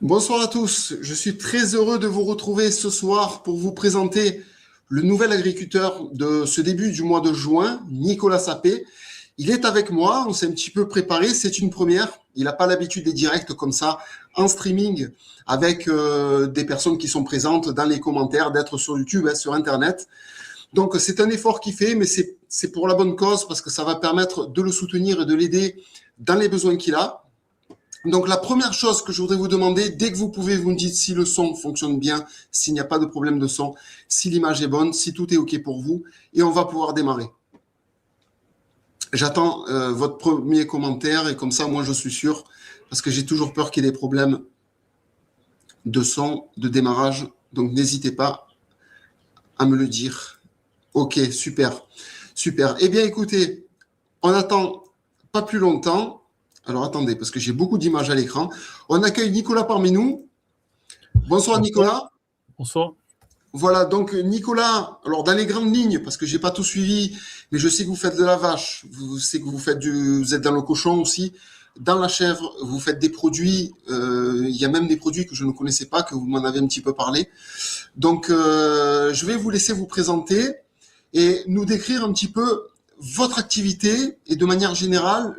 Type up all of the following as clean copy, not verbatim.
Bonsoir à tous, je suis très heureux de vous retrouver ce soir pour vous présenter le nouvel agriculteur de ce début du mois de juin, Nicolas Sapé. Il est avec moi, on s'est un petit peu préparé, c'est une première. Il n'a pas l'habitude des directs comme ça en streaming avec des personnes qui sont présentes dans les commentaires, d'être sur YouTube, sur Internet. Donc c'est un effort qu'il fait, mais c'est pour la bonne cause parce que ça va permettre de le soutenir et de l'aider dans les besoins qu'il a. Donc la première chose que je voudrais vous demander, dès que vous pouvez, vous me dites si le son fonctionne bien, s'il n'y a pas de problème de son, si l'image est bonne, si tout est OK pour vous, et on va pouvoir démarrer. J'attends votre premier commentaire et comme ça, moi, je suis sûr, parce que j'ai toujours peur qu'il y ait des problèmes de son, de démarrage. Donc n'hésitez pas à me le dire. OK, super, super. Eh bien, écoutez, on n'attend pas plus longtemps. Alors attendez, parce que j'ai beaucoup d'images à l'écran. On accueille Nicolas parmi nous. Bonsoir Nicolas. Bonsoir. Voilà, donc Nicolas, alors dans les grandes lignes, parce que j'ai pas tout suivi, mais je sais que vous faites de la vache, vous savez que vous êtes dans le cochon aussi, dans la chèvre, vous faites des produits, il y a même des produits que je ne connaissais pas, que vous m'en avez un petit peu parlé. Donc je vais vous laisser vous présenter et nous décrire un petit peu votre activité et de manière générale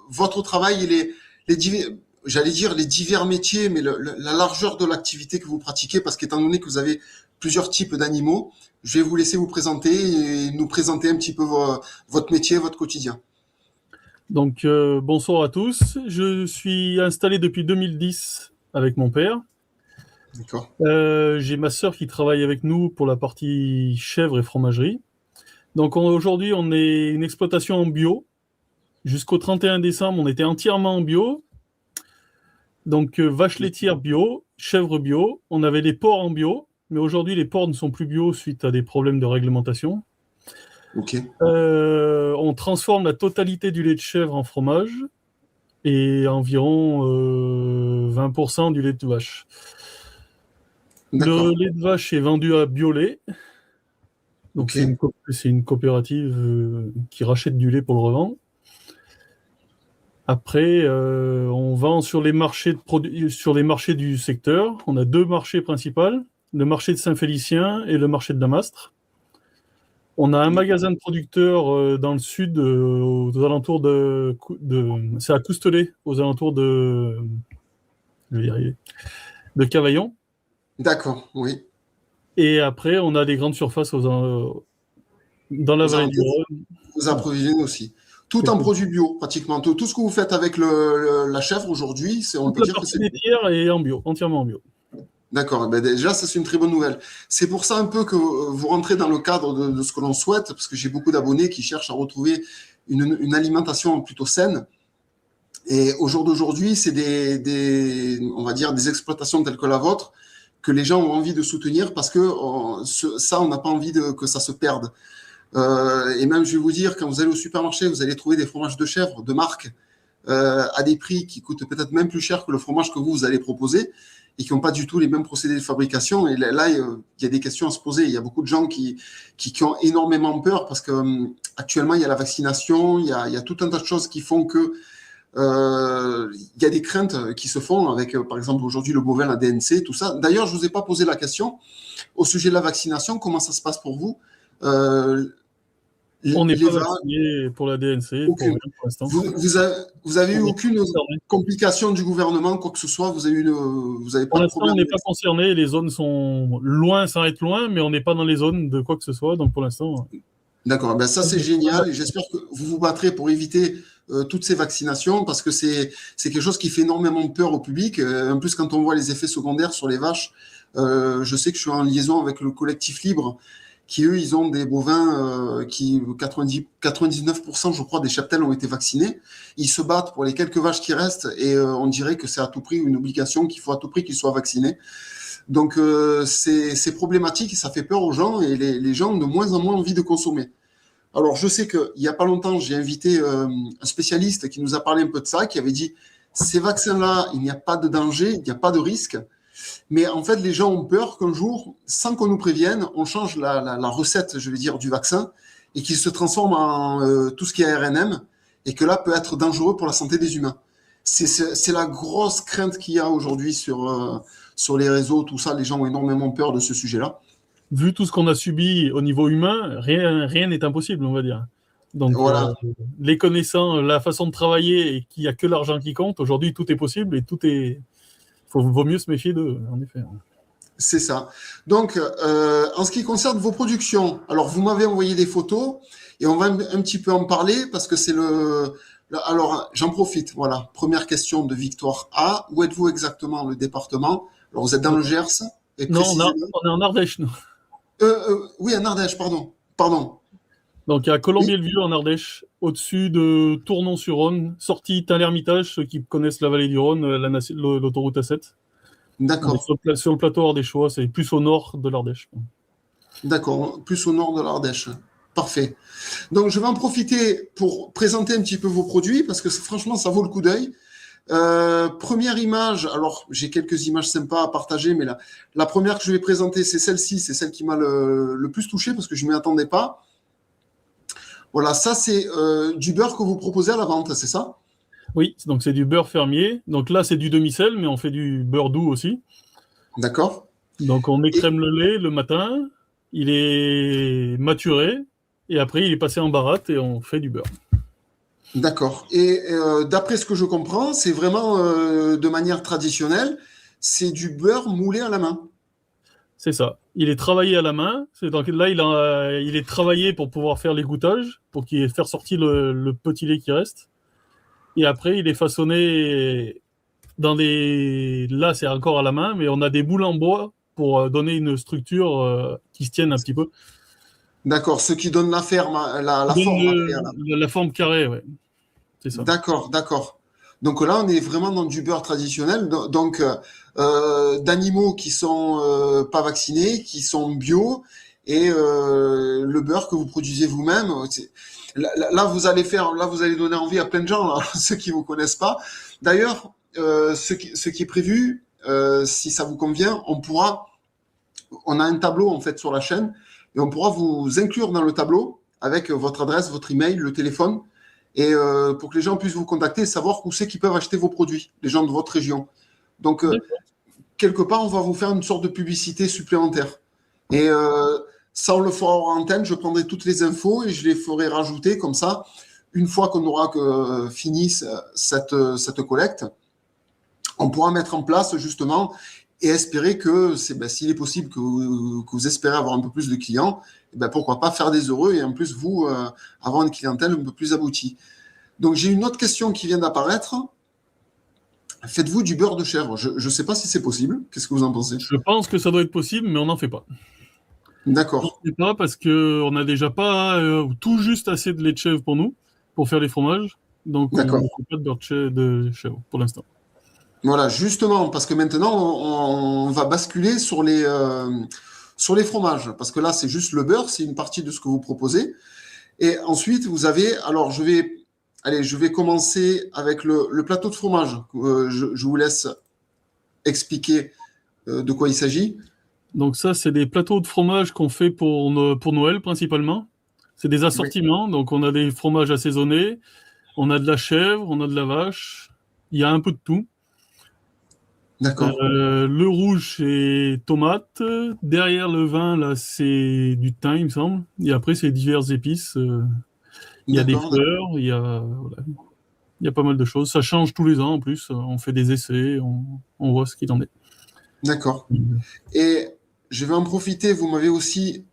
votre travail et j'allais dire les divers métiers, mais la largeur de l'activité que vous pratiquez, parce qu'étant donné que vous avez plusieurs types d'animaux, je vais vous laisser vous présenter et nous présenter un petit peu votre métier, votre quotidien. Donc, bonsoir à tous. Je suis installé depuis 2010 avec mon père. D'accord. J'ai ma sœur qui travaille avec nous pour la partie chèvre et fromagerie. Donc aujourd'hui, on est une exploitation en bio. Jusqu'au 31 décembre, on était entièrement en bio. Donc, vache laitière bio, chèvre bio. On avait les porcs en bio, mais aujourd'hui, les porcs ne sont plus bio suite à des problèmes de réglementation. Ok. On transforme la totalité du lait de chèvre en fromage et environ 20% du lait de vache. D'accord. Le lait de vache est vendu à Biolay. Donc, Ok. c'est une coopérative qui rachète du lait pour le revendre. Après, on vend sur les marchés du secteur. On a deux marchés principaux, le marché de Saint-Félicien et le marché de Damastre. On a un magasin de producteurs dans le sud, aux alentours c'est à Coustelet, aux alentours je vais y arriver, de Cavaillon. D'accord, oui. Et après, on a des grandes surfaces dans la Aux vallée du alentours, Rhône. vous approvisionnez aussi. Tout en produits bio, pratiquement. Tout ce que vous faites avec la chèvre aujourd'hui, on Toute peut la dire que partie c'est bio. laitière est en bio, entièrement en bio. D'accord, ben déjà, ça c'est une très bonne nouvelle. C'est pour ça un peu que vous rentrez dans le cadre de ce que l'on souhaite, parce que j'ai beaucoup d'abonnés qui cherchent à retrouver une alimentation plutôt saine. Et au jour d'aujourd'hui, c'est on va dire, des exploitations telles que la vôtre que les gens ont envie de soutenir parce que on n'a pas envie que ça se perde. Et même, je vais vous dire, quand vous allez au supermarché, vous allez trouver des fromages de chèvre de marque à des prix qui coûtent peut-être même plus cher que le fromage que vous allez proposer et qui n'ont pas du tout les mêmes procédés de fabrication. Et là, il y a des questions à se poser. Il y a beaucoup de gens qui ont énormément peur parce que actuellement, il y a la vaccination, il y a tout un tas de choses qui font que il y a des craintes qui se font avec, par exemple, aujourd'hui, le bovin, la DNC, tout ça. D'ailleurs, je ne vous ai pas posé la question au sujet de la vaccination. Comment ça se passe pour vous? On n'est pas vacciné pour la DNC, pour rien pour l'instant. Vous avez eu aucune complication du gouvernement, quoi que ce soit? Vous avez pour l'instant, on n'est pas concerné. Les zones sont loin, sans être loin, mais on n'est pas dans les zones de quoi que ce soit. Donc pour l'instant. D'accord, ben ça c'est génial. Et j'espère que vous vous battrez pour éviter toutes ces vaccinations parce que c'est quelque chose qui fait énormément peur au public. En plus, quand on voit les effets secondaires sur les vaches, je sais que je suis en liaison avec le collectif Libre qui, eux, ils ont des bovins qui, 99%, je crois, des cheptels ont été vaccinés. Ils se battent pour les quelques vaches qui restent et on dirait que c'est à tout prix une obligation qu'il faut à tout prix qu'ils soient vaccinés. Donc, c'est problématique et ça fait peur aux gens et les gens ont de moins en moins envie de consommer. Alors, je sais qu'il n'y a pas longtemps, j'ai invité un spécialiste qui nous a parlé un peu de ça, qui avait dit ces vaccins-là, il n'y a pas de danger, il n'y a pas de risque. Mais en fait, les gens ont peur qu'un jour, sans qu'on nous prévienne, on change la recette, je vais dire, du vaccin et qu'il se transforme en tout ce qui est ARNM et que là peut être dangereux pour la santé des humains. C'est la grosse crainte qu'il y a aujourd'hui sur les réseaux, tout ça. Les gens ont énormément peur de ce sujet-là. Vu tout ce qu'on a subi au niveau humain, rien n'est impossible, on va dire. Donc, Voilà, les connaissant, la façon de travailler et qu'il n'y a que l'argent qui compte, aujourd'hui, tout est possible et vaut mieux se méfier d'eux, en effet. c'est ça. Donc, en ce qui concerne vos productions, alors vous m'avez envoyé des photos et on va un petit peu en parler parce que alors, j'en profite. Voilà, première question de Victoire A. Où êtes-vous exactement, le département? Alors, vous êtes dans le Gers et Non, précisément. on est en Ardèche, nous. Oui, en Ardèche, pardon. Pardon. Donc, il y a Oui, Colombier-le-Vieux en Ardèche, au-dessus de Tournon-sur-Rhône, sortie Tain-l'Hermitage, ceux qui connaissent la vallée du Rhône, l'autoroute A7. On est d'accord. sur le plateau ardéchois, c'est plus au nord de l'Ardèche. D'accord. Plus au nord de l'Ardèche. Parfait. Donc, je vais en profiter pour présenter un petit peu vos produits parce que franchement, ça vaut le coup d'œil. Première image, alors j'ai quelques images sympas à partager, mais la première que je vais présenter, c'est celle-ci, c'est celle qui m'a le plus touché parce que je ne m'y attendais pas. Voilà, ça c'est du beurre que vous proposez à la vente, c'est ça? Oui, donc c'est du beurre fermier. Donc là, c'est du demi-sel, mais on fait du beurre doux aussi. D'accord. Donc on Et écrème le lait le matin, il est maturé, et après il est passé en baratte et on fait du beurre. d'accord. Et d'après ce que je comprends, c'est vraiment de manière traditionnelle, c'est du beurre moulé à la main. C'est ça. Il est travaillé à la main. Donc là, il est travaillé pour pouvoir faire l'égouttage, pour faire sortir le petit lait qui reste. Et après, il est façonné dans des. Là, c'est encore à la main, mais on a des boules en bois pour donner une structure qui se tienne un petit peu. D'accord, ce qui donne la Qui donne forme après. la forme carrée, ouais. C'est ça. D'accord, d'accord. Donc là, on est vraiment dans du beurre traditionnel, donc d'animaux qui sont pas vaccinés, qui sont bio, et le beurre que vous produisez vous-même. Là, là, vous allez donner envie à plein de gens, là, ceux qui vous connaissent pas. D'ailleurs, ce qui est prévu, si ça vous convient, on a un tableau en fait sur la chaîne, et on pourra vous inclure dans le tableau avec votre adresse, votre email, le téléphone et pour que les gens puissent vous contacter et savoir où c'est qu'ils peuvent acheter vos produits, les gens de votre région. Donc, D'accord. quelque part, on va vous faire une sorte de publicité supplémentaire. Et ça, on le fera en antenne, je prendrai toutes les infos et je les ferai rajouter comme ça. Une fois qu'on aura fini cette collecte, on pourra mettre en place justement et espérer que, s'il est possible que vous espérez avoir un peu plus de clients, pourquoi pas faire des heureux et en plus vous avoir une clientèle un peu plus aboutie. Donc j'ai une autre question qui vient d'apparaître. Faites-vous du beurre de chèvre? Je ne sais pas si c'est possible. Qu'est-ce que vous en pensez? Je pense que ça doit être possible, mais on n'en fait pas. On D'accord, n'en fait pas parce qu'on n'a déjà pas tout juste assez de lait de chèvre pour nous, pour faire les fromages. Donc on d'accord. ne fait pas de beurre de chèvre pour l'instant. Voilà, justement, parce que maintenant on va basculer sur les fromages, parce que là c'est juste le beurre, c'est une partie de ce que vous proposez. Et ensuite vous avez, alors je vais commencer avec le plateau de fromage. Je vous laisse expliquer de quoi il s'agit. Donc ça, c'est des plateaux de fromage qu'on fait pour Noël principalement. C'est des Oui. assortiments, donc on a des fromages assaisonnés, on a de la chèvre, on a de la vache, il y a un peu de tout. D'accord, Le rouge, c'est tomate. Derrière le vin, là, c'est du thym, il me semble. Et après, c'est diverses épices. Il y a des d'accord, fleurs, voilà. Il y a pas mal de choses. Ça change tous les ans en plus. On fait des essais, on voit ce qu'il en est. d'accord. Et je vais en profiter, vous m'avez aussi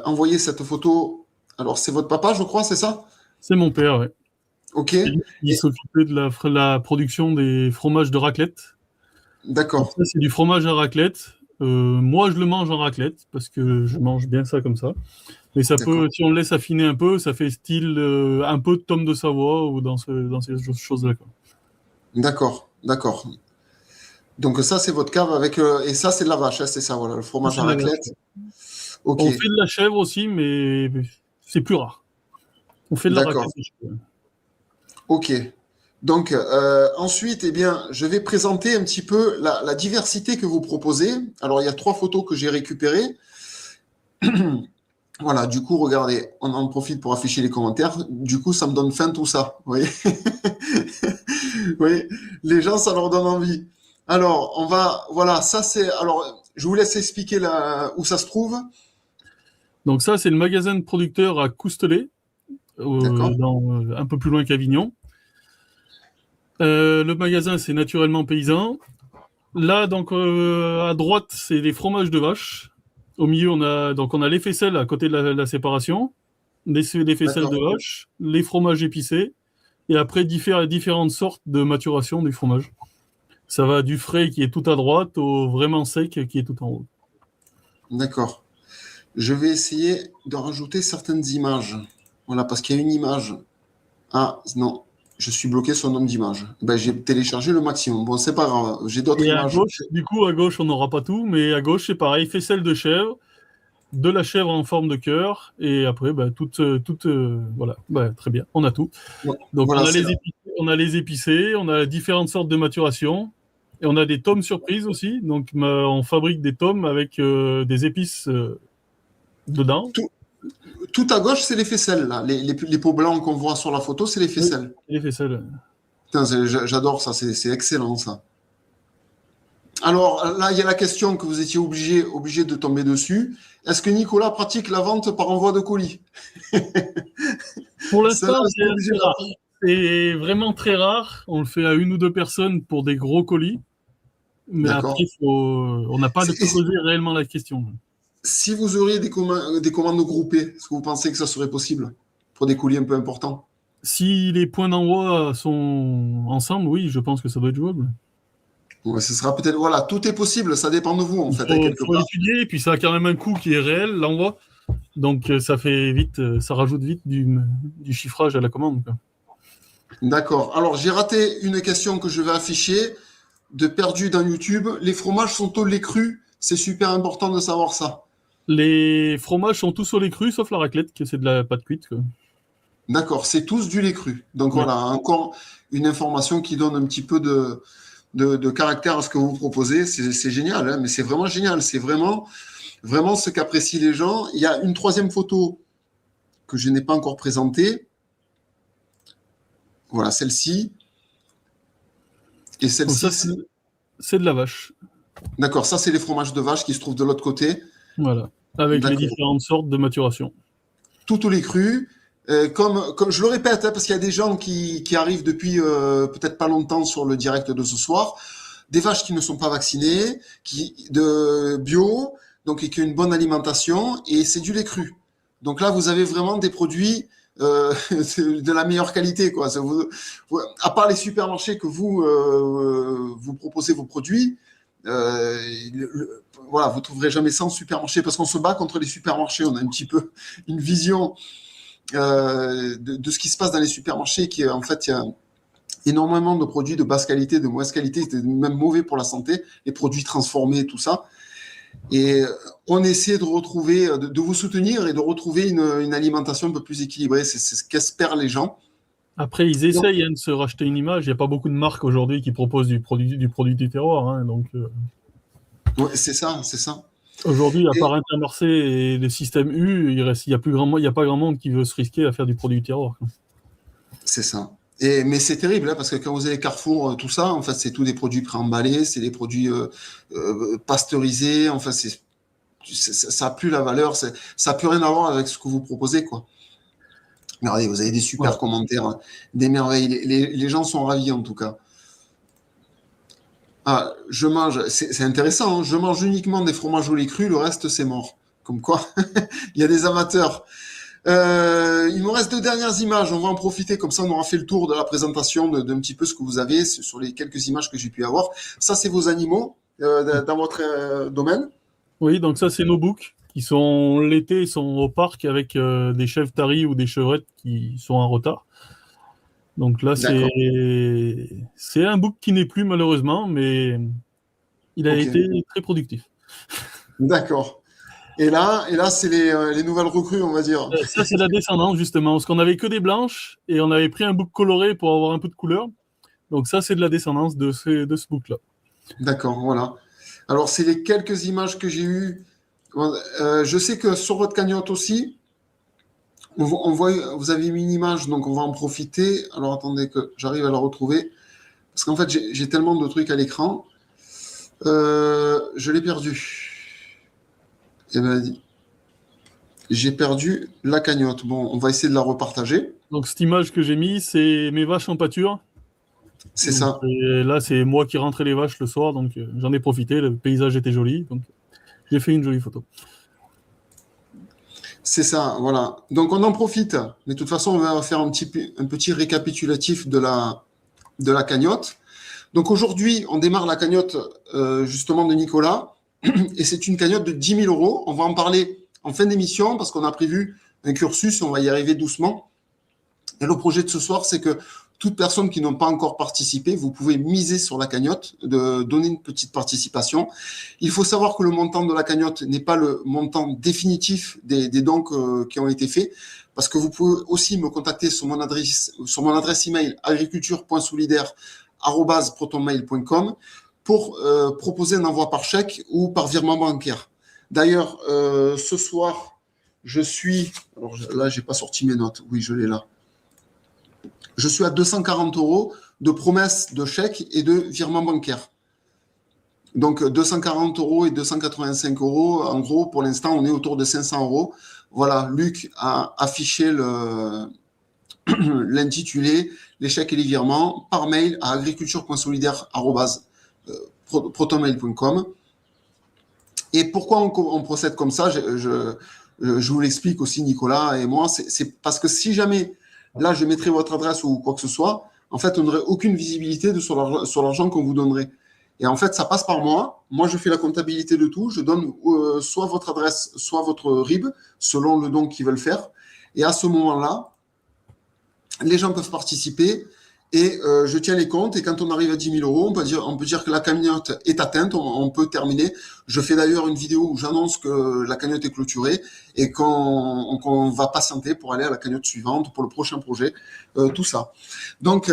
envoyé cette photo. Alors, c'est votre papa, je crois, c'est ça? C'est mon père, ouais. Ok. C'est lui qui s'occupait de la production des fromages de raclette. Donc D'accord, ça, c'est du fromage à raclette. Moi, je le mange en raclette parce que je mange bien ça comme ça. Mais ça d'accord, peut, si on le laisse affiner un peu, ça fait style un peu de tome de Savoie ou dans ces choses-là, quoi. d'accord, d'accord. Donc ça, c'est votre cave avec... et ça, c'est de la vache, hein, c'est ça, voilà, le Ça, fromage c'est à de la vache. raclette. Ok, On fait de la chèvre aussi, mais c'est plus rare. On fait de la d'accord, raclette aussi. ok. Donc ensuite, eh bien, je vais présenter un petit peu la diversité que vous proposez. Alors, il y a 3 photos que j'ai récupérées. Voilà, du coup, regardez, on en profite pour afficher les commentaires. Du coup, ça me donne faim tout ça. Vous voyez. Oui, les gens, ça leur donne envie. Alors, voilà, ça c'est, alors, je vous laisse expliquer où ça se trouve. Donc ça, c'est le magasin de producteurs à Coustelet, D'accord? un peu plus loin qu'Avignon. Le magasin, c'est naturellement paysan. Là, donc à droite, c'est les fromages de vache. Au milieu, on a les faisselles à côté de la séparation, les faisselles de D'accord. vache, les fromages épicés, et après différentes sortes de maturation du fromage. Ça va du frais qui est tout à droite au vraiment sec qui est tout en haut. D'accord. Je vais essayer de rajouter certaines images. Voilà, parce qu'il y a une image. Ah, non, je suis bloqué sur le nombre d'images. Ben, j'ai téléchargé le maximum. Bon, c'est pas grave, j'ai d'autres Et à images. gauche, du coup, à gauche, on n'aura pas tout, mais à gauche, c'est pareil, faisselle de chèvre, de la chèvre en forme de cœur, et après, bah, voilà, bah, très bien, on a tout. Donc, Voilà, c'est là. on a les épicés, on a différentes sortes de maturation, et on a des tomes surprises aussi. Donc, on fabrique des tomes avec des épices dedans. Tout, tout à gauche, c'est les faisselles, là. Les pots blancs qu'on voit sur la photo, c'est les Oui, faisselles. les faisselles. Putain, j'adore ça, c'est excellent ça. Alors là, il y a la question que vous étiez obligé de tomber dessus. Est-ce que Nicolas pratique la vente par envoi de colis? Pour Celle-là, l'instant, je c'est suis obligé assez de la rare. faire. C'est vraiment très rare. On le fait à une ou deux personnes pour des gros colis. Mais après, D'accord. on n'a pas de Et creuser réellement la question. si vous auriez des commandes groupées, est-ce que vous pensez que ça serait possible pour des colis un peu importants? Si les points d'envoi sont ensemble, oui, je pense que ça doit être jouable. Ouais, ce sera peut-être, voilà, tout est possible, ça dépend de vous en Il fait, hein, quelque faut part. étudier, et puis ça a quand même un coût qui est réel, l'envoi. Donc ça fait vite, ça rajoute vite du chiffrage à la commande, quoi. D'accord. Alors, j'ai raté une question que je vais afficher de perdu dans YouTube. Les fromages sont au lait cru? C'est super important de savoir ça. Les fromages sont tous au lait cru, sauf la raclette, que c'est de la pâte cuite, quoi. D'accord, c'est tous du lait cru. Donc Oui. voilà, encore une information qui donne un petit peu de caractère à ce que vous proposez. C'est génial, hein, mais c'est vraiment génial. C'est vraiment ce qu'apprécient les gens. Il y a une troisième photo que je n'ai pas encore présentée. Voilà, celle-ci. Et Donc ça, celle-ci, c'est de la vache. d'accord, ça, c'est les fromages de vache qui se trouvent de l'autre côté. Voilà. Avec les D'accord. différentes sortes de maturation. Tout au lait cru. Comme je le répète, hein, parce qu'il y a des gens qui arrivent depuis peut-être pas longtemps sur le direct de ce soir, des vaches qui ne sont pas vaccinées, de bio, donc qui ont une bonne alimentation, et c'est du lait cru. Donc là, vous avez vraiment des produits de la meilleure qualité, quoi. À part les supermarchés que vous proposez vos produits, euh, voilà, vous trouverez jamais ça en supermarché parce qu'on se bat contre les supermarchés. On a un petit peu une vision de ce qui se passe dans les supermarchés qui est en fait il y a énormément de produits de basse qualité, de mauvaise qualité, même mauvais pour la santé, les produits transformés, tout ça. Et on essaie de retrouver, de vous soutenir et de retrouver une alimentation un peu plus équilibrée. C'est ce qu'espèrent les gens. Après, ils Donc, essayent, hein, de se racheter une image. Il n'y a pas beaucoup de marques aujourd'hui qui proposent du produit du terroir, hein. Donc ouais, c'est ça, c'est ça. aujourd'hui, à part Et Intermarché et le système U, il y a pas grand monde qui veut se risquer à faire du produit du terroir, quoi. c'est ça. Mais c'est terrible, hein, parce que quand vous avez Carrefour, tout ça, en fait, c'est tous des produits préemballés, c'est des produits pasteurisés. Enfin, ça n'a plus la valeur, ça n'a plus rien à voir avec ce que vous proposez, quoi. Mais regardez, vous avez des Voilà. super commentaires, hein, des merveilles. Les gens sont ravis, en tout cas. Ah, c'est intéressant, hein, je mange uniquement des fromages au lait cru, le reste, c'est mort. Comme quoi, il y a des amateurs. Il me reste deux dernières images, on va en profiter, comme ça on aura fait le tour de la présentation d'un petit peu ce que vous avez sur les quelques images que j'ai pu avoir. Ça, c'est vos animaux dans votre domaine. Oui, donc ça, c'est nos boucs qui sont l'été, ils sont au parc avec des chèvres taries ou des chevrettes qui sont en retard. Donc là, D'accord, c'est un bouc qui n'est plus malheureusement, mais il a ok, été très productif. d'accord. Et là c'est les nouvelles recrues, on va dire. Ça, c'est la descendance, justement, parce qu'on avait que des blanches et on avait pris un bouc coloré pour avoir un peu de couleur. Donc ça, c'est de la descendance de ce bouc-là. D'accord, voilà. Alors, c'est les quelques images que j'ai eues. Je sais que sur votre cagnotte aussi, vous avez mis une image, donc on va en profiter. Alors, attendez que j'arrive à la retrouver. Parce qu'en fait, j'ai tellement de trucs à l'écran. Je l'ai perdu. Eh ben, j'ai perdu la cagnotte. Bon, on va essayer de la repartager. Donc, cette image que j'ai mise, c'est mes vaches en pâture. C'est Donc, ça. là, c'est moi qui rentrais les vaches le soir, donc j'en ai profité. Le paysage était joli, donc j'ai fait une jolie photo. C'est ça, voilà. Donc on en profite. Mais de toute façon, on va faire un petit récapitulatif de la cagnotte. Donc aujourd'hui, on démarre la cagnotte justement de Nicolas. Et c'est une cagnotte de 10 000 euros. On va en parler en fin d'émission parce qu'on a prévu un cursus. On va y arriver doucement. Et le projet de ce soir, c'est que toute personne qui n'a pas encore participé, vous pouvez miser sur la cagnotte, de donner une petite participation. Il faut savoir que le montant de la cagnotte n'est pas le montant définitif des dons qui ont été faits, parce que vous pouvez aussi me contacter sur mon adresse email agriculture.solidaire@protonmail.com pour proposer un envoi par chèque ou par virement bancaire. D'ailleurs, ce soir, je suis... Alors là, j'ai pas sorti mes notes. Oui, je l'ai là. Je suis à 240 euros de promesses de chèques et de virements bancaires. Donc 240 euros et 285 euros, en gros, pour l'instant, on est autour de 500 euros. Voilà, Luc a affiché l'intitulé, les chèques et les virements par mail à agriculture.solidaire@protonmail.com. Et pourquoi on procède comme ça, je vous l'explique aussi, Nicolas et moi, c'est parce que si jamais là, je mettrai votre adresse ou quoi que ce soit. En fait, on n'aurait aucune visibilité sur l'argent qu'on vous donnerait. Et en fait, ça passe par moi. Moi, je fais la comptabilité de tout. Je donne soit votre adresse, soit votre RIB, selon le don qu'ils veulent faire. Et à ce moment-là, les gens peuvent participer et je tiens les comptes. Et quand on arrive à 10 000 euros, on peut dire que la cagnotte est atteinte. On peut terminer. Je fais d'ailleurs une vidéo où j'annonce que la cagnotte est clôturée et qu'on va patienter pour aller à la cagnotte suivante pour le prochain projet. Tout ça. Donc,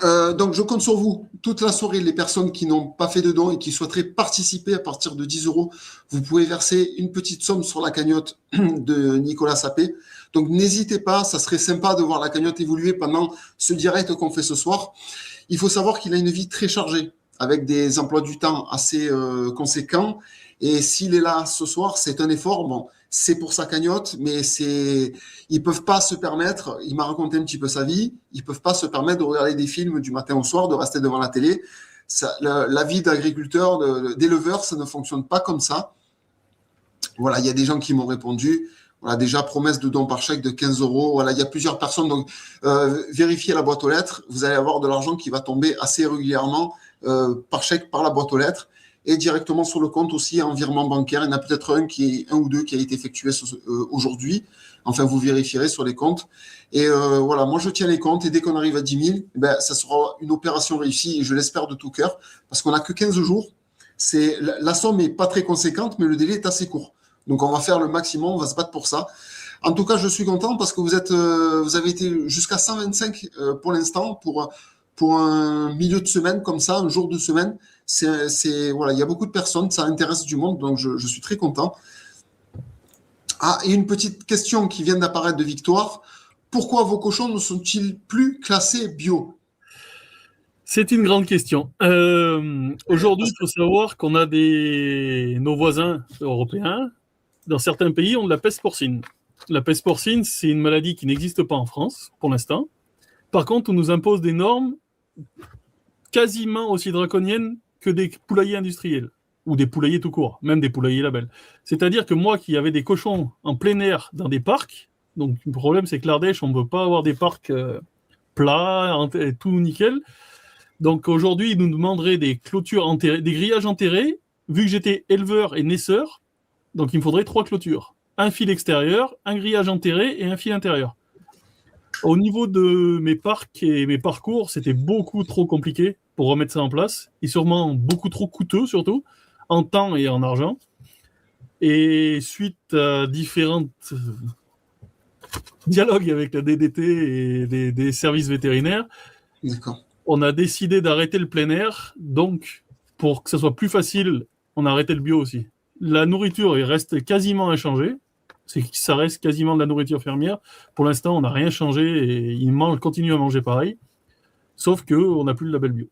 je compte sur vous toute la soirée. Les personnes qui n'ont pas fait de dons et qui souhaiteraient participer à partir de 10 euros, vous pouvez verser une petite somme sur la cagnotte de Nicolas Sapé. Donc n'hésitez pas, ça serait sympa de voir la cagnotte évoluer pendant ce direct qu'on fait ce soir. Il faut savoir qu'il a une vie très chargée, avec des emplois du temps assez conséquents. Et s'il est là ce soir, c'est un effort. Bon, c'est pour sa cagnotte, mais ils peuvent pas se permettre. Il m'a raconté un petit peu sa vie. Ils peuvent pas se permettre de regarder des films du matin au soir, de rester devant la télé. La vie d'agriculteur, d'éleveur, ça ne fonctionne pas comme ça. Voilà, il y a des gens qui m'ont répondu. Voilà, déjà, promesse de don par chèque de 15 euros. Voilà, il y a plusieurs personnes. Donc, vérifiez la boîte aux lettres. Vous allez avoir de l'argent qui va tomber assez régulièrement par chèque, par la boîte aux lettres et directement sur le compte aussi en virement bancaire. Il y en a peut-être un ou deux qui a été effectué aujourd'hui. Enfin, vous vérifierez sur les comptes. Et voilà, moi, je tiens les comptes et dès qu'on arrive à 10 000, ça sera une opération réussie et je l'espère de tout cœur parce qu'on n'a que 15 jours. La somme n'est pas très conséquente, mais le délai est assez court. Donc, on va faire le maximum, on va se battre pour ça. En tout cas, je suis content parce que vous avez été jusqu'à 125 pour l'instant pour un milieu de semaine comme ça, un jour de semaine. Voilà, il y a beaucoup de personnes, ça intéresse du monde, donc je suis très content. Ah, et une petite question qui vient d'apparaître de Victoire. Pourquoi vos cochons ne sont-ils plus classés bio ? C'est une grande question. Aujourd'hui, il faut savoir qu'on a nos voisins européens. Dans certains pays, ont de la peste porcine. La peste porcine, c'est une maladie qui n'existe pas en France, pour l'instant. Par contre, on nous impose des normes quasiment aussi draconiennes que des poulaillers industriels, ou des poulaillers tout court, même des poulaillers label. C'est-à-dire que moi, qui avais des cochons en plein air dans des parcs, donc le problème, c'est que l'Ardèche, on ne peut pas avoir des parcs plats, tout nickel. Donc aujourd'hui, ils nous demanderaient des clôtures enterrées, des grillages enterrés. Vu que j'étais éleveur et naisseur, donc il me faudrait 3 clôtures. Un fil extérieur, un grillage enterré et un fil intérieur. Au niveau de mes parcs et mes parcours, c'était beaucoup trop compliqué pour remettre ça en place. Et sûrement beaucoup trop coûteux, surtout, en temps et en argent. Et suite à différents dialogues avec la DDT et des services vétérinaires, D'accord. On a décidé d'arrêter le plein air. Donc, pour que ça soit plus facile, on a arrêté le bio aussi. La nourriture, il reste quasiment inchangée. Ça reste quasiment de la nourriture fermière. Pour l'instant, on n'a rien changé et ils continuent à manger pareil. sauf qu'on n'a plus le label bio.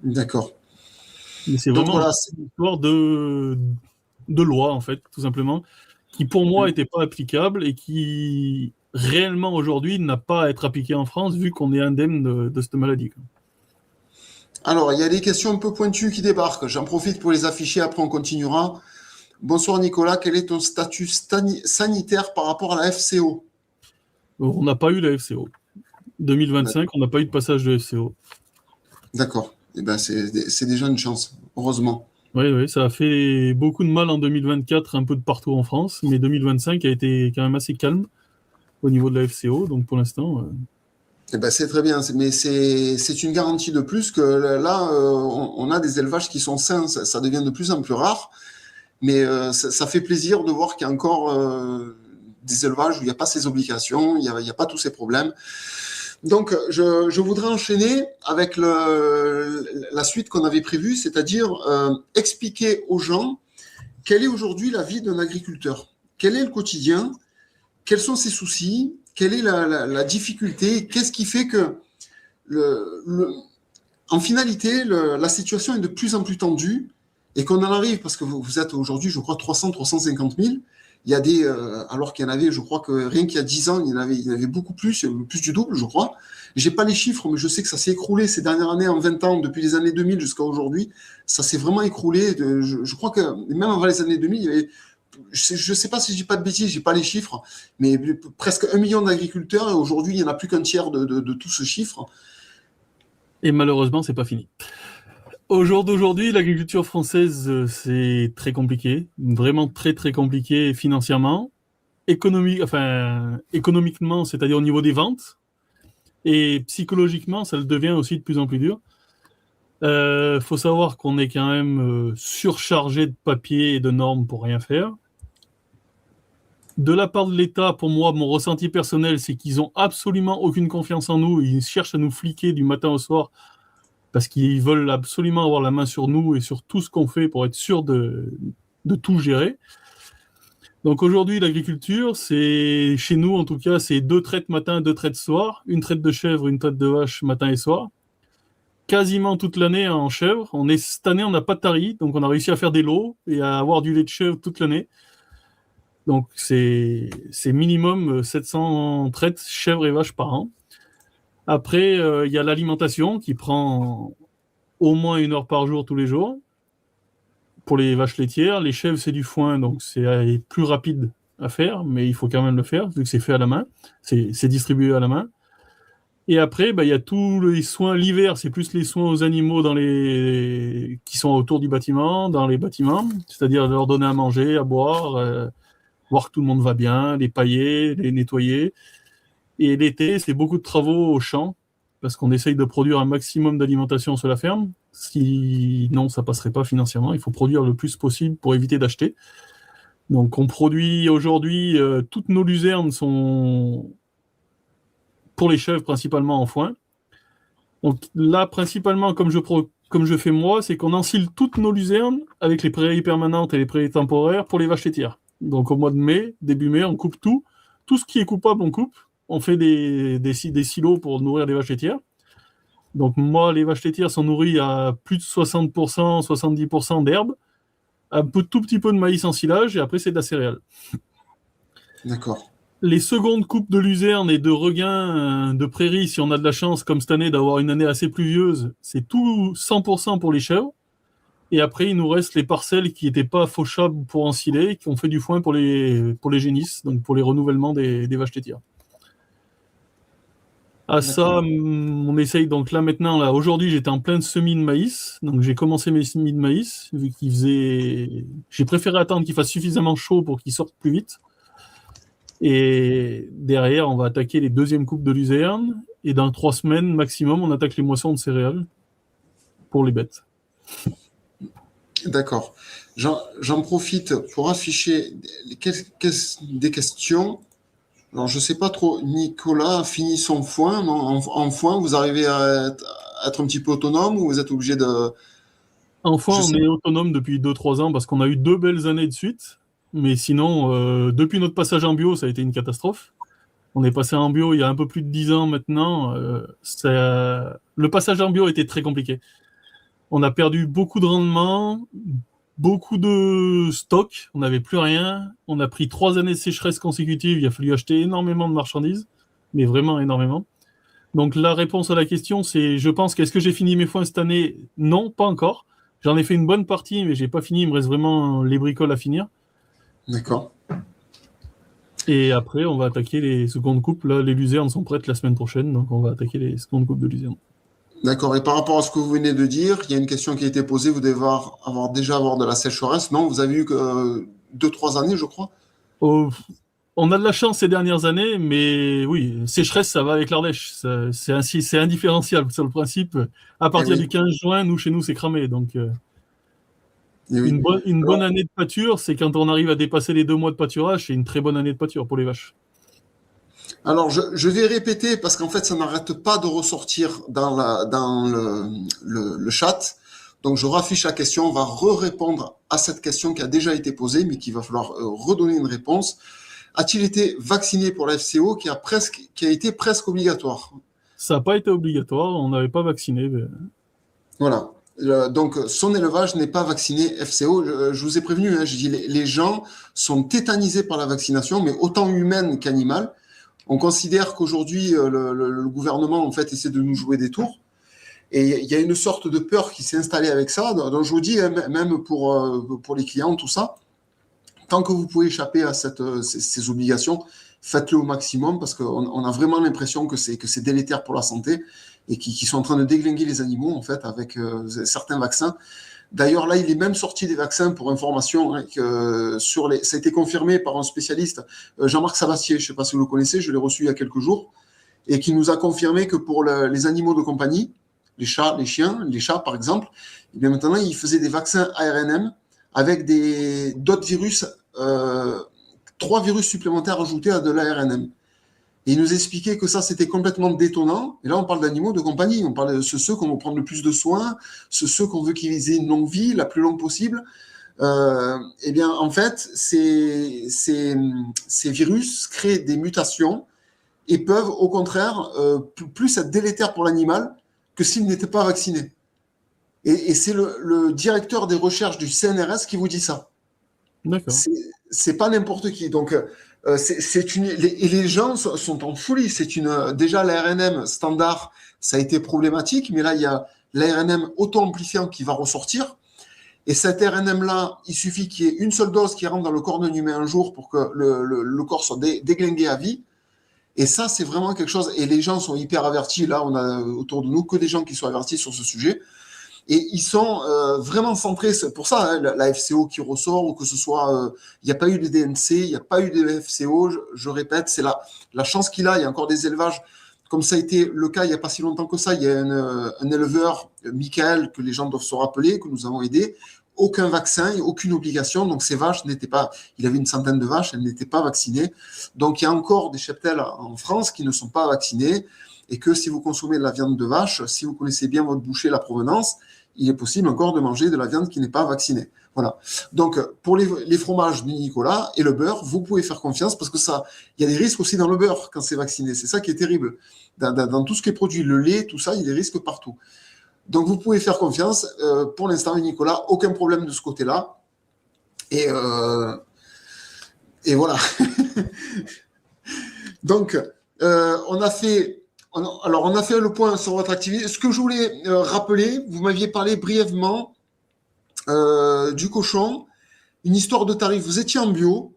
D'accord. Mais c'est Donc vraiment voilà, une histoire de loi, en fait, tout simplement, qui pour moi n'était pas applicable et qui réellement aujourd'hui n'a pas à être appliquée en France vu qu'on est indemne de cette maladie, quoi. alors il y a des questions un peu pointues qui débarquent. J'en profite pour les afficher, après on continuera. Bonsoir Nicolas, quel est ton statut sanitaire par rapport à la FCO? On n'a pas eu la FCO. 2025, on n'a pas eu de passage de FCO. D'accord. Eh ben, c'est déjà une chance, heureusement. Oui, oui, ça a fait beaucoup de mal en 2024, un peu de partout en France, mais 2025 a été quand même assez calme au niveau de la FCO, donc pour l'instant, Eh ben, c'est très bien, mais c'est une garantie de plus que là, on a des élevages qui sont sains, ça devient de plus en plus rare, mais ça fait plaisir de voir qu'il y a encore des élevages où il n'y a pas ces obligations, il y a pas tous ces problèmes. Donc, je voudrais enchaîner avec la suite qu'on avait prévue, c'est-à-dire expliquer aux gens quelle est aujourd'hui la vie d'un agriculteur, quel est le quotidien, quels sont ses soucis, quelle est la difficulté, qu'est-ce qui fait que, en finalité, la situation est de plus en plus tendue et qu'on en arrive, parce que vous êtes aujourd'hui, je crois, 300-350 000. Il y a des, alors qu'il y en avait, je crois que rien qu'il y a 10 ans, il y en avait beaucoup plus du double, je crois. J'ai pas les chiffres, mais je sais que ça s'est écroulé ces dernières années, en 20 ans, depuis les années 2000 jusqu'à aujourd'hui. Ça s'est vraiment écroulé. Je crois que même avant les années 2000, il y avait, je sais pas si je dis pas de bêtises, j'ai pas les chiffres, mais presque 1 million d'agriculteurs, et aujourd'hui, il y en a plus qu'un tiers de tout ce chiffre. et malheureusement, c'est pas fini. Au jour d'aujourd'hui, l'agriculture française, c'est très compliqué, vraiment très très compliqué financièrement, économiquement, c'est-à-dire au niveau des ventes, et psychologiquement, ça le devient aussi de plus en plus dur. Faut savoir qu'on est quand même surchargé de papiers et de normes pour rien faire. De la part de l'État, pour moi, mon ressenti personnel, c'est qu'ils ont absolument aucune confiance en nous. Ils cherchent à nous fliquer du matin au soir parce qu'ils veulent absolument avoir la main sur nous et sur tout ce qu'on fait pour être sûr de tout gérer. Donc aujourd'hui, l'agriculture, c'est chez nous en tout cas, c'est 2 traites matin, 2 traites soir, une traite de chèvre, une traite de vache matin et soir. Quasiment toute l'année en chèvre. Cette année, on n'a pas de tari, donc on a réussi à faire des lots et à avoir du lait de chèvre toute l'année. Donc c'est minimum 700 traites chèvres et vaches par an. Après, il y a l'alimentation qui prend au moins 1 heure par jour tous les jours. Pour les vaches laitières, les chèvres, c'est du foin, donc c'est plus rapide à faire, mais il faut quand même le faire, vu que c'est fait à la main, c'est distribué à la main. Et après, il y a tous les soins, l'hiver, c'est plus les soins aux animaux qui sont autour du bâtiment, dans les bâtiments, c'est-à-dire leur donner à manger, à boire, voir que tout le monde va bien, les pailler, les nettoyer. Et l'été, c'est beaucoup de travaux au champ, parce qu'on essaye de produire un maximum d'alimentation sur la ferme. Sinon, ça passerait pas financièrement. Il faut produire le plus possible pour éviter d'acheter. Donc, on produit aujourd'hui, toutes nos luzernes sont pour les chèvres principalement en foin. Donc là, principalement, comme je fais moi, c'est qu'on ensile toutes nos luzernes avec les prairies permanentes et les prairies temporaires pour les vaches laitières. Donc au mois de mai, début mai, on coupe tout. Tout ce qui est coupable, on coupe. On fait des silos pour nourrir les vaches laitières. Donc moi, les vaches laitières sont nourries à plus de 60%, 70% d'herbe, un tout petit peu de maïs en silage, et après c'est de la céréale. D'accord. Les secondes coupes de luzerne et de regain de prairie, si on a de la chance, comme cette année, d'avoir une année assez pluvieuse, c'est tout 100% pour les chèvres. Et après, il nous reste les parcelles qui n'étaient pas fauchables pour ensiler, qui ont fait du foin pour les génisses, donc pour les renouvellements des vaches laitières. À ça, on essaye, donc là maintenant, là, aujourd'hui j'étais en plein semis de maïs, donc j'ai commencé mes semis de maïs, vu qu'il faisait... J'ai préféré attendre qu'il fasse suffisamment chaud pour qu'il sorte plus vite. Et derrière, on va attaquer les deuxièmes coupes de luzerne, et dans 3 semaines maximum, on attaque les moissons de céréales pour les bêtes. D'accord. J'en profite pour afficher des questions. Alors, je ne sais pas trop, Nicolas a fini son foin. Non, en foin, vous arrivez à être un petit peu autonome ou vous êtes obligé de... En foin, on est autonome depuis 2-3 ans parce qu'on a eu 2 belles années de suite. Mais sinon, depuis notre passage en bio, ça a été une catastrophe. On est passé en bio il y a un peu plus de 10 ans maintenant. Le passage en bio était très compliqué. On a perdu beaucoup de rendement, beaucoup de stock, on n'avait plus rien. On a pris 3 années de sécheresse consécutives, il a fallu acheter énormément de marchandises, mais vraiment énormément. Donc la réponse à la question, c'est, je pense, qu'est-ce que j'ai fini mes foins cette année? Non, pas encore. J'en ai fait une bonne partie, mais j'ai pas fini. Il me reste vraiment les bricoles à finir. D'accord. Et après, on va attaquer les secondes coupes. Là, les luzernes sont prêtes la semaine prochaine, donc on va attaquer les secondes coupes de luzerne. D'accord. Et par rapport à ce que vous venez de dire, il y a une question qui a été posée. Vous devez déjà avoir de la sécheresse. Non, vous avez eu que 2-3 années, je crois. Oh, on a de la chance ces dernières années, mais oui, sécheresse, ça va avec l'Ardèche. C'est indifférenciable sur le principe. À Eh partir oui. du 15 juin, chez nous, c'est cramé. Donc, Eh oui. une bonne Alors, année de pâture, c'est quand on arrive à dépasser les 2 mois de pâturage, c'est une très bonne année de pâture pour les vaches. alors, je vais répéter parce qu'en fait, ça n'arrête pas de ressortir dans le chat. Donc, je raffiche la question. On va répondre à cette question qui a déjà été posée, mais qu'il va falloir redonner une réponse. A-t-il été vacciné pour la FCO qui a été presque obligatoire? Ça n'a pas été obligatoire, on n'avait pas vacciné. Voilà. Donc, son élevage n'est pas vacciné FCO. Je vous ai prévenu, hein, je dis les gens sont tétanisés par la vaccination, mais autant humaine qu'animale. On considère qu'aujourd'hui, le gouvernement, en fait, essaie de nous jouer des tours. Et il y a une sorte de peur qui s'est installée avec ça. Donc, je vous dis, hein, même pour les clients, tout ça, tant que vous pouvez échapper à ces obligations, faites-le au maximum parce qu'on a vraiment l'impression que c'est délétère pour la santé et qu'ils sont en train de déglinguer les animaux, en fait, avec certains vaccins. D'ailleurs, là, il est même sorti des vaccins pour information. Hein, ça a été confirmé par un spécialiste, Jean-Marc Sabatier, je ne sais pas si vous le connaissez, je l'ai reçu il y a quelques jours, et qui nous a confirmé que pour les animaux de compagnie, les chats, les chiens, les chats par exemple, et bien maintenant, il faisait des vaccins ARNM avec d'autres virus, 3 virus supplémentaires ajoutés à de l'ARNM. Et il nous expliquait que ça, c'était complètement détonnant. Et là, on parle d'animaux de compagnie. On parle de ceux qu'on veut prendre le plus de soins, ceux qu'on veut qu'ils aient une longue vie, la plus longue possible. Eh bien, en fait, ces virus créent des mutations et peuvent, au contraire, plus être délétères pour l'animal que s'il n'était pas vacciné. Et c'est le directeur des recherches du CNRS qui vous dit ça. D'accord. C'est pas n'importe qui. Donc, et les gens sont en folie. Déjà l'ARNM standard, ça a été problématique, mais là il y a l'ARNM auto-amplifiant qui va ressortir. Et cet ARNM là, il suffit qu'il y ait une seule dose qui rentre dans le corps d'un humain un jour pour que le corps soit déglingué à vie. Et ça, c'est vraiment quelque chose. Et les gens sont hyper avertis. Là, on a autour de nous que des gens qui sont avertis sur ce sujet. Et ils sont vraiment centrés, c'est pour ça, hein, la FCO qui ressort, ou que ce soit, il n'y a pas eu de DNC, il n'y a pas eu de FCO, je répète, c'est la chance qu'il a. Il y a encore des élevages, comme ça a été le cas il n'y a pas si longtemps que ça. Il y a un éleveur, Michael, que les gens doivent se rappeler, que nous avons aidé. Aucun vaccin, aucune obligation. Donc ces vaches n'étaient pas, il avait une centaine de vaches, elles n'étaient pas vaccinées. Donc il y a encore des cheptels en France qui ne sont pas vaccinés. Et que si vous consommez de la viande de vache, si vous connaissez bien votre boucher, la provenance, il est possible encore de manger de la viande qui n'est pas vaccinée. Voilà. Donc, pour les fromages du Nicolas et le beurre, vous pouvez faire confiance parce que il y a des risques aussi dans le beurre quand c'est vacciné. C'est ça qui est terrible. Dans tout ce qui est produit, le lait, tout ça, il y a des risques partout. Donc, vous pouvez faire confiance. Pour l'instant, Nicolas, aucun problème de ce côté-là. Et voilà. Donc, on a fait le point sur votre activité. Ce que je voulais rappeler, vous m'aviez parlé brièvement du cochon, une histoire de tarif. Vous étiez en bio,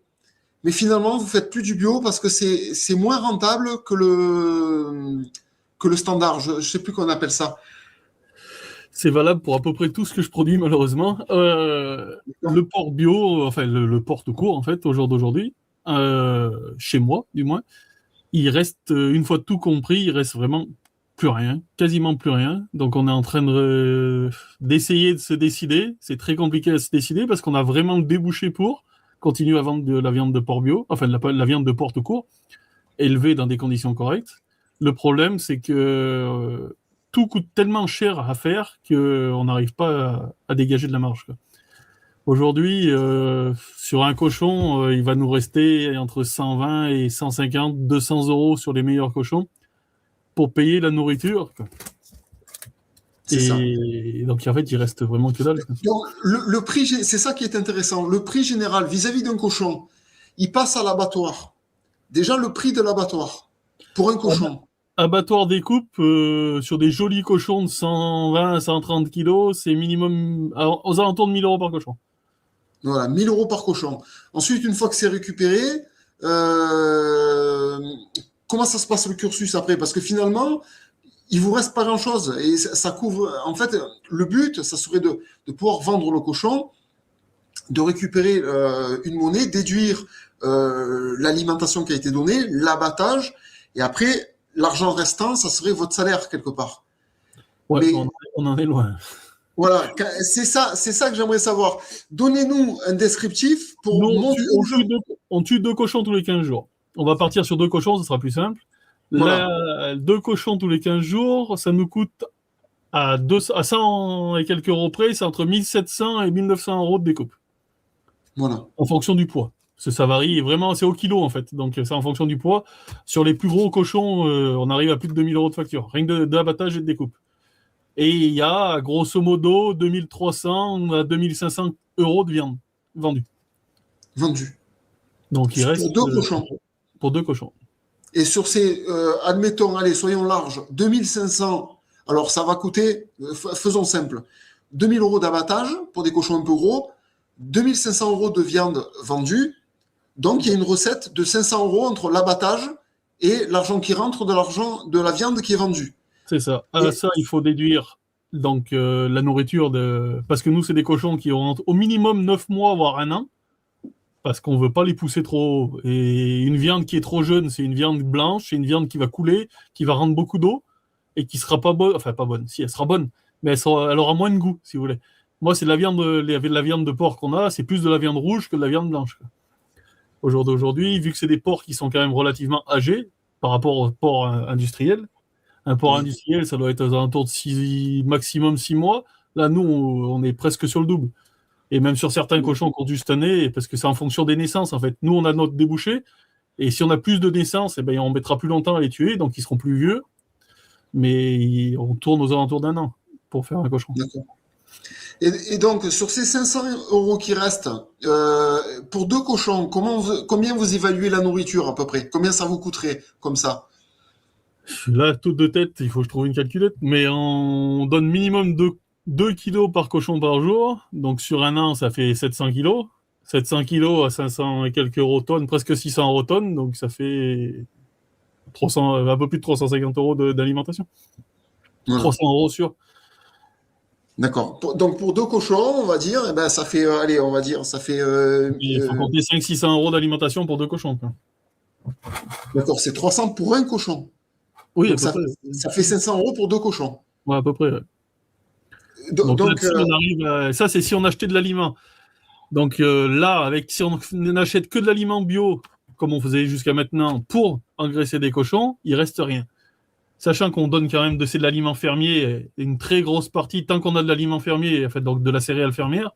mais finalement, vous faites plus du bio parce que c'est moins rentable que le standard. Je ne sais plus qu'on appelle ça. C'est valable pour à peu près tout ce que je produis, malheureusement. Le porc bio, enfin le porc tout court, en fait, au jour d'aujourd'hui, chez moi, du moins, il reste, une fois tout compris, il reste vraiment plus rien, quasiment plus rien. Donc on est en train d'essayer de se décider. C'est très compliqué à se décider parce qu'on a vraiment le débouché pour continuer à vendre de la viande de porc bio, enfin la viande de porc tout court, élevée dans des conditions correctes. Le problème, c'est que tout coûte tellement cher à faire qu'on n'arrive pas à dégager de la marge, quoi. Aujourd'hui, sur un cochon, il va nous rester entre 120 et 150, 200 euros sur les meilleurs cochons pour payer la nourriture, quoi. C'est ça. Et donc, en fait, il reste vraiment que dalle, quoi. Donc, le prix, c'est ça qui est intéressant. Le prix général vis-à-vis d'un cochon, il passe à l'abattoir. Déjà, le prix de l'abattoir pour un cochon. Abattoir découpe sur des jolis cochons de 120 à 130 kilos, c'est minimum aux alentours de 1000 euros par cochon. Voilà, 1000 euros par cochon. Ensuite, une fois que c'est récupéré, euh, comment ça se passe le cursus après? Parce que finalement, il vous reste pas grand-chose. Et ça couvre. En fait, le but, ça serait de pouvoir vendre le cochon, de récupérer une monnaie, déduire l'alimentation qui a été donnée, l'abattage, et après, l'argent restant, ça serait votre salaire quelque part. Ouais, Mais on en est loin. voilà, c'est ça que j'aimerais savoir. Donnez-nous un descriptif Nous, pour montrer aux gens. on tue 2 cochons tous les 15 jours. On va partir sur 2 cochons, ce sera plus simple. Voilà, Là, 2 cochons tous les 15 jours, ça nous coûte à 100 et quelques euros près, c'est entre 1700 et 1900 euros de découpe, voilà. en fonction du poids. Parce que ça varie vraiment, c'est au kilo en fait, donc c'est en fonction du poids. Sur les plus gros cochons, on arrive à plus de 2000 euros de facture, rien que d'abattage et de découpe. Et il y a grosso modo 2300 à 2500 euros de viande vendue. Vendu. Donc il Pour reste deux cochons. pour 2 cochons. Et sur ces, admettons, allez, soyons larges, 2500, alors ça va coûter, faisons simple, 2000 euros d'abattage pour des cochons un peu gros, 2500 euros de viande vendue, donc il y a une recette de 500 euros entre l'abattage et l'argent qui rentre de la viande qui est vendue. C'est ça. À Et ça, il faut déduire donc la nourriture parce que nous, c'est des cochons qui ont au minimum 9 mois, voire un an, parce qu'on veut pas les pousser trop haut. Et une viande qui est trop jeune, c'est une viande blanche, c'est une viande qui va couler, qui va rendre beaucoup d'eau et qui sera pas bonne. Enfin, pas bonne. Si, elle sera bonne, mais elle aura moins de goût, si vous voulez. Moi, c'est de la viande de porc qu'on a, c'est plus de la viande rouge que de la viande blanche, quoi. Au jour d'aujourd'hui, vu que c'est des porcs qui sont quand même relativement âgés par rapport aux porcs industriels, un porc oui, industriel, ça doit être aux alentours de maximum 6 mois. Là, nous, on est presque sur le double. Et même sur certains cochons qui ont dû cette année, parce que c'est en fonction des naissances, en fait. Nous, on a notre débouché. Et si on a plus de naissances, eh ben, on mettra plus longtemps à les tuer, donc ils seront plus vieux. Mais on tourne aux alentours d'un an pour faire un cochon. d'accord. Et donc, sur ces 500 euros qui restent, pour deux cochons, combien vous évaluez la nourriture à peu près? Combien ça vous coûterait comme ça? Là, tout de tête, il faut que je trouve une calculette. Mais on donne minimum 2 kilos par cochon par jour. Donc sur un an, ça fait 700 kilos. 700 kilos à 500 et quelques euros tonnes, presque 600 euros tonnes. Donc ça fait 300, un peu plus de 350 euros d'alimentation. Voilà. 300 euros sur. D'accord. Donc pour deux cochons, on va dire, eh ben, ça fait, allez, on va dire, ça fait, Il faut compter 500-600 euros d'alimentation pour 2 cochons, quoi. d'accord, c'est 300 pour un cochon. Oui, à Donc peu près. ça fait 500 euros pour deux cochons. Ouais, à peu près. Ouais. Donc Donc, là-dessus, on arrive ça, c'est si on achetait de l'aliment. Donc là, si on n'achète que de l'aliment bio, comme on faisait jusqu'à maintenant, pour engraisser des cochons, il reste rien. Sachant qu'on donne quand même de l'aliment fermier, une très grosse partie, tant qu'on a de l'aliment fermier, en fait, donc de la céréale fermière,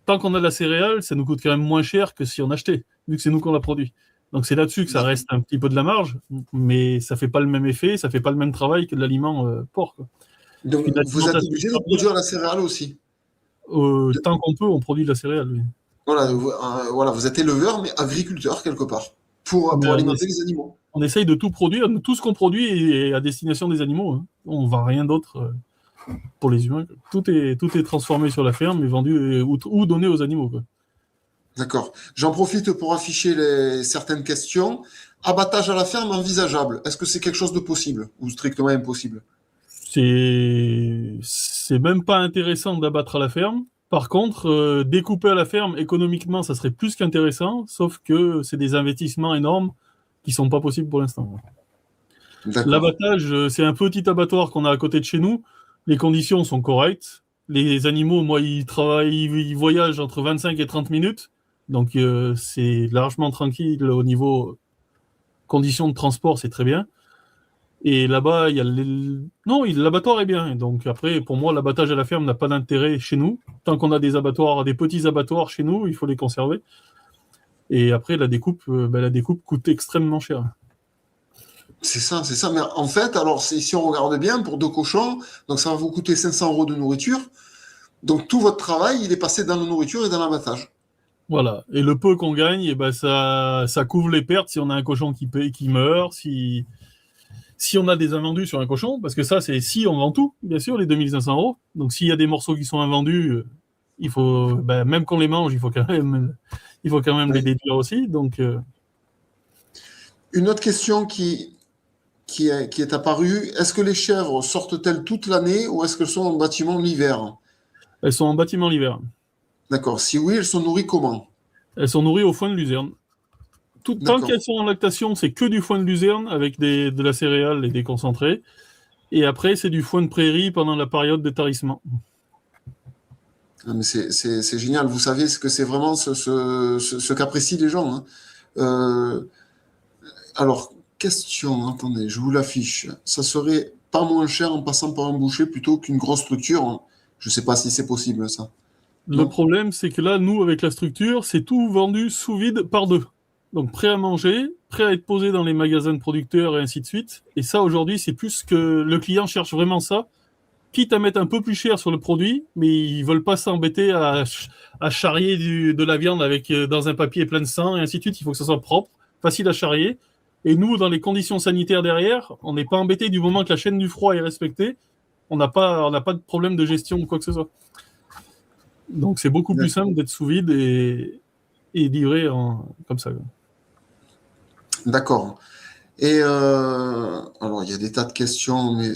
tant qu'on a de la céréale, ça nous coûte quand même moins cher que si on achetait, vu que c'est nous qu'on la produit. Donc c'est là-dessus que ça reste un petit peu de la marge, mais ça fait pas le même effet, ça fait pas le même travail que de l'aliment porc, quoi. donc Une vous êtes alimentation obligé de fermière, produire la céréale aussi. tant qu'on peut, on produit de la céréale. Oui. Voilà, voilà, vous êtes éleveur, mais agriculteur quelque part, Mais pour alimenter les animaux. on essaye de tout produire, tout ce qu'on produit est à destination des animaux, hein. On vend rien d'autre pour les humains. Tout est transformé sur la ferme et vendu ou donné aux animaux, quoi. D'accord. J'en profite pour afficher certaines questions. Abattage à la ferme envisageable. Est-ce que c'est quelque chose de possible ou strictement impossible? C'est même pas intéressant d'abattre à la ferme. Par contre, découper à la ferme, économiquement, ça serait plus qu'intéressant, sauf que c'est des investissements énormes qui sont pas possibles pour l'instant. D'accord. L'abattage, c'est un petit abattoir qu'on a à côté de chez nous. Les conditions sont correctes. Les animaux, moi, ils voyagent entre 25 et 30 minutes. Donc, c'est largement tranquille au niveau conditions de transport, c'est très bien. Et là-bas, il y a non, l'abattoir est bien. Donc après, pour moi, l'abattage à la ferme n'a pas d'intérêt chez nous. Tant qu'on a des abattoirs, des petits abattoirs chez nous, il faut les conserver. Et après, la découpe coûte extrêmement cher. C'est ça, c'est ça. Mais en fait, alors, si on regarde bien, pour 2 cochons, donc ça va vous coûter 500 euros de nourriture. Donc, tout votre travail, il est passé dans la nourriture et dans l'abattage. Voilà. Et le peu qu'on gagne, eh ben ça couvre les pertes si on a un cochon qui meurt, si on a des invendus sur un cochon, parce que ça, c'est si on vend tout, bien sûr, les 2500 euros. Donc, s'il y a des morceaux qui sont invendus, il faut, ben, même qu'on les mange, il faut quand même les Oui. déduire aussi. Donc, Une autre question qui est apparue, est-ce que les chèvres sortent-elles toute l'année ou est-ce qu'elles sont en bâtiment l'hiver? elles sont en bâtiment l'hiver. D'accord. Si oui, elles sont nourries comment? Elles sont nourries au foin de luzerne. Tant D'accord. qu'elles sont en lactation, c'est que du foin de luzerne avec de la céréale et des concentrés. Et après, c'est du foin de prairie pendant la période de tarissement. Ah, mais c'est génial. Vous savez ce que c'est vraiment ce qu'apprécient les gens, hein. Euh, alors, question, attendez, je vous l'affiche. Ça serait pas moins cher en passant par un boucher plutôt qu'une grosse structure, hein. Je ne sais pas si c'est possible, ça. Le Non? problème, c'est que là, nous, avec la structure, c'est tout vendu sous vide par deux. Donc, prêt à manger, prêt à être posé dans les magasins de producteurs et ainsi de suite. Et ça, aujourd'hui, c'est plus que le client cherche vraiment ça, quitte à mettre un peu plus cher sur le produit, mais ils veulent pas s'embêter à charrier de la viande avec, dans un papier plein de sang et ainsi de suite. Il faut que ça soit propre, facile à charrier. Et nous, dans les conditions sanitaires derrière, on n'est pas embêté du moment que la chaîne du froid est respectée. On n'a pas de problème de gestion ou quoi que ce soit. Donc c'est beaucoup plus simple d'être sous vide et livré comme ça. D'accord. Et alors, il y a des tas de questions, mais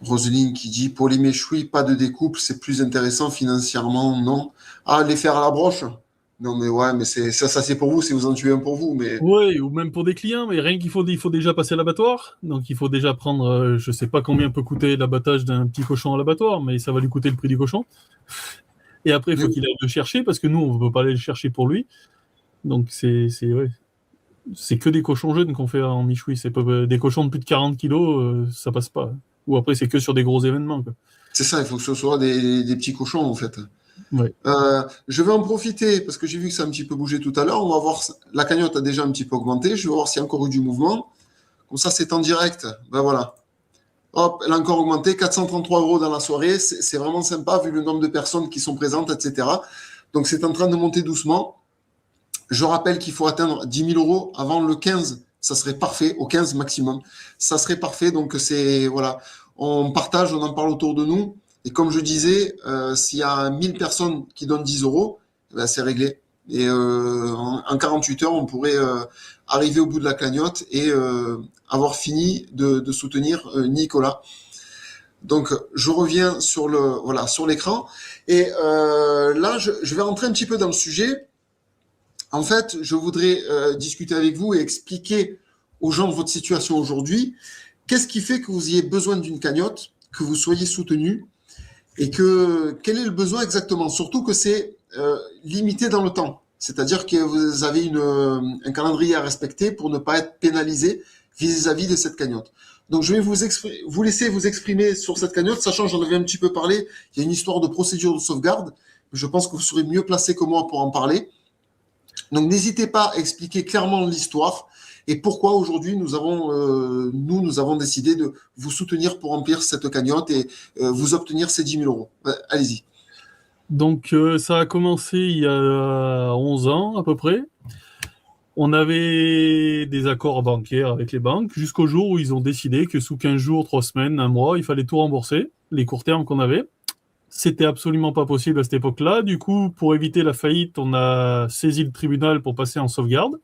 Roselyne qui dit pour les méchouis, pas de découpe, c'est plus intéressant financièrement, non? Ah, les faire à la broche? Non, mais ouais, mais ça c'est pour vous, si vous en tuez un pour vous, mais Oui, ou même pour des clients, mais rien il faut déjà passer à l'abattoir. Donc il faut déjà prendre, je sais pas combien peut coûter l'abattage d'un petit cochon à l'abattoir, mais ça va lui coûter le prix du cochon. Et après, il faut qu'il aille le chercher parce que nous, on ne peut pas aller le chercher pour lui. Donc ouais. C'est que des cochons jeunes qu'on fait en michoui. C'est pas des cochons de plus de 40 kilos, ça passe pas. Ou après, c'est que sur des gros événements, quoi. c'est ça, il faut que ce soit des petits cochons en fait. Ouais. Je vais en profiter parce que j'ai vu que ça a un petit peu bougé tout à l'heure. On va voir, la cagnotte a déjà un petit peu augmenté. Je vais voir s'il y a encore eu du mouvement. Comme ça, c'est en direct. Ben voilà. Hop, elle a encore augmenté, 433 euros dans la soirée. C'est vraiment sympa vu le nombre de personnes qui sont présentes, etc. Donc c'est en train de monter doucement. Je rappelle qu'il faut atteindre 10 000 euros avant le 15. Ça serait parfait, au 15 maximum. Ça serait parfait. Donc c'est, voilà, on partage, on en parle autour de nous. Et comme je disais, s'il y a 1000 personnes qui donnent 10 euros, ben, c'est réglé. Et en 48 heures, on pourrait arriver au bout de la cagnotte et avoir fini de soutenir Nicolas. Donc, je reviens voilà, sur l'écran. Et là, je vais rentrer un petit peu dans le sujet. En fait, je voudrais discuter avec vous et expliquer aux gens votre situation aujourd'hui. Qu'est-ce qui fait que vous ayez besoin d'une cagnotte, que vous soyez soutenu et quel est le besoin exactement? Surtout que c'est limité dans le temps. C'est-à-dire que vous avez un calendrier à respecter pour ne pas être pénalisé vis-à-vis de cette cagnotte. Donc, je vais vous laisser vous exprimer sur cette cagnotte, sachant que j'en avais un petit peu parlé. Il y a une histoire de procédure de sauvegarde. Je pense que vous serez mieux placé que moi pour en parler. Donc n'hésitez pas à expliquer clairement l'histoire et pourquoi aujourd'hui nous avons décidé de vous soutenir pour remplir cette cagnotte et vous obtenir ces 10 000 euros. Allez-y. Donc ça a commencé il y a 11 ans à peu près. On avait des accords bancaires avec les banques jusqu'au jour où ils ont décidé que sous 15 jours, 3 semaines, un mois, il fallait tout rembourser, les courts termes qu'on avait. C'était absolument pas possible à cette époque-là. Du coup, pour éviter la faillite, on a saisi le tribunal pour passer en sauvegarde.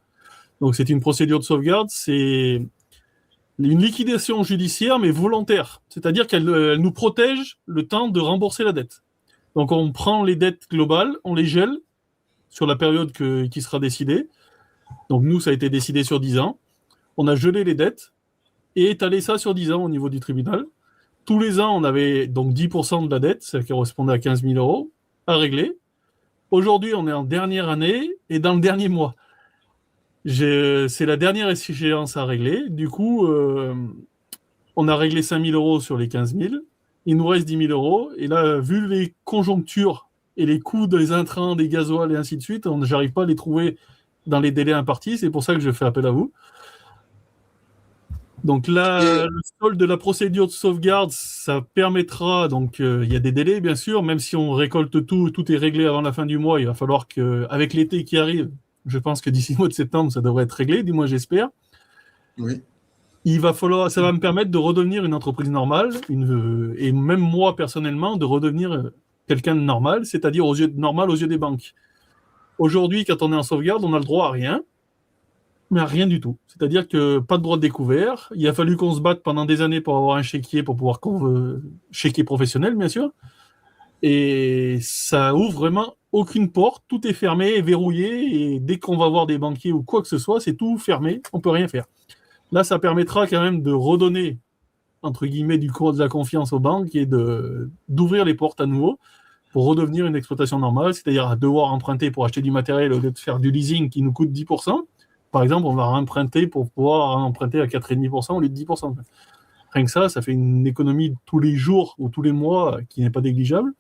Donc c'est une procédure de sauvegarde, c'est une liquidation judiciaire mais volontaire. C'est-à-dire qu'elle nous protège le temps de rembourser la dette. Donc on prend les dettes globales, on les gèle sur la période qui sera décidée. Donc nous, ça a été décidé sur 10 ans. On a gelé les dettes et étalé ça sur 10 ans au niveau du tribunal. Tous les ans, on avait donc 10% de la dette, ça correspondait à 15 000 euros, à régler. Aujourd'hui, on est en dernière année et dans le dernier mois. C'est la dernière échéance à régler. Du coup, on a réglé 5 000 euros sur les 15 000. Il nous reste 10 000 euros. Et là, vu les conjonctures et les coûts des intrants, des gasoils et ainsi de suite, j'arrive pas à les trouver dans les délais impartis. C'est pour ça que je fais appel à vous. Donc là, Et le solde de la procédure de sauvegarde, ça permettra, donc il y a des délais bien sûr, même si on récolte tout est réglé avant la fin du mois, il va falloir que, avec l'été qui arrive, je pense que d'ici le mois de septembre, ça devrait être réglé, du moins j'espère. oui, Ça va me permettre de redevenir une entreprise normale, et même moi personnellement, de redevenir quelqu'un de normal, c'est-à-dire normal aux yeux des banques. Aujourd'hui, quand on est en sauvegarde, on a le droit à rien. Mais rien du tout. C'est-à-dire que pas de droit de découvert. Il a fallu qu'on se batte pendant des années pour avoir un chéquier, pour pouvoir chéquier professionnel, bien sûr. Et ça ouvre vraiment aucune porte. Tout est fermé et verrouillé. Et dès qu'on va voir des banquiers ou quoi que ce soit, c'est tout fermé. On peut rien faire. Là, ça permettra quand même de redonner, entre guillemets, de la confiance aux banques et d'ouvrir les portes à nouveau pour redevenir une exploitation normale, c'est-à-dire à devoir emprunter pour acheter du matériel au lieu de faire du leasing qui nous coûte 10%. Par exemple, on va emprunter pour pouvoir emprunter à 4,5% au lieu de 10%. Rien que ça fait une économie tous les jours ou tous les mois qui n'est pas négligeable.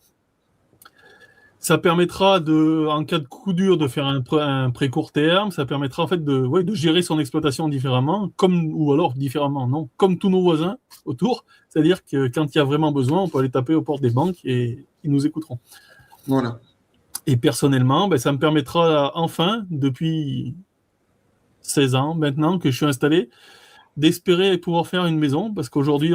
Ça permettra en cas de coup dur, de faire un prêt court terme. Ça permettra en fait de gérer son exploitation différemment, ou alors différemment, non, comme tous nos voisins autour. C'est-à-dire que quand il y a vraiment besoin, on peut aller taper aux portes des banques et ils nous écouteront. voilà. Et personnellement, ça me permettra enfin, depuis 16 ans maintenant que je suis installé, d'espérer pouvoir faire une maison, parce qu'aujourd'hui,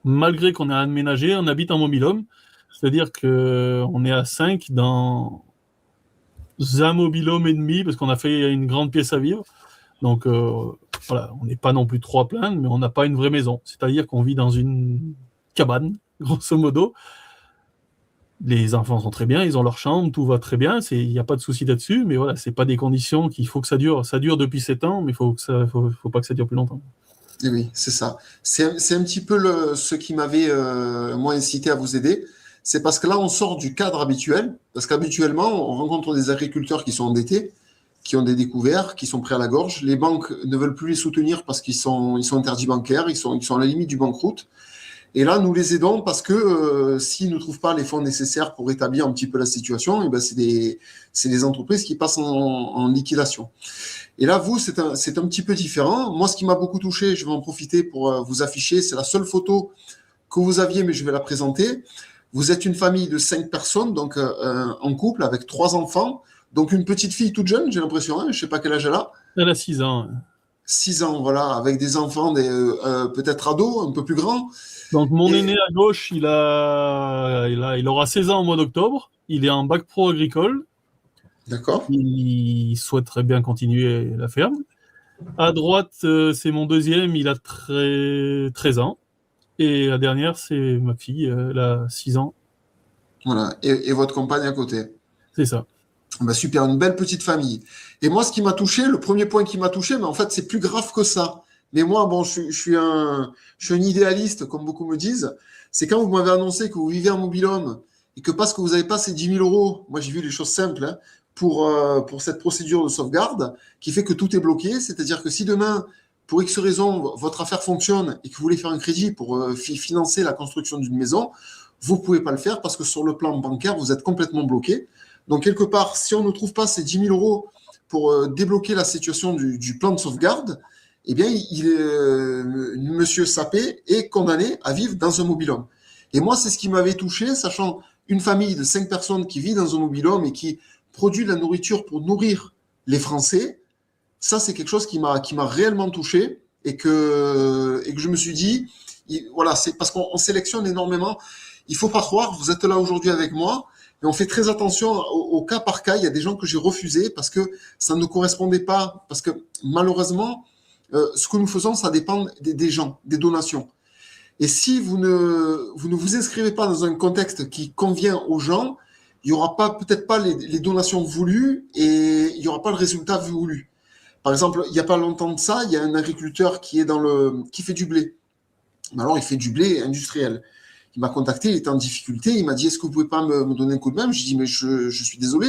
malgré qu'on a aménagé, on habite en mobil-home, c'est-à-dire qu'on est à 5 dans un mobil-home et demi, parce qu'on a fait une grande pièce à vivre. Donc, voilà, on n'est pas non plus 3 plaintes, mais on n'a pas une vraie maison. C'est-à-dire qu'on vit dans une cabane, grosso modo. Les enfants sont très bien, ils ont leur chambre, tout va très bien, il n'y a pas de souci là-dessus, mais voilà, c'est pas des conditions qu'il faut que ça dure. Ça dure depuis 7 ans, mais il faut pas que ça dure plus longtemps. Et oui, c'est ça. C'est un petit peu ce qui m'avait, moi, incité à vous aider. C'est parce que là, on sort du cadre habituel, parce qu'habituellement, on rencontre des agriculteurs qui sont endettés, qui ont des découverts, qui sont prêts à la gorge. Les banques ne veulent plus les soutenir parce qu'ils sont interdits bancaires, ils sont à la limite du banqueroute. Et là, nous les aidons parce que s'ils ne trouvent pas les fonds nécessaires pour rétablir un petit peu la situation, et ben c'est des entreprises qui passent en liquidation. Et là, vous, c'est un petit peu différent. Moi, ce qui m'a beaucoup touché, je vais en profiter pour vous afficher, c'est la seule photo que vous aviez, mais je vais la présenter. Vous êtes une famille de 5 personnes, donc en couple avec 3 enfants. Donc une petite fille toute jeune, j'ai l'impression, hein, je ne sais pas quel âge elle a. Elle a 6 ans. 6 ans, voilà, avec des enfants peut-être ados, un peu plus grands. Donc mon Et aîné à gauche, il aura 16 ans au mois d'octobre. Il est en bac pro agricole. d'accord. Il souhaiterait bien continuer la ferme. À droite, c'est mon deuxième, il a 13 ans. Et la dernière, c'est ma fille, elle a 6 ans. Voilà. Et votre compagne à côté. C'est ça. Bah, super, une belle petite famille. Et moi, ce qui m'a touché, le premier point qui m'a touché, mais en fait, c'est plus grave que ça. Mais moi, bon, je suis un idéaliste, comme beaucoup me disent. C'est quand vous m'avez annoncé que vous vivez en mobil-home et que parce que vous n'avez pas ces 10 000 euros, moi j'ai vu les choses simples, hein, pour cette procédure de sauvegarde qui fait que tout est bloqué. C'est-à-dire que si demain, pour X raison, votre affaire fonctionne et que vous voulez faire un crédit pour financer la construction d'une maison, vous ne pouvez pas le faire parce que sur le plan bancaire, vous êtes complètement bloqué. Donc, quelque part, si on ne trouve pas ces 10 000 euros pour débloquer la situation du plan de sauvegarde, eh bien, Monsieur Sapé est condamné à vivre dans un mobil-home. Et moi, c'est ce qui m'avait touché, sachant une famille de 5 personnes qui vit dans un mobil-home et qui produit de la nourriture pour nourrir les Français. Ça, c'est quelque chose qui m'a réellement touché et que je me suis dit, voilà, c'est parce qu'on sélectionne énormément. Il faut pas croire, vous êtes là aujourd'hui avec moi, et on fait très attention au cas par cas. Il y a des gens que j'ai refusés parce que ça ne correspondait pas. Parce que malheureusement, ce que nous faisons, ça dépend des gens, des donations. Et si vous ne vous inscrivez pas dans un contexte qui convient aux gens, il n'y aura peut-être pas les donations voulues et il n'y aura pas le résultat voulu. Par exemple, il n'y a pas longtemps de ça, il y a un agriculteur qui fait du blé. Alors, il fait du blé industriel. Il m'a contacté, il était en difficulté, il m'a dit, est-ce que vous pouvez pas me donner un coup de main? Je dis, mais je suis désolé,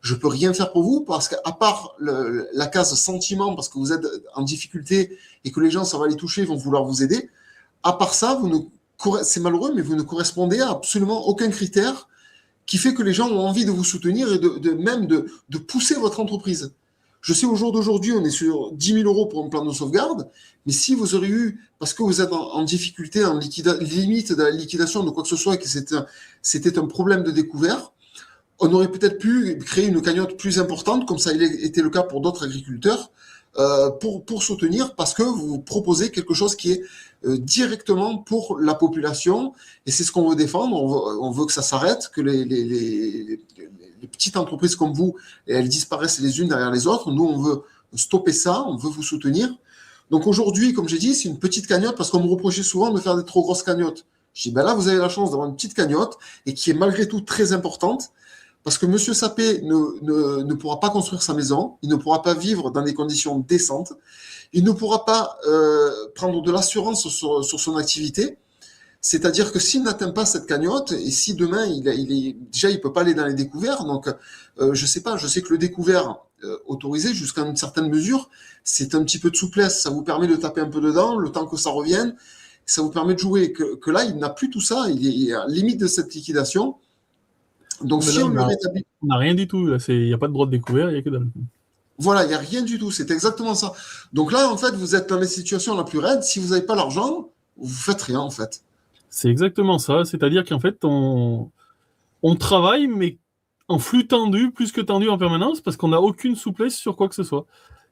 je peux rien faire pour vous parce qu'à part la case sentiment, parce que vous êtes en difficulté et que les gens, ça va les toucher, vont vouloir vous aider. À part ça, c'est malheureux, mais vous ne correspondez à absolument aucun critère qui fait que les gens ont envie de vous soutenir et de pousser votre entreprise. Je sais, au jour d'aujourd'hui, on est sur 10 000 euros pour un plan de sauvegarde, mais si vous auriez eu, parce que vous êtes en difficulté, en limite de la liquidation de quoi que ce soit, et que c'était un problème de découvert, on aurait peut-être pu créer une cagnotte plus importante, comme ça a été le cas pour d'autres agriculteurs, pour soutenir, parce que vous proposez quelque chose qui est directement pour la population, et c'est ce qu'on veut défendre. On veut que ça s'arrête, que les petites entreprises comme vous, elles disparaissent les unes derrière les autres. Nous, on veut stopper ça, on veut vous soutenir. Donc aujourd'hui, comme j'ai dit, c'est une petite cagnotte, parce qu'on me reprochait souvent de faire des trop grosses cagnottes. Je dis, ben là, vous avez la chance d'avoir une petite cagnotte, et qui est malgré tout très importante, parce que Monsieur Sapé ne pourra pas construire sa maison, il ne pourra pas vivre dans des conditions décentes, il ne pourra pas prendre de l'assurance sur son activité. C'est-à-dire que s'il n'atteint pas cette cagnotte, et si demain il peut pas aller dans les découverts, donc je sais pas, je sais que le découvert autorisé jusqu'à une certaine mesure, c'est un petit peu de souplesse, ça vous permet de taper un peu dedans, le temps que ça revienne, ça vous permet de jouer. Que là, il n'a plus tout ça, il est à la limite de cette liquidation. Donc, si on lui rétablit. On n'a rien du tout. Il n'y a pas de droit de découvert, il n'y a que dalle. Voilà, il n'y a rien du tout. C'est exactement ça. Donc là, en fait, vous êtes dans les situations la plus raides. Si vous n'avez pas l'argent, vous faites rien, en fait. C'est exactement ça. C'est-à-dire qu'en fait, on travaille, mais en flux tendu, plus que tendu en permanence, parce qu'on n'a aucune souplesse sur quoi que ce soit.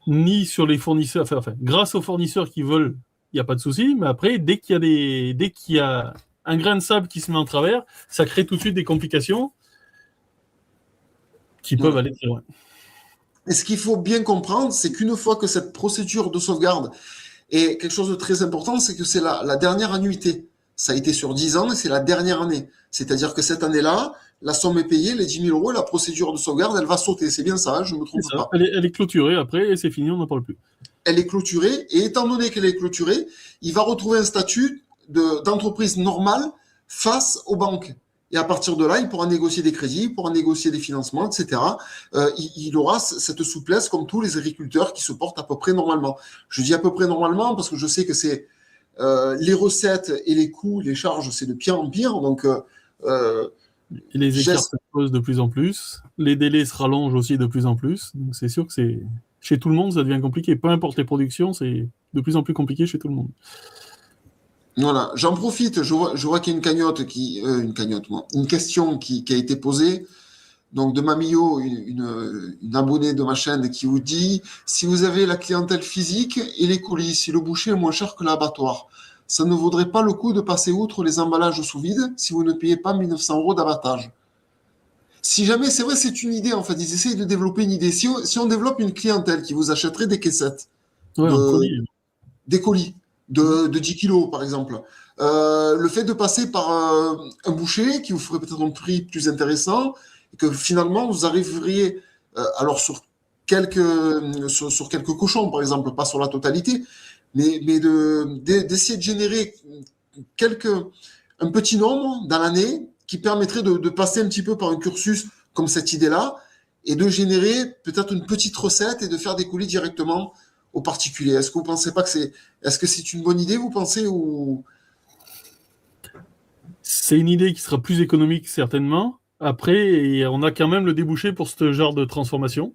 Ni sur les fournisseurs. Enfin, grâce aux fournisseurs qui veulent, il n'y a pas de souci. Mais après, dès qu'il y a un grain de sable qui se met en travers, ça crée tout de suite des complications qui peuvent aller très loin. Et ce qu'il faut bien comprendre, c'est qu'une fois que cette procédure de sauvegarde est quelque chose de très important, c'est que c'est la dernière annuité. Ça a été sur 10 ans et c'est la dernière année. C'est-à-dire que cette année-là, la somme est payée, les 10 000 euros, la procédure de sauvegarde, elle va sauter. C'est bien ça, je ne me trompe pas. Elle est clôturée après et c'est fini, on n'en parle plus. Elle est clôturée et étant donné qu'elle est clôturée, il va retrouver un statut d'entreprise normale face aux banques. Et à partir de là, il pourra négocier des crédits, il pourra négocier des financements, etc. Il aura cette souplesse comme tous les agriculteurs qui se portent à peu près normalement. Je dis à peu près normalement parce que je sais que c'est les recettes et les coûts, les charges, c'est de pire en pire. Donc, et les écarts se posent de plus en plus. Les délais se rallongent aussi de plus en plus. Donc c'est sûr que chez tout le monde, ça devient compliqué. Peu importe les productions, c'est de plus en plus compliqué chez tout le monde. Voilà, j'en profite, je vois qu'il y a une cagnotte une question qui a été posée. Donc de Mamillo, une abonnée de ma chaîne qui vous dit: si vous avez la clientèle physique et les colis, si le boucher est moins cher que l'abattoir, ça ne vaudrait pas le coup de passer outre les emballages sous vide si vous ne payez pas 1 900 € d'abattage. Si jamais, c'est vrai, c'est une idée en fait, ils essayent de développer une idée. Si on développe une clientèle qui vous achèterait des caissettes, des colis, de 10 kilos, par exemple. Le fait de passer par un boucher qui vous ferait peut-être un prix plus intéressant, et que finalement, vous arriveriez, alors sur quelques cochons, par exemple, pas sur la totalité, mais d'essayer de générer un petit nombre dans l'année qui permettrait de passer un petit peu par un cursus comme cette idée-là, et de générer peut-être une petite recette et de faire des colis directement aux particuliers. Est-ce que vous pensez pas que est-ce que c'est une bonne idée, vous pensez, ou... C'est une idée qui sera plus économique, certainement. Après, on a quand même le débouché pour ce genre de transformation.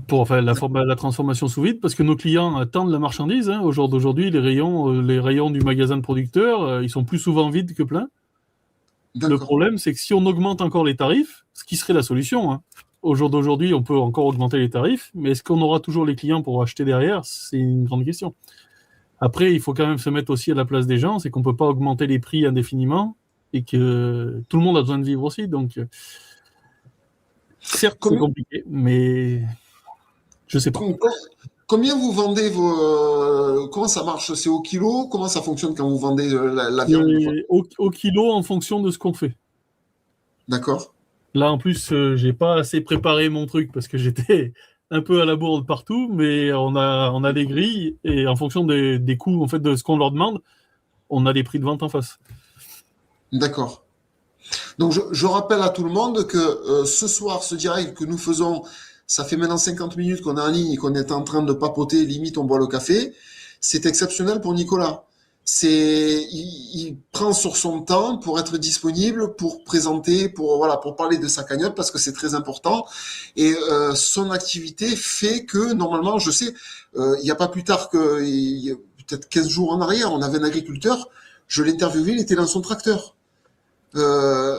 Pour la transformation sous vide, parce que nos clients attendent la marchandise. Au jour d'aujourd'hui, les rayons du magasin de producteurs, ils sont plus souvent vides que pleins. Le problème, c'est que si on augmente encore les tarifs, ce qui serait la solution, au jour d'aujourd'hui, on peut encore augmenter les tarifs, mais est-ce qu'on aura toujours les clients pour acheter derrière? C'est une grande question. Après, il faut quand même se mettre aussi à la place des gens, c'est qu'on ne peut pas augmenter les prix indéfiniment et que tout le monde a besoin de vivre aussi. Donc, certes, c'est compliqué, mais je ne sais pas. Combien vous vendez comment ça marche? C'est au kilo? Comment ça fonctionne quand vous vendez la viande? Au kilo en fonction de ce qu'on fait. D'accord. Là, en plus, j'ai pas assez préparé mon truc parce que j'étais un peu à la bourre partout, mais on a des grilles et en fonction des coûts, en fait, de ce qu'on leur demande, on a des prix de vente en face. D'accord. Donc, je rappelle à tout le monde que ce soir, ce direct que nous faisons, ça fait maintenant 50 minutes qu'on est en ligne et qu'on est en train de papoter, limite on boit le café. C'est exceptionnel pour Nicolas. Il prend sur son temps pour être disponible, pour présenter, pour parler de sa cagnotte parce que c'est très important. Et son activité fait que normalement, je sais, il n'y a pas plus tard que peut-être 15 jours en arrière, on avait un agriculteur. Je l'ai interviewé, il était dans son tracteur. Euh,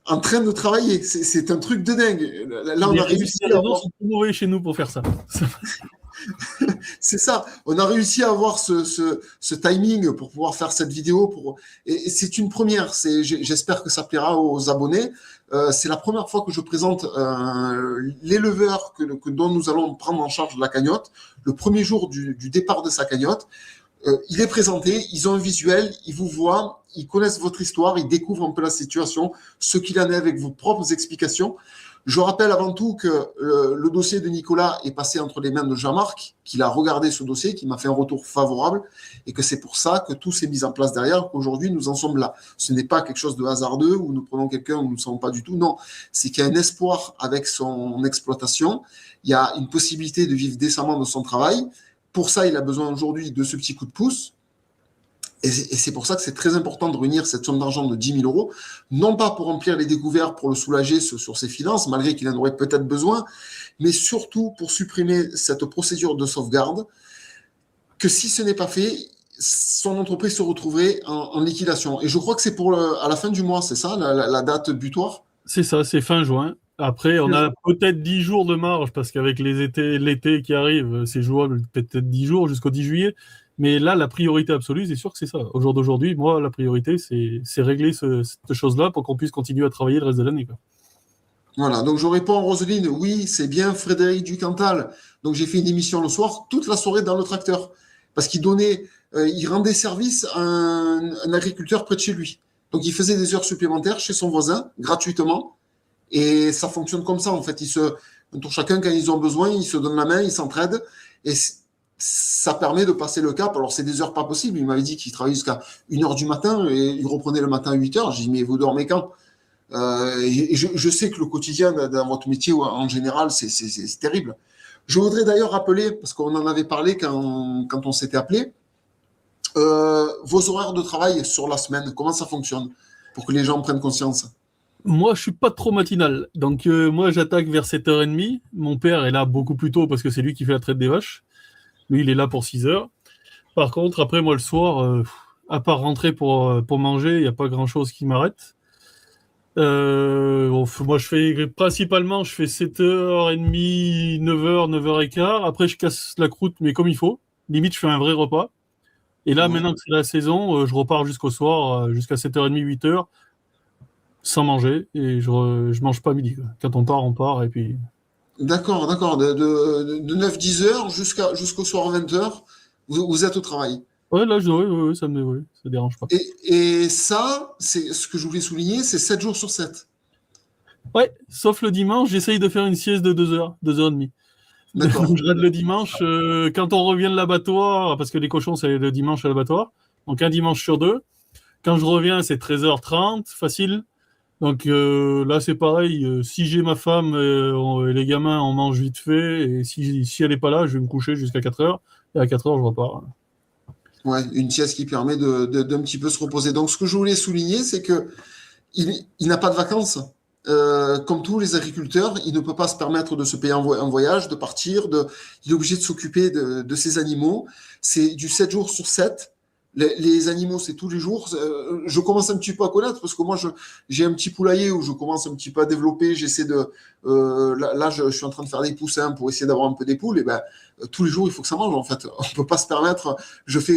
En train de travailler. C'est un truc de dingue. Là, on a réussi les à réseaux avoir. sont trop mauvais chez nous pour faire ça. C'est ça. On a réussi à avoir ce timing pour pouvoir faire cette vidéo. Et c'est une première. J'espère que ça plaira aux abonnés. C'est la première fois que je présente l'éleveur dont nous allons prendre en charge la cagnotte. Le premier jour du départ de sa cagnotte. Il est présenté, ils ont un visuel, ils vous voient, ils connaissent votre histoire, ils découvrent un peu la situation, ce qu'il en est avec vos propres explications. Je rappelle avant tout que le dossier de Nicolas est passé entre les mains de Jean-Marc, qu'il a regardé ce dossier, qui m'a fait un retour favorable, et que c'est pour ça que tout s'est mis en place derrière, qu'aujourd'hui nous en sommes là. Ce n'est pas quelque chose de hasardeux, où nous prenons quelqu'un où nous ne sommes pas du tout, non. C'est qu'il y a un espoir avec son exploitation, il y a une possibilité de vivre décemment de son travail. Pour ça, il a besoin aujourd'hui de ce petit coup de pouce. Et c'est pour ça que c'est très important de réunir cette somme d'argent de 10 000 euros, non pas pour remplir les découvertes, pour le soulager sur ses finances, malgré qu'il en aurait peut-être besoin, mais surtout pour supprimer cette procédure de sauvegarde, que si ce n'est pas fait, son entreprise se retrouverait en liquidation. Et je crois que c'est à la fin du mois, c'est ça, la date butoir? C'est ça, c'est fin juin. Après, on a peut-être 10 jours de marge parce qu'avec l'été qui arrive, c'est jouable peut-être 10 jours jusqu'au 10 juillet. Mais là, la priorité absolue, c'est sûr que c'est ça. Au jour d'aujourd'hui, moi, la priorité, c'est régler cette chose-là pour qu'on puisse continuer à travailler le reste de l'année, quoi. Voilà, donc je réponds à Roselyne, oui, c'est bien Frédéric Ducantal. Donc j'ai fait une émission le soir, toute la soirée dans le tracteur. Parce il rendait service à un agriculteur près de chez lui. Donc il faisait des heures supplémentaires chez son voisin, gratuitement. Et ça fonctionne comme ça, en fait. Pour chacun, quand ils ont besoin, ils se donnent la main, ils s'entraident. Et ça permet de passer le cap. Alors, c'est des heures pas possibles. Il m'avait dit qu'il travaillait jusqu'à 1h du matin et il reprenait le matin à 8h. J'ai dit, mais vous dormez quand? Et je sais que le quotidien dans votre métier, en général, c'est terrible. Je voudrais d'ailleurs rappeler, parce qu'on en avait parlé quand on s'était appelé, vos horaires de travail sur la semaine, comment ça fonctionne pour que les gens prennent conscience? Moi, je suis pas trop matinal. Donc, moi, j'attaque vers 7h30. Mon père est là beaucoup plus tôt parce que c'est lui qui fait la traite des vaches. Lui, il est là pour 6h. Par contre, après, moi, le soir, à part rentrer pour manger, il n'y a pas grand-chose qui m'arrête. Moi, principalement, je fais 7h30, 9h, 9h15. Après, je casse la croûte, mais comme il faut. Limite, je fais un vrai repas. Et là, maintenant que c'est la saison, je repars jusqu'au soir, jusqu'à 7h30, 8h, sans manger. Et je mange pas à midi, quoi. Quand on part, et puis... D'accord, d'accord. De 9-10 heures jusqu'au soir 20 heures, vous êtes au travail. Ouais, là, ouais, ouais, ça dérange pas. Et ça, c'est ce que je voulais souligner, c'est 7 jours sur 7. Ouais, sauf le dimanche, j'essaye de faire une sieste de 2 heures, 2h30. D'accord. Je rate le dimanche, quand on revient de l'abattoir, parce que les cochons, c'est le dimanche à l'abattoir. Donc, un dimanche sur deux. Quand je reviens, c'est 13h30, facile. Donc, là, c'est pareil. Si j'ai ma femme et les gamins, on mange vite fait. Et si elle n'est pas là, je vais me coucher jusqu'à 4h. Et à 4h, je repars. Ouais, une sieste qui permet d'un petit peu se reposer. Donc, ce que je voulais souligner, c'est que il n'a pas de vacances. Comme tous les agriculteurs, il ne peut pas se permettre de se payer un voyage, de partir. Il est obligé de s'occuper de ses animaux. C'est du 7 jours sur 7. Les animaux, c'est tous les jours. Je commence un petit peu à connaître parce que moi, j'ai un petit poulailler où je commence un petit peu à développer. J'essaie là, je suis en train de faire des poussins pour essayer d'avoir un peu des poules. Et ben, tous les jours, il faut que ça mange. En fait, on peut pas se permettre.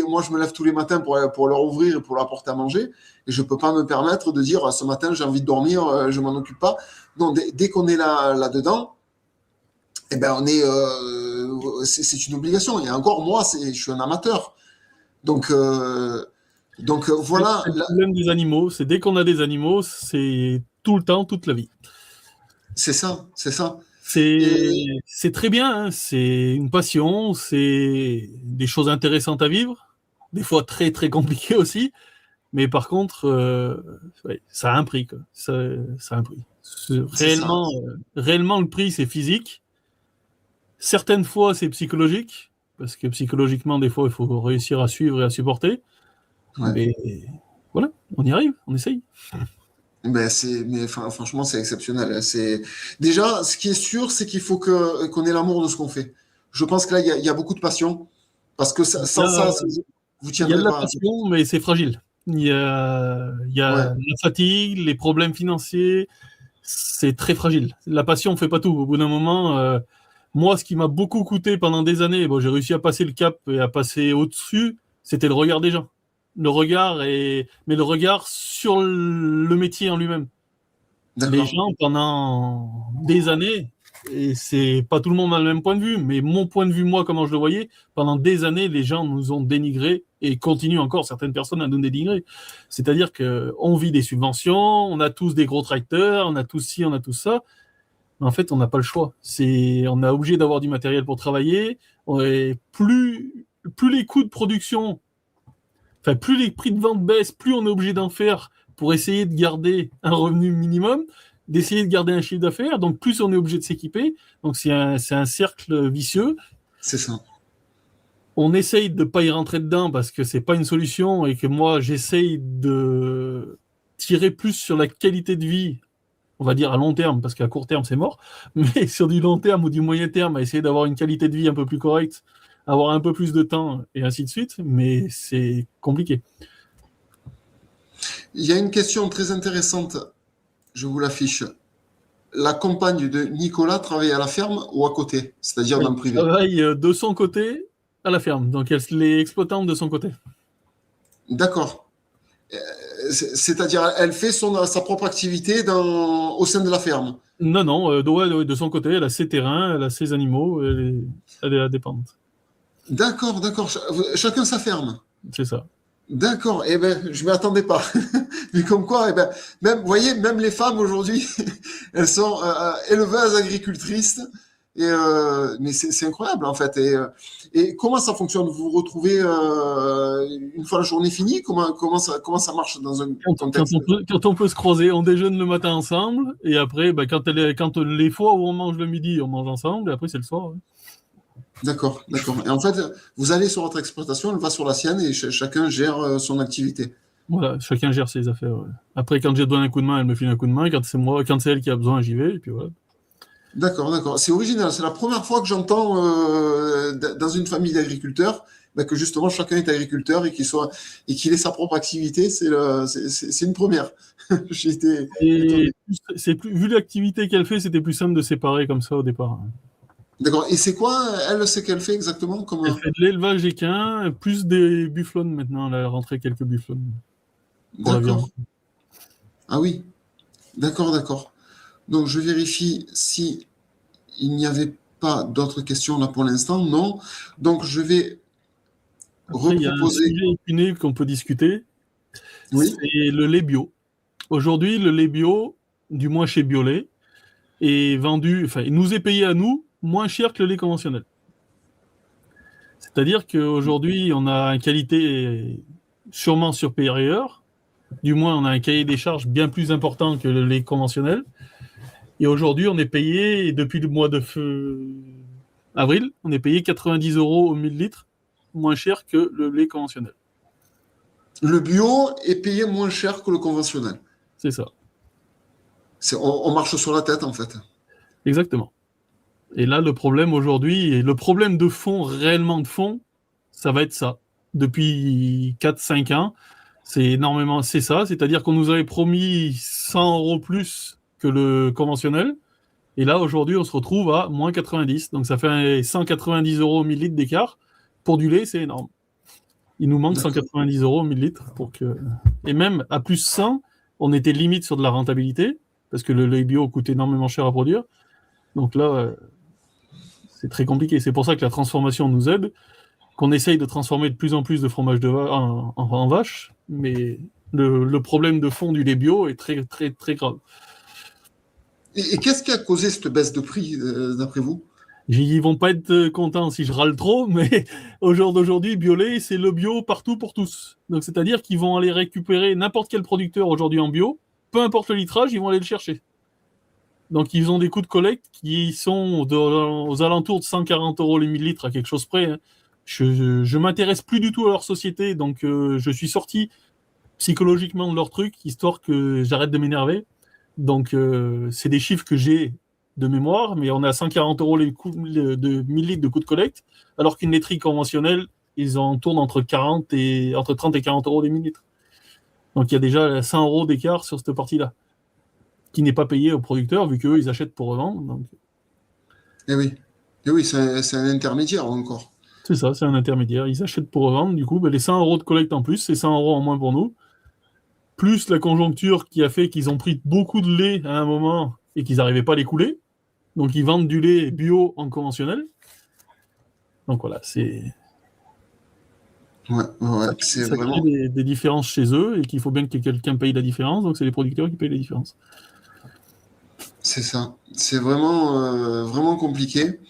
Moi, je me lève tous les matins pour leur ouvrir et pour leur apporter à manger. Et je peux pas me permettre de dire ce matin, j'ai envie de dormir, je m'en occupe pas. Non, dès qu'on est là-dedans, eh ben, c'est une obligation. Et encore, moi, je suis un amateur. Donc voilà. Le problème des animaux, c'est dès qu'on a des animaux, c'est tout le temps, toute la vie. C'est ça, c'est ça. C'est très bien, hein. C'est une passion, c'est des choses intéressantes à vivre, des fois très très compliquées aussi, Mais par contre, ouais, ça a un prix, quoi. Ça a un prix. C'est ça. Réellement, le prix, c'est physique. Certaines fois, c'est psychologique, parce que psychologiquement, des fois, il faut réussir à suivre et à supporter. Ouais. Mais voilà, on y arrive, on essaye. Franchement, c'est exceptionnel. C'est déjà, ce qui est sûr, c'est qu'il faut qu'on ait l'amour de ce qu'on fait. Je pense que là, il y a beaucoup de passion, parce que Il y sans a, ça, vous il y a de tiendrez la pas. passion, mais c'est fragile. Il y a Ouais, la fatigue, les problèmes financiers, c'est très fragile. La passion ne fait pas tout. Au bout d'un moment, moi, ce qui m'a beaucoup coûté pendant des années, bon, j'ai réussi à passer le cap et à passer au-dessus, c'était le regard des gens. Mais le regard sur le métier en lui-même. Les d'accord. gens, pendant des années, et c'est pas tout le monde a le même point de vue, mais mon point de vue, moi, comment je le voyais, pendant des années, les gens nous ont dénigrés et continuent encore certaines personnes à nous dénigrer. C'est-à-dire qu'on vit des subventions, on a tous des gros tracteurs, on a tous ci, on a tous ça. Mais en fait, on n'a pas le choix. On est obligé d'avoir du matériel pour travailler. Et plus les coûts de production, enfin, plus les prix de vente baissent, plus on est obligé d'en faire pour essayer de garder un revenu minimum, d'essayer de garder un chiffre d'affaires. Donc, plus on est obligé de s'équiper. Donc, c'est un cercle vicieux. C'est ça. On essaye de ne pas y rentrer dedans parce que c'est pas une solution et que moi, j'essaye de tirer plus sur la qualité de vie, on va dire à long terme, parce qu'à court terme, c'est mort, mais sur du long terme ou du moyen terme, à essayer d'avoir une qualité de vie un peu plus correcte, avoir un peu plus de temps et ainsi de suite. Mais c'est compliqué. Il y a une question très intéressante, je vous l'affiche. La compagne de Nicolas travaille à la ferme ou à côté, c'est-à-dire dans Elle le privé? travaille de son côté à la ferme, donc elle est exploitante de son côté. D'accord. C'est-à-dire, elle fait sa propre activité au sein de la ferme. Non, non, ouais, de son côté, elle a ses terrains, elle a ses animaux, elle est indépendante. D'accord, d'accord. Chacun sa ferme. C'est ça. D'accord. Eh ben, je m'y attendais pas. Mais comme quoi, eh ben, même, vous voyez, même les femmes aujourd'hui, elles sont éleveuses, agricultrices. Mais c'est incroyable en fait. Et comment ça fonctionne? Vous vous retrouvez une fois la journée finie? Comment ça marche dans un Quand, quand contexte? on peut, quand on peut se croiser, on déjeune le matin ensemble, et après, bah, quand les fois où on mange le midi, on mange ensemble, et après, c'est le soir. Ouais. D'accord, d'accord. Et en fait, vous allez sur votre exploitation, elle va sur la sienne et chacun gère son activité. Voilà, chacun gère ses affaires. Ouais. Après, quand j'ai besoin d'un coup de main, elle me file un coup de main. Quand c'est elle qui a besoin, j'y vais, et puis voilà. D'accord, d'accord. C'est original. C'est la première fois que j'entends dans une famille d'agriculteurs que justement chacun est agriculteur et qu'il ait sa propre activité. C'est une première. J'ai été Et étonné. vu l'activité qu'elle fait, c'était plus simple de séparer comme ça au départ. D'accord. Et c'est quoi, elle, ce qu'elle fait exactement comme... Elle fait de l'élevage équin, plus des bufflonnes maintenant. Elle a rentré quelques bufflonnes pour la viande. D'accord. Ah oui. D'accord, d'accord. Donc je vérifie si il n'y avait pas d'autres questions là pour l'instant. Non. Donc je vais Après, il y a un reproposer. sujet épineux qu'on peut discuter, Oui. c'est le lait bio. Aujourd'hui, le lait bio, du moins chez Biolay, est vendu, enfin, il nous est payé à nous moins cher que le lait conventionnel. C'est-à-dire qu'aujourd'hui, on a une qualité sûrement supérieure, du moins on a un cahier des charges bien plus important que le lait conventionnel. Et aujourd'hui, on est payé, depuis le mois de avril, on est payé 90 euros au 1000 litres, moins cher que le lait conventionnel. Le bio est payé moins cher que le conventionnel. C'est ça, On marche sur la tête en fait. exactement. Et là, le problème aujourd'hui, et le problème de fond, réellement de fond, ça va être ça. Depuis 4-5 ans, c'est énormément, c'est ça. C'est-à-dire qu'on nous avait promis 100 euros plus que le conventionnel. Et là, aujourd'hui, on se retrouve à moins 90. Donc, ça fait 190 euros au 1000 litres d'écart. Pour du lait, c'est énorme. Il nous manque D'accord. 190 euros au 1000 litres pour que. Et même à plus 100, on était limite sur de la rentabilité, parce que le lait bio coûte énormément cher à produire. Donc là, c'est très compliqué. C'est pour ça que la transformation nous aide, qu'on essaye de transformer de plus en plus de fromage en vache, mais le problème de fond du lait bio est très, très, très grave. Et qu'est-ce qui a causé cette baisse de prix, d'après vous? Ils vont pas être contents si je râle trop, mais au jour d'aujourd'hui, Biolay, c'est le bio partout pour tous. Donc, c'est-à-dire qu'ils vont aller récupérer n'importe quel producteur aujourd'hui en bio, peu importe le litrage, ils vont aller le chercher. Donc, ils ont des coûts de collecte qui sont aux alentours de 140 euros les 1000 litres à quelque chose près, hein. Je m'intéresse plus du tout à leur société, donc je suis sorti psychologiquement de leur truc, histoire que j'arrête de m'énerver. Donc, c'est des chiffres que j'ai de mémoire, mais on est à 140 euros de 1000 litres de coût de collecte, alors qu'une laiterie conventionnelle, ils en tournent entre 30 et 40 euros les 1000 litres. Donc, il y a déjà 100 euros d'écart sur cette partie-là, qui n'est pas payé aux producteurs, vu qu'eux, ils achètent pour revendre. Donc, Et oui, c'est un intermédiaire encore. c'est ça, c'est un intermédiaire. Ils achètent pour revendre. Du coup, ben, les 100 euros de collecte en plus, c'est 100 euros en moins pour nous. Plus la conjoncture qui a fait qu'ils ont pris beaucoup de lait à un moment et qu'ils n'arrivaient pas à l'écouler. Donc, ils vendent du lait bio en conventionnel. Donc, voilà, Ouais, c'est ça crée vraiment, des différences chez eux et qu'il faut bien que quelqu'un paye la différence. Donc, c'est les producteurs qui payent la différence. c'est ça. C'est vraiment, vraiment compliqué.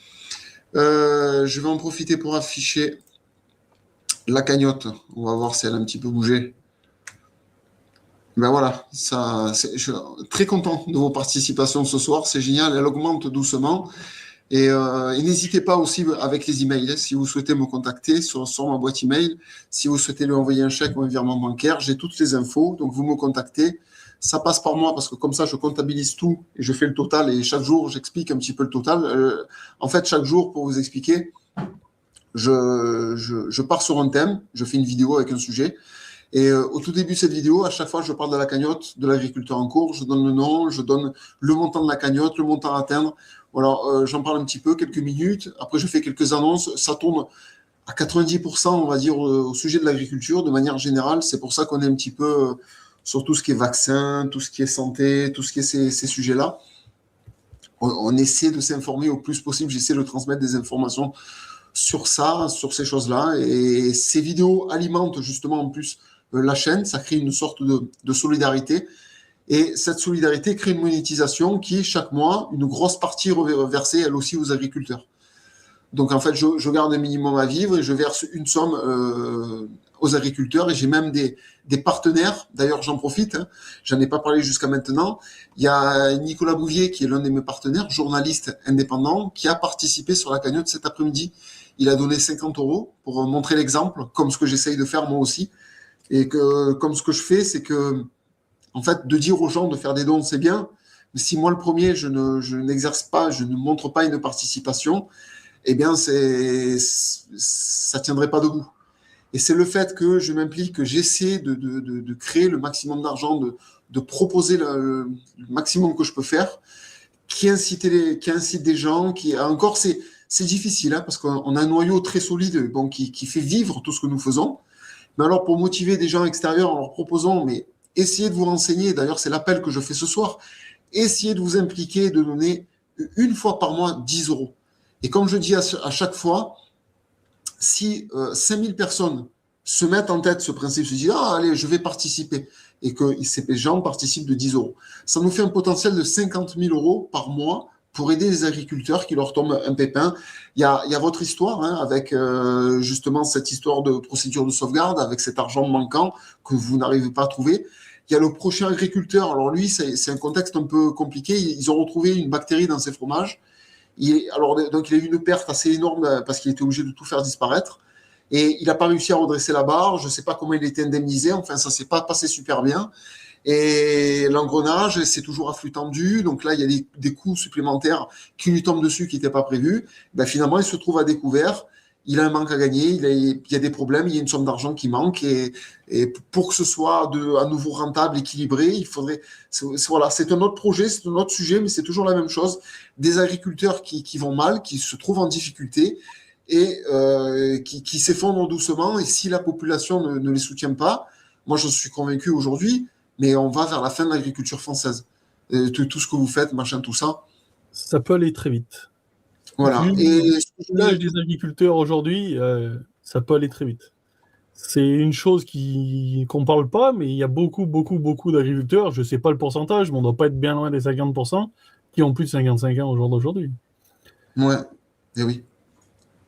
Je vais en profiter pour afficher la cagnotte. On va voir si elle a un petit peu bougé. Ben voilà, je suis très content de vos participations ce soir. C'est génial, elle augmente doucement. Et n'hésitez pas aussi avec les emails, hein, si vous souhaitez me contacter sur ma boîte email, si vous souhaitez lui envoyer un chèque ou un virement bancaire, j'ai toutes les infos, donc vous me contactez. Ça passe par moi parce que comme ça, je comptabilise tout et je fais le total et chaque jour, j'explique un petit peu le total. En fait, chaque jour, pour vous expliquer, je pars sur un thème, je fais une vidéo avec un sujet. Et au tout début de cette vidéo, à chaque fois, je parle de la cagnotte de l'agriculteur en cours, je donne le nom, je donne le montant de la cagnotte, le montant à atteindre. Voilà, j'en parle un petit peu, quelques minutes. Après, je fais quelques annonces. Ça tourne à 90%, on va dire, au sujet de l'agriculture, de manière générale. C'est pour ça qu'on est un petit peu sur tout ce qui est vaccin, tout ce qui est santé, tout ce qui est ces sujets-là. On essaie de s'informer au plus possible. J'essaie de transmettre des informations sur ça, sur ces choses-là. Et ces vidéos alimentent justement en plus la chaîne. Ça crée une sorte de solidarité. Et cette solidarité crée une monétisation qui est chaque mois une grosse partie reversée elle aussi aux agriculteurs. Donc en fait, je garde un minimum à vivre et je verse une somme aux agriculteurs. Et j'ai même des partenaires. D'ailleurs, j'en profite. Hein, j'en ai pas parlé jusqu'à maintenant. Il y a Nicolas Bouvier qui est l'un de mes partenaires, journaliste indépendant, qui a participé sur la cagnotte cet après-midi. Il a donné 50 euros pour montrer l'exemple, comme ce que j'essaye de faire moi aussi. Et que comme ce que je fais, c'est que en fait, de dire aux gens de faire des dons, c'est bien. Mais si moi, le premier, je n'exerce pas, je ne montre pas une participation, eh bien, ça tiendrait pas debout. Et c'est le fait que je m'implique, que j'essaie de créer le maximum d'argent, de proposer le maximum que je peux faire, qui incite des gens, encore, c'est difficile, hein, parce qu'on a un noyau très solide, bon, qui fait vivre tout ce que nous faisons. Mais alors, pour motiver des gens extérieurs en leur proposant, mais essayez de vous renseigner, d'ailleurs c'est l'appel que je fais ce soir, essayez de vous impliquer, de donner une fois par mois 10 euros. Et comme je dis à chaque fois, si 5000 personnes se mettent en tête ce principe, se disent « Ah, allez, je vais participer », et que ces gens participent de 10 euros, ça nous fait un potentiel de 50 000 euros par mois pour aider les agriculteurs qui leur tombent un pépin. Il y a votre histoire, hein, avec justement cette histoire de procédure de sauvegarde, avec cet argent manquant que vous n'arrivez pas à trouver. Il y a le prochain agriculteur. Alors lui, c'est un contexte un peu compliqué. Ils ont retrouvé une bactérie dans ses fromages. Donc il a eu une perte assez énorme parce qu'il était obligé de tout faire disparaître. Et il n'a pas réussi à redresser la barre. Je ne sais pas comment il a été indemnisé. Enfin, ça ne s'est pas passé super bien. Et l'engrenage, c'est toujours à flux tendu. Donc là, il y a des coûts supplémentaires qui lui tombent dessus qui n'étaient pas prévus. Ben, finalement, il se trouve à découvert. Il a un manque à gagner. Il y a des problèmes. Il y a une somme d'argent qui manque. Et pour que ce soit à nouveau rentable, équilibré, il faudrait. Voilà, c'est un autre projet, c'est un autre sujet, mais c'est toujours la même chose. Des agriculteurs qui vont mal, qui se trouvent en difficulté et qui s'effondrent doucement. Et si la population ne les soutient pas, moi, je suis convaincu aujourd'hui, mais on va vers la fin de l'agriculture française. Tout ce que vous faites, machin, tout ça. Ça peut aller très vite. Voilà. Vu l'âge des agriculteurs aujourd'hui, ça peut aller très vite. C'est une chose qu'on ne parle pas, mais il y a beaucoup, beaucoup, beaucoup d'agriculteurs, je ne sais pas le pourcentage, mais on ne doit pas être bien loin des 50%, qui ont plus de 55 ans au jour d'aujourd'hui. Ouais. Eh oui.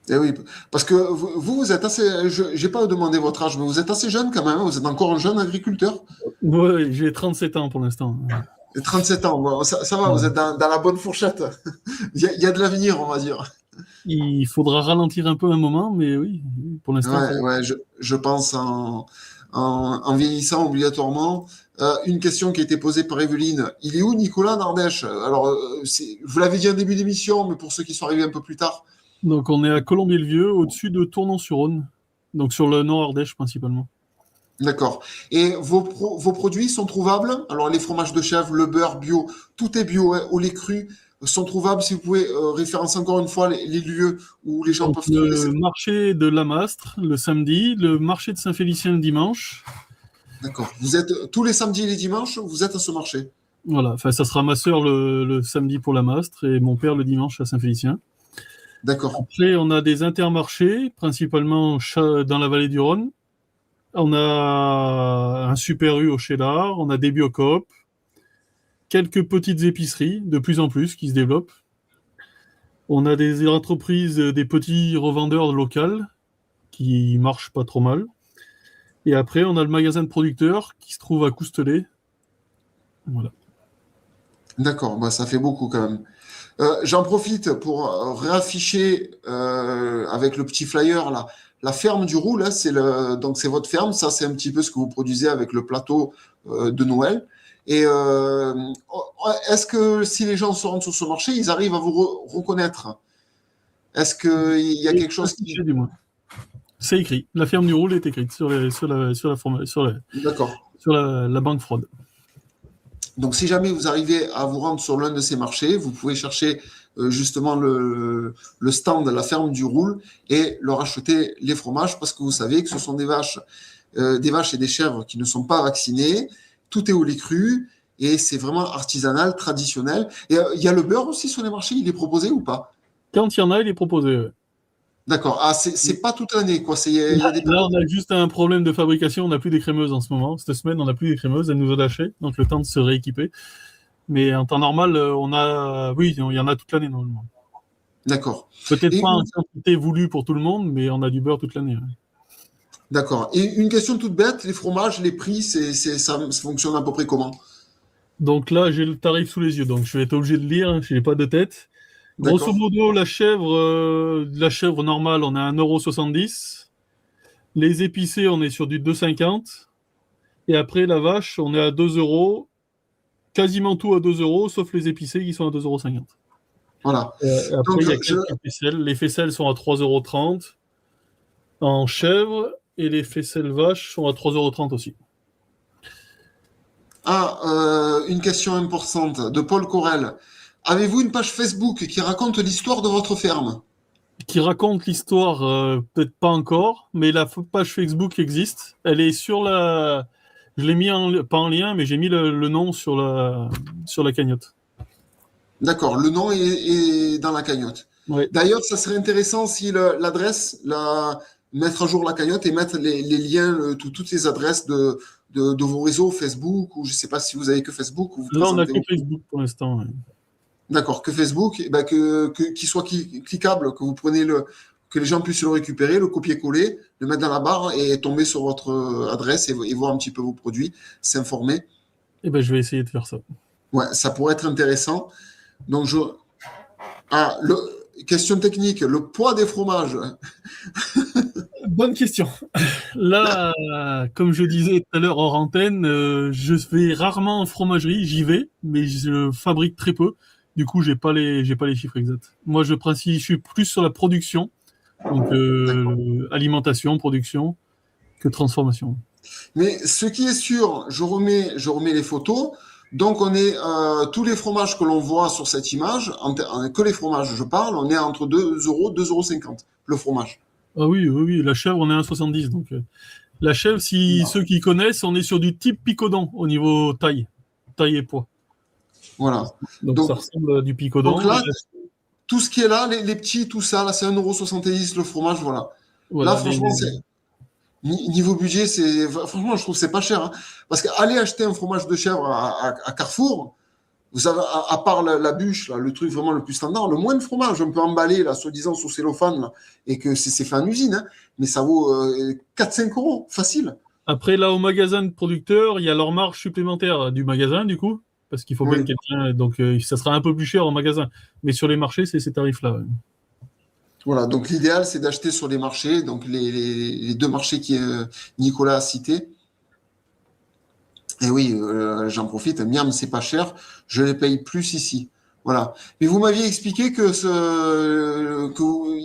Eh oui. Parce que vous êtes assez. Je n'ai pas demandé votre âge, mais vous êtes assez jeune quand même, hein. Vous êtes encore un jeune agriculteur. Ouais, j'ai 37 ans pour l'instant. Et 37 ans. Bon, ça va, vous Ouais. êtes dans la bonne fourchette. Il y a de l'avenir, on va dire. Il faudra ralentir un peu un moment, mais oui, pour l'instant, ça Ouais, va. ouais, je pense en vieillissant obligatoirement. Une question qui a été posée par Evelyne. Il est où Nicolas en Ardèche? Alors, vous l'avez dit en début d'émission, mais pour ceux qui sont arrivés un peu plus tard. Donc on est à Colombier-le-Vieux, au-dessus de Tournon-sur-Rhône, donc sur le Nord-Ardèche principalement. D'accord. Et vos produits sont trouvables? Alors, les fromages de chèvre, le beurre bio, tout est bio, hein, au lait cru, sont trouvables. Si vous pouvez référencer encore une fois les lieux où les gens Donc peuvent trouver le marché de Lamastre le samedi, le marché de Saint-Félicien le dimanche. D'accord. Vous êtes tous les samedis et les dimanches, vous êtes à ce marché. Voilà, enfin ça sera ma sœur le samedi pour Lamastre et mon père le dimanche à Saint-Félicien. D'accord. Après, on a des intermarchés, principalement dans la vallée du Rhône. On a un Super U au Cheylard, on a des Biocoop, quelques petites épiceries, de plus en plus, qui se développent. On a des entreprises, des petits revendeurs locaux qui marchent pas trop mal. Et après, on a le magasin de producteurs qui se trouve à Coustelet. Voilà. D'accord. Bah, ça fait beaucoup quand même. J'en profite pour réafficher avec le petit flyer là, la ferme du Roux. Là, donc c'est votre ferme. Ça, c'est un petit peu ce que vous produisez avec le plateau de Noël. Et est-ce que si les gens se rendent sur ce marché, ils arrivent à vous reconnaître? Est-ce qu'il y a Et quelque chose qui... affiché, du moins. C'est écrit. La ferme du Roule est écrite D'accord. sur la banque fraude. Donc, si jamais vous arrivez à vous rendre sur l'un de ces marchés, vous pouvez chercher justement le stand de la ferme du Roule et leur acheter les fromages parce que vous savez que ce sont des vaches et des chèvres qui ne sont pas vaccinées. Tout est au lait cru et c'est vraiment artisanal, traditionnel. Et il y a le beurre aussi sur les marchés, il est proposé ou pas? Quand il y en a, il est proposé. Ouais. D'accord. Ah, c'est pas toute l'année, quoi. Il y a des Là, périodes. on a juste un problème de fabrication. On n'a plus des crémeuses en ce moment. Cette semaine, on n'a plus des crémeuses. Elles nous ont lâché. Donc, le temps de se rééquiper. Mais en temps normal, oui, il y en a toute l'année normalement. D'accord. Peut-être Et pas en quantité voulue pour tout le monde, mais on a du beurre toute l'année. Ouais. d'accord. Et une question toute bête, les fromages, les prix, ça fonctionne à peu près comment? Donc là, j'ai le tarif sous les yeux. Donc, je vais être obligé de lire. Je n'ai pas de tête. Grosso D'accord. modo, la chèvre normale, on est à 1,70 €. Les épicés, on est sur du 2,50 €. Et après, la vache, on est à 2 euros. Quasiment tout à 2 euros, sauf les épicés qui sont à 2,50 €. Voilà. Après, Donc, il y a quelques faisselles. Les faisselles sont à 3,30 € en chèvre. Et les faisselles vaches sont à 3,30 € aussi. une question importante de Paul Corel. Avez-vous une page Facebook qui raconte l'histoire de votre ferme? Qui raconte l'histoire, peut-être pas encore, mais la page Facebook existe. Elle est sur la. Je l'ai mis pas en lien, mais j'ai mis le nom sur la cagnotte. D'accord, le nom est dans la cagnotte. Ouais. D'ailleurs, ça serait intéressant si l'adresse, mettre à jour la cagnotte et mettre les liens, toutes les adresses de vos réseaux Facebook, ou je ne sais pas si vous avez que Facebook ou vous Là, on a présentez que Facebook pour l'instant. Ouais. D'accord, que Facebook, eh ben qu'il soit cliquable, que les gens puissent le récupérer, le copier-coller, le mettre dans la barre et tomber sur votre adresse et voir un petit peu vos produits, s'informer. Eh ben, je vais essayer de faire ça. Ouais, ça pourrait être intéressant. Donc, question technique, le poids des fromages. Bonne question. Là, comme je disais tout à l'heure hors antenne, je vais rarement en fromagerie, j'y vais, mais je fabrique très peu. Du coup, j'ai pas les chiffres exacts. Moi, je suis plus sur la production, donc alimentation, production, que transformation. Mais ce qui est sûr, je remets les photos. Donc, tous les fromages que l'on voit sur cette image, que les fromages, je parle, on est entre 2 euros, 2,50 € le fromage. Ah oui, oui, oui, la chèvre, on est à 1,70 €. Donc, la chèvre, si ceux qui connaissent, on est sur du type picodon au niveau taille et poids. Voilà. Donc, ça Donc, ressemble à du donc picodon. là, tout ce qui est là, les petits, tout ça, là, c'est 1,70 € le fromage, voilà. Là, Voilà, franchement, niveau budget, franchement, je trouve que c'est pas cher, hein. Parce qu'aller acheter un fromage de chèvre à Carrefour, Vous avez, à part la bûche, là, le truc vraiment le plus standard, le moins de fromage, on peut emballer, là, soi-disant, sous cellophane, là, et que c'est fait en usine, hein, mais ça vaut 4-5 euros, facile. Après, là, au magasin de producteurs, il y a leur marge supplémentaire du magasin, du coup, parce qu'il faut bien Oui. quelqu'un. Donc, ça sera un peu plus cher en magasin. Mais sur les marchés, c'est ces tarifs-là. Ouais. Voilà, donc l'idéal, c'est d'acheter sur les marchés, donc les deux marchés que Nicolas a cités. Et oui, j'en profite, miam, c'est pas cher, je les paye plus ici. Voilà. Mais vous m'aviez expliqué qu'il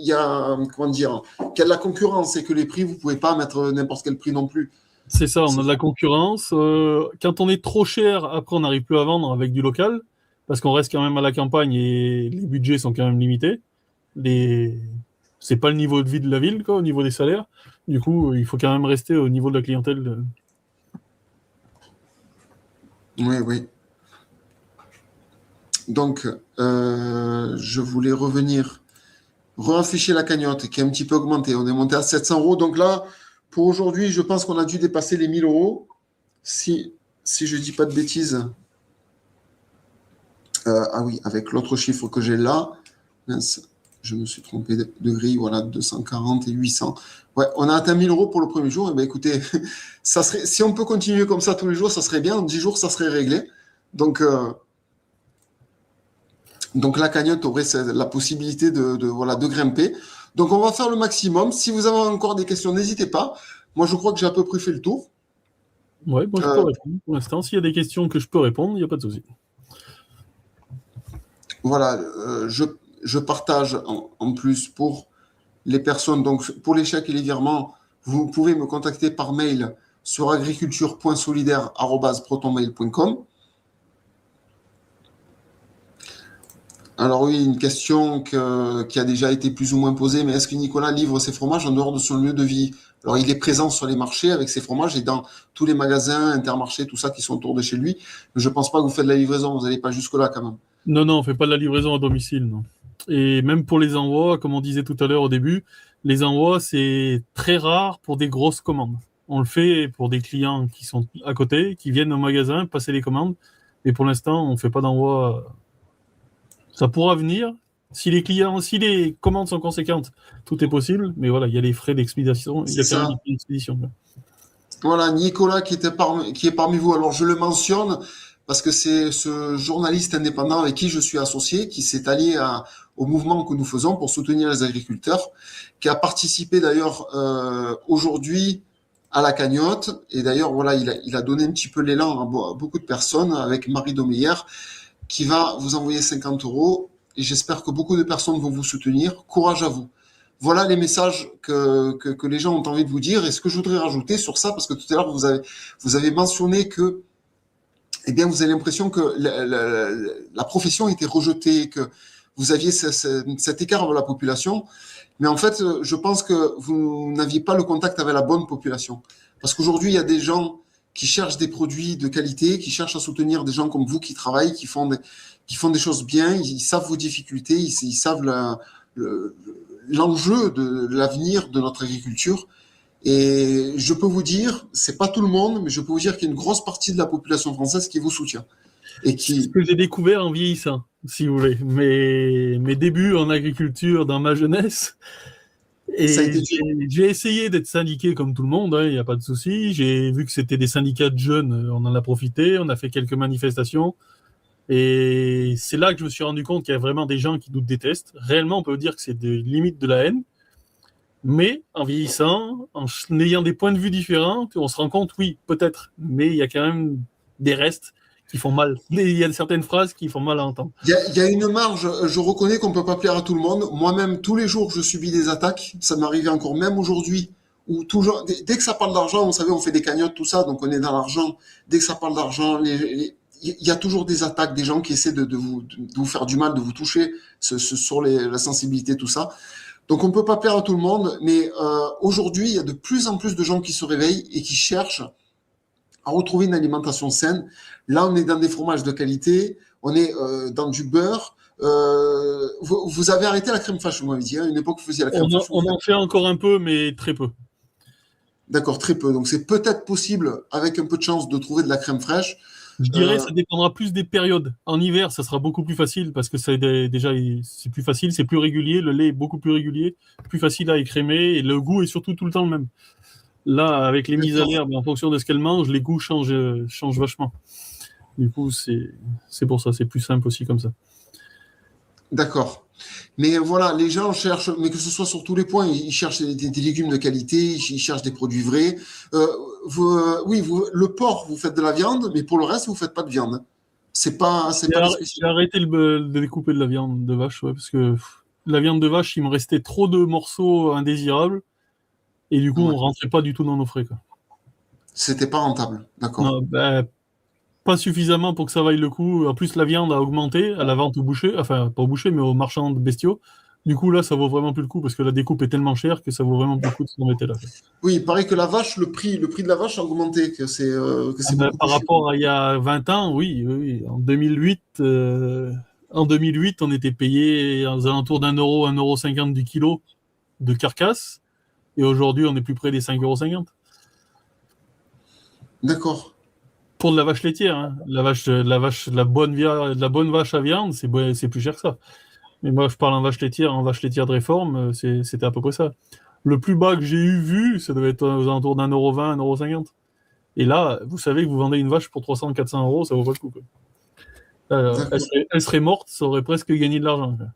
y a, comment dire, qu'il y a de la concurrence et que les prix, vous pouvez pas mettre n'importe quel prix non plus. C'est ça, on C'est a de ça. la concurrence. Quand on est trop cher, après, on n'arrive plus à vendre avec du local, parce qu'on reste quand même à la campagne et les budgets sont quand même limités. Les... C'est pas le niveau de vie de la ville, quoi, au niveau des salaires. Du coup, il faut quand même rester au niveau de la clientèle. Oui, oui. Donc, je voulais revenir, réafficher la cagnotte qui est un petit peu augmentée. On est monté à 700 euros. Donc là, pour aujourd'hui, je pense qu'on a dû dépasser les 1000 euros. Si je dis pas de bêtises. Ah oui, avec l'autre chiffre que j'ai là. Mince, je me suis trompé de grille. Voilà, 240 et 800. Ouais, on a atteint 1000 euros pour le premier jour. Eh bien, écoutez, ça serait, si on peut continuer comme ça tous les jours, ça serait bien. En 10 jours, ça serait réglé. Donc, donc la cagnotte aurait la possibilité voilà, de grimper. Donc on va faire le maximum. Si vous avez encore des questions, n'hésitez pas. Moi, je crois que j'ai à peu près fait le tour. Ouais, moi, je peux Euh, répondre pour l'instant. S'il y a des questions que je peux répondre, il n'y a pas de souci. voilà, je partage en plus pour les personnes. Donc pour les chèques et les virements, vous pouvez me contacter par mail sur agriculture.solidaire@protonmail.com. Alors oui, une question qui a déjà été plus ou moins posée, mais est-ce que Nicolas livre ses fromages en dehors de son lieu de vie? Alors il est présent sur les marchés avec ses fromages et dans tous les magasins, intermarchés, tout ça qui sont autour de chez lui. Mais je ne pense pas que vous faites de la livraison, vous n'allez pas jusque-là quand même. Non, non, on fait pas de la livraison à domicile, non. Et même pour les envois, comme on disait tout à l'heure au début, les envois, c'est très rare pour des grosses commandes. On le fait pour des clients qui sont à côté, qui viennent au magasin passer les commandes. Mais pour l'instant, on fait pas d'envoi. Ça pourra venir. Si les clients, si les commandes sont conséquentes, tout est possible. Mais voilà, il y a les frais d'expédition. Il y C'est a quand même ça. des frais d'expédition. Voilà, Nicolas qui est parmi vous. Alors je le mentionne parce que c'est ce journaliste indépendant avec qui je suis associé, qui s'est allié au mouvement que nous faisons pour soutenir les agriculteurs, qui a participé d'ailleurs aujourd'hui à la cagnotte. Et d'ailleurs, voilà, il a donné un petit peu l'élan à beaucoup de personnes avec Marie Domeyer, qui va vous envoyer 50 euros. Et j'espère que beaucoup de personnes vont vous soutenir. Courage à vous. Voilà les messages que les gens ont envie de vous dire. Et ce que je voudrais rajouter sur ça, parce que tout à l'heure, vous avez mentionné que, eh bien, vous avez l'impression que la profession était rejetée, que vous aviez cet écart de la population. Mais en fait, je pense que vous n'aviez pas le contact avec la bonne population. Parce qu'aujourd'hui, il y a des gens qui cherchent des produits de qualité, qui cherchent à soutenir des gens comme vous qui travaillent, qui font des choses bien, ils savent vos difficultés, ils savent l'enjeu de l'avenir de notre agriculture. Et je peux vous dire, c'est pas tout le monde, mais je peux vous dire qu'il y a une grosse partie de la population française qui vous soutient. Et C'est ce qui, que j'ai découvert en vieillissant, si vous voulez. Mes débuts en agriculture dans ma jeunesse. ça a Et été dur. j'ai essayé d'être syndiqué comme tout le monde, hein, il n'y a pas de souci. J'ai vu que c'était des syndicats de jeunes, on en a profité, on a fait quelques manifestations. Et c'est là que je me suis rendu compte qu'il y a vraiment des gens qui nous détestent. Réellement, on peut dire que c'est des limites de la haine. Mais en vieillissant, en ayant des points de vue différents, on se rend compte, oui, peut-être, mais il y a quand même des restes qui font mal. Il y a certaines phrases qui font mal à entendre. Il y a une marge, je reconnais qu'on peut pas plaire à tout le monde. Moi-même, tous les jours, je subis des attaques. Ça m'arrive encore, même aujourd'hui, où toujours, dès que ça parle d'argent, vous savez, on fait des cagnottes, tout ça, donc on est dans l'argent. Dès que ça parle d'argent, il y a toujours des attaques, des gens qui essaient de vous faire du mal, de vous toucher sur la sensibilité, tout ça. Donc on peut pas plaire à tout le monde, mais aujourd'hui, il y a de plus en plus de gens qui se réveillent et qui cherchent à retrouver une alimentation saine. Là, on est dans des fromages de qualité, on est dans du beurre. Vous avez arrêté la crème fraîche, vous m'avez dit. À une époque, vous faisiez la crème fraîche. On en fait encore un peu, mais très peu. D'accord, très peu. Donc c'est peut-être possible, avec un peu de chance, de trouver de la crème fraîche. Je dirais Euh, ça dépendra plus des périodes. En hiver, ça sera beaucoup plus facile parce que déjà c'est plus facile, c'est plus régulier, le lait est beaucoup plus régulier, plus facile à écrémer et le goût est surtout tout le temps le même. Là, avec les mises à d'accord, l'herbe, en fonction de ce qu'elle mange, les goûts changent vachement. Du coup, c'est pour ça, c'est plus simple aussi comme ça. d'accord. Mais voilà, les gens cherchent, mais que ce soit sur tous les points, ils cherchent des légumes de qualité, ils cherchent des produits vrais. Euh, oui, le porc, vous faites de la viande, mais pour le reste, vous faites pas de viande. C'est pas des J'ai spécialités. arrêté de découper de la viande de vache, ouais, parce que la viande de vache, il me restait trop de morceaux indésirables et du coup, Ouais. on rentrait pas du tout dans nos frais, quoi. C'était pas rentable. D'accord. Non, ben, pas suffisamment pour que ça vaille le coup. En plus, la viande a augmenté à la vente au boucher, enfin, pas au boucher, mais aux marchands de bestiaux. Du coup, là, ça vaut vraiment plus le coup parce que la découpe est tellement chère que ça vaut vraiment plus le coup de s'en mettre là, quoi. Oui, il paraît que la vache, le prix de la vache a augmenté, que Ah c'est ben, beaucoup plus par cher. rapport à il y a 20 ans, oui, oui, oui. En 2008, on était payé aux alentours d'un euro 50 du kilo de carcasse. Et aujourd'hui, on est plus près des 5,50 €. D'accord. Pour de la vache laitière, hein. La bonne vache à viande, c'est plus cher que ça. Mais moi, je parle en vache laitière de réforme, c'était à peu près ça. Le plus bas que j'ai vu, ça devait être aux alentours d'un euro 20, 1,50 €. Et là, vous savez que vous vendez une vache pour 300, 400 euros, ça vaut pas le coup, quoi. D'accord. Elle serait morte, ça aurait presque gagné de l'argent, quoi.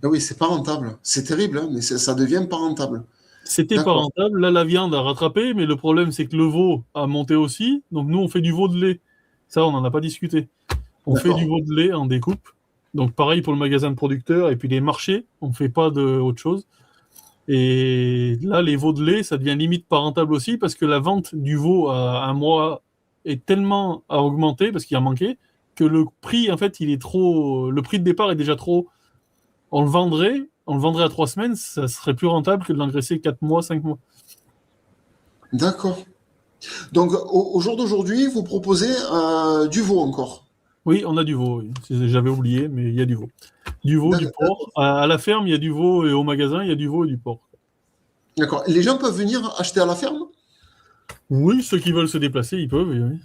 Ah oui, c'est pas rentable. C'est terrible, hein, mais ça devient pas rentable. C'était pas D'accord. rentable. Là, la viande a rattrapé, mais le problème, c'est que le veau a monté aussi. Donc, nous, on fait du veau de lait. Ça, on n'en a pas discuté. On fait du D'accord. veau de lait en découpe. Donc, pareil pour le magasin de producteurs et puis les marchés. On ne fait pas de autre chose. Et là, les veaux de lait, ça devient limite pas rentable aussi parce que la vente du veau à un mois est tellement à augmenter parce qu'il en manquait que le prix, en fait, il est trop. Le prix de départ est déjà trop. On le vendrait à 3 semaines, ça serait plus rentable que de l'engraisser 4 mois, 5 mois. D'accord. Donc, au jour d'aujourd'hui, vous proposez du veau encore. Oui, on a du veau, oui. J'avais oublié, mais il y a du veau. Du veau, du porc. D'accord. À la ferme, il y a du veau et au magasin, il y a du veau et du porc. D'accord. Les gens peuvent venir acheter à la ferme? Oui, ceux qui veulent se déplacer, ils peuvent, oui, oui.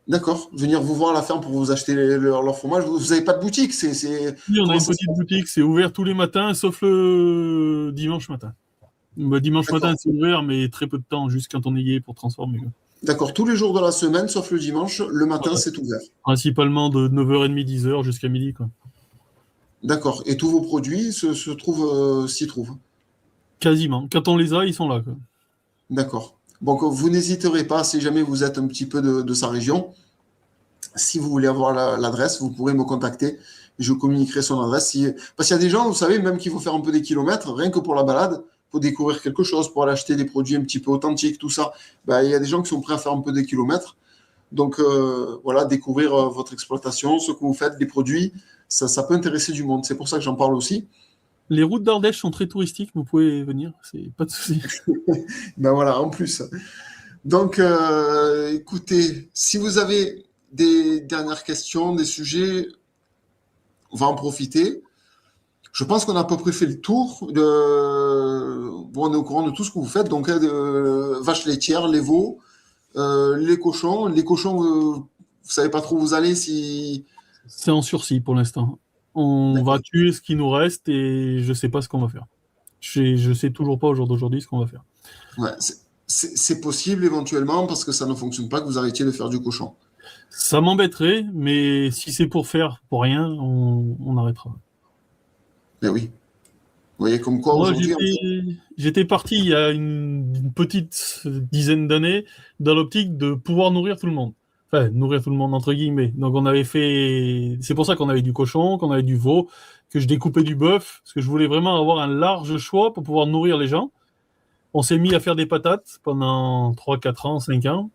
D'accord. Venir vous voir à la ferme pour vous acheter leur fromage. Vous n'avez pas de boutique. Oui, on a Comment une ça se petite passe? boutique, c'est ouvert tous les matins, sauf le dimanche matin. Bah, dimanche matin, D'accord. c'est ouvert, mais très peu de temps, juste quand on y est pour transformer, quoi. D'accord. Tous les jours de la semaine, sauf le dimanche, le matin, Voilà. c'est ouvert. Principalement de 9h30, 10h jusqu'à midi, quoi. D'accord. Et tous vos produits se trouvent, s'y trouvent. Quasiment. Quand on les a, ils sont là, quoi. D'accord. Donc, vous n'hésiterez pas, si jamais vous êtes un petit peu de sa région, si vous voulez avoir l'adresse, vous pourrez me contacter. Je communiquerai son adresse. Parce qu'il y a des gens, vous savez, même qu'il faut faire un peu des kilomètres, rien que pour la balade, pour découvrir quelque chose, pour aller acheter des produits un petit peu authentiques, tout ça. Ben, il y a des gens qui sont prêts à faire un peu des kilomètres. Donc, voilà, découvrir votre exploitation, ce que vous faites, les produits, ça peut intéresser du monde. C'est pour ça que j'en parle aussi. Les routes d'Ardèche sont très touristiques, vous pouvez venir, c'est pas de souci. Ben voilà, en plus. Donc, écoutez, si vous avez des dernières questions, des sujets, on va en profiter. Je pense qu'on a à peu près fait le tour. Bon, on est au courant de tout ce que vous faites. Donc, de vaches laitières, les veaux, les cochons. Les cochons, vous savez pas trop où vous allez si. C'est en sursis pour l'instant. On va D'accord. tuer ce qui nous reste et je sais pas ce qu'on va faire. Je sais toujours pas au jour d'aujourd'hui ce qu'on va faire. Ouais, c'est possible éventuellement parce que ça ne fonctionne pas que vous arrêtiez de faire du cochon. Ça m'embêterait, mais si c'est pour faire pour rien, on arrêtera. Mais oui. Vous voyez comme quoi Moi, aujourd'hui, en fait. j'étais parti il y a une petite dizaine d'années dans l'optique de pouvoir nourrir tout le monde. Enfin, nourrir tout le monde entre guillemets. Donc on avait fait, c'est pour ça qu'on avait du cochon, qu'on avait du veau, que je découpais du bœuf, parce que je voulais vraiment avoir un large choix pour pouvoir nourrir les gens. On s'est mis à faire des patates pendant 3, 4 ans, 5 ans.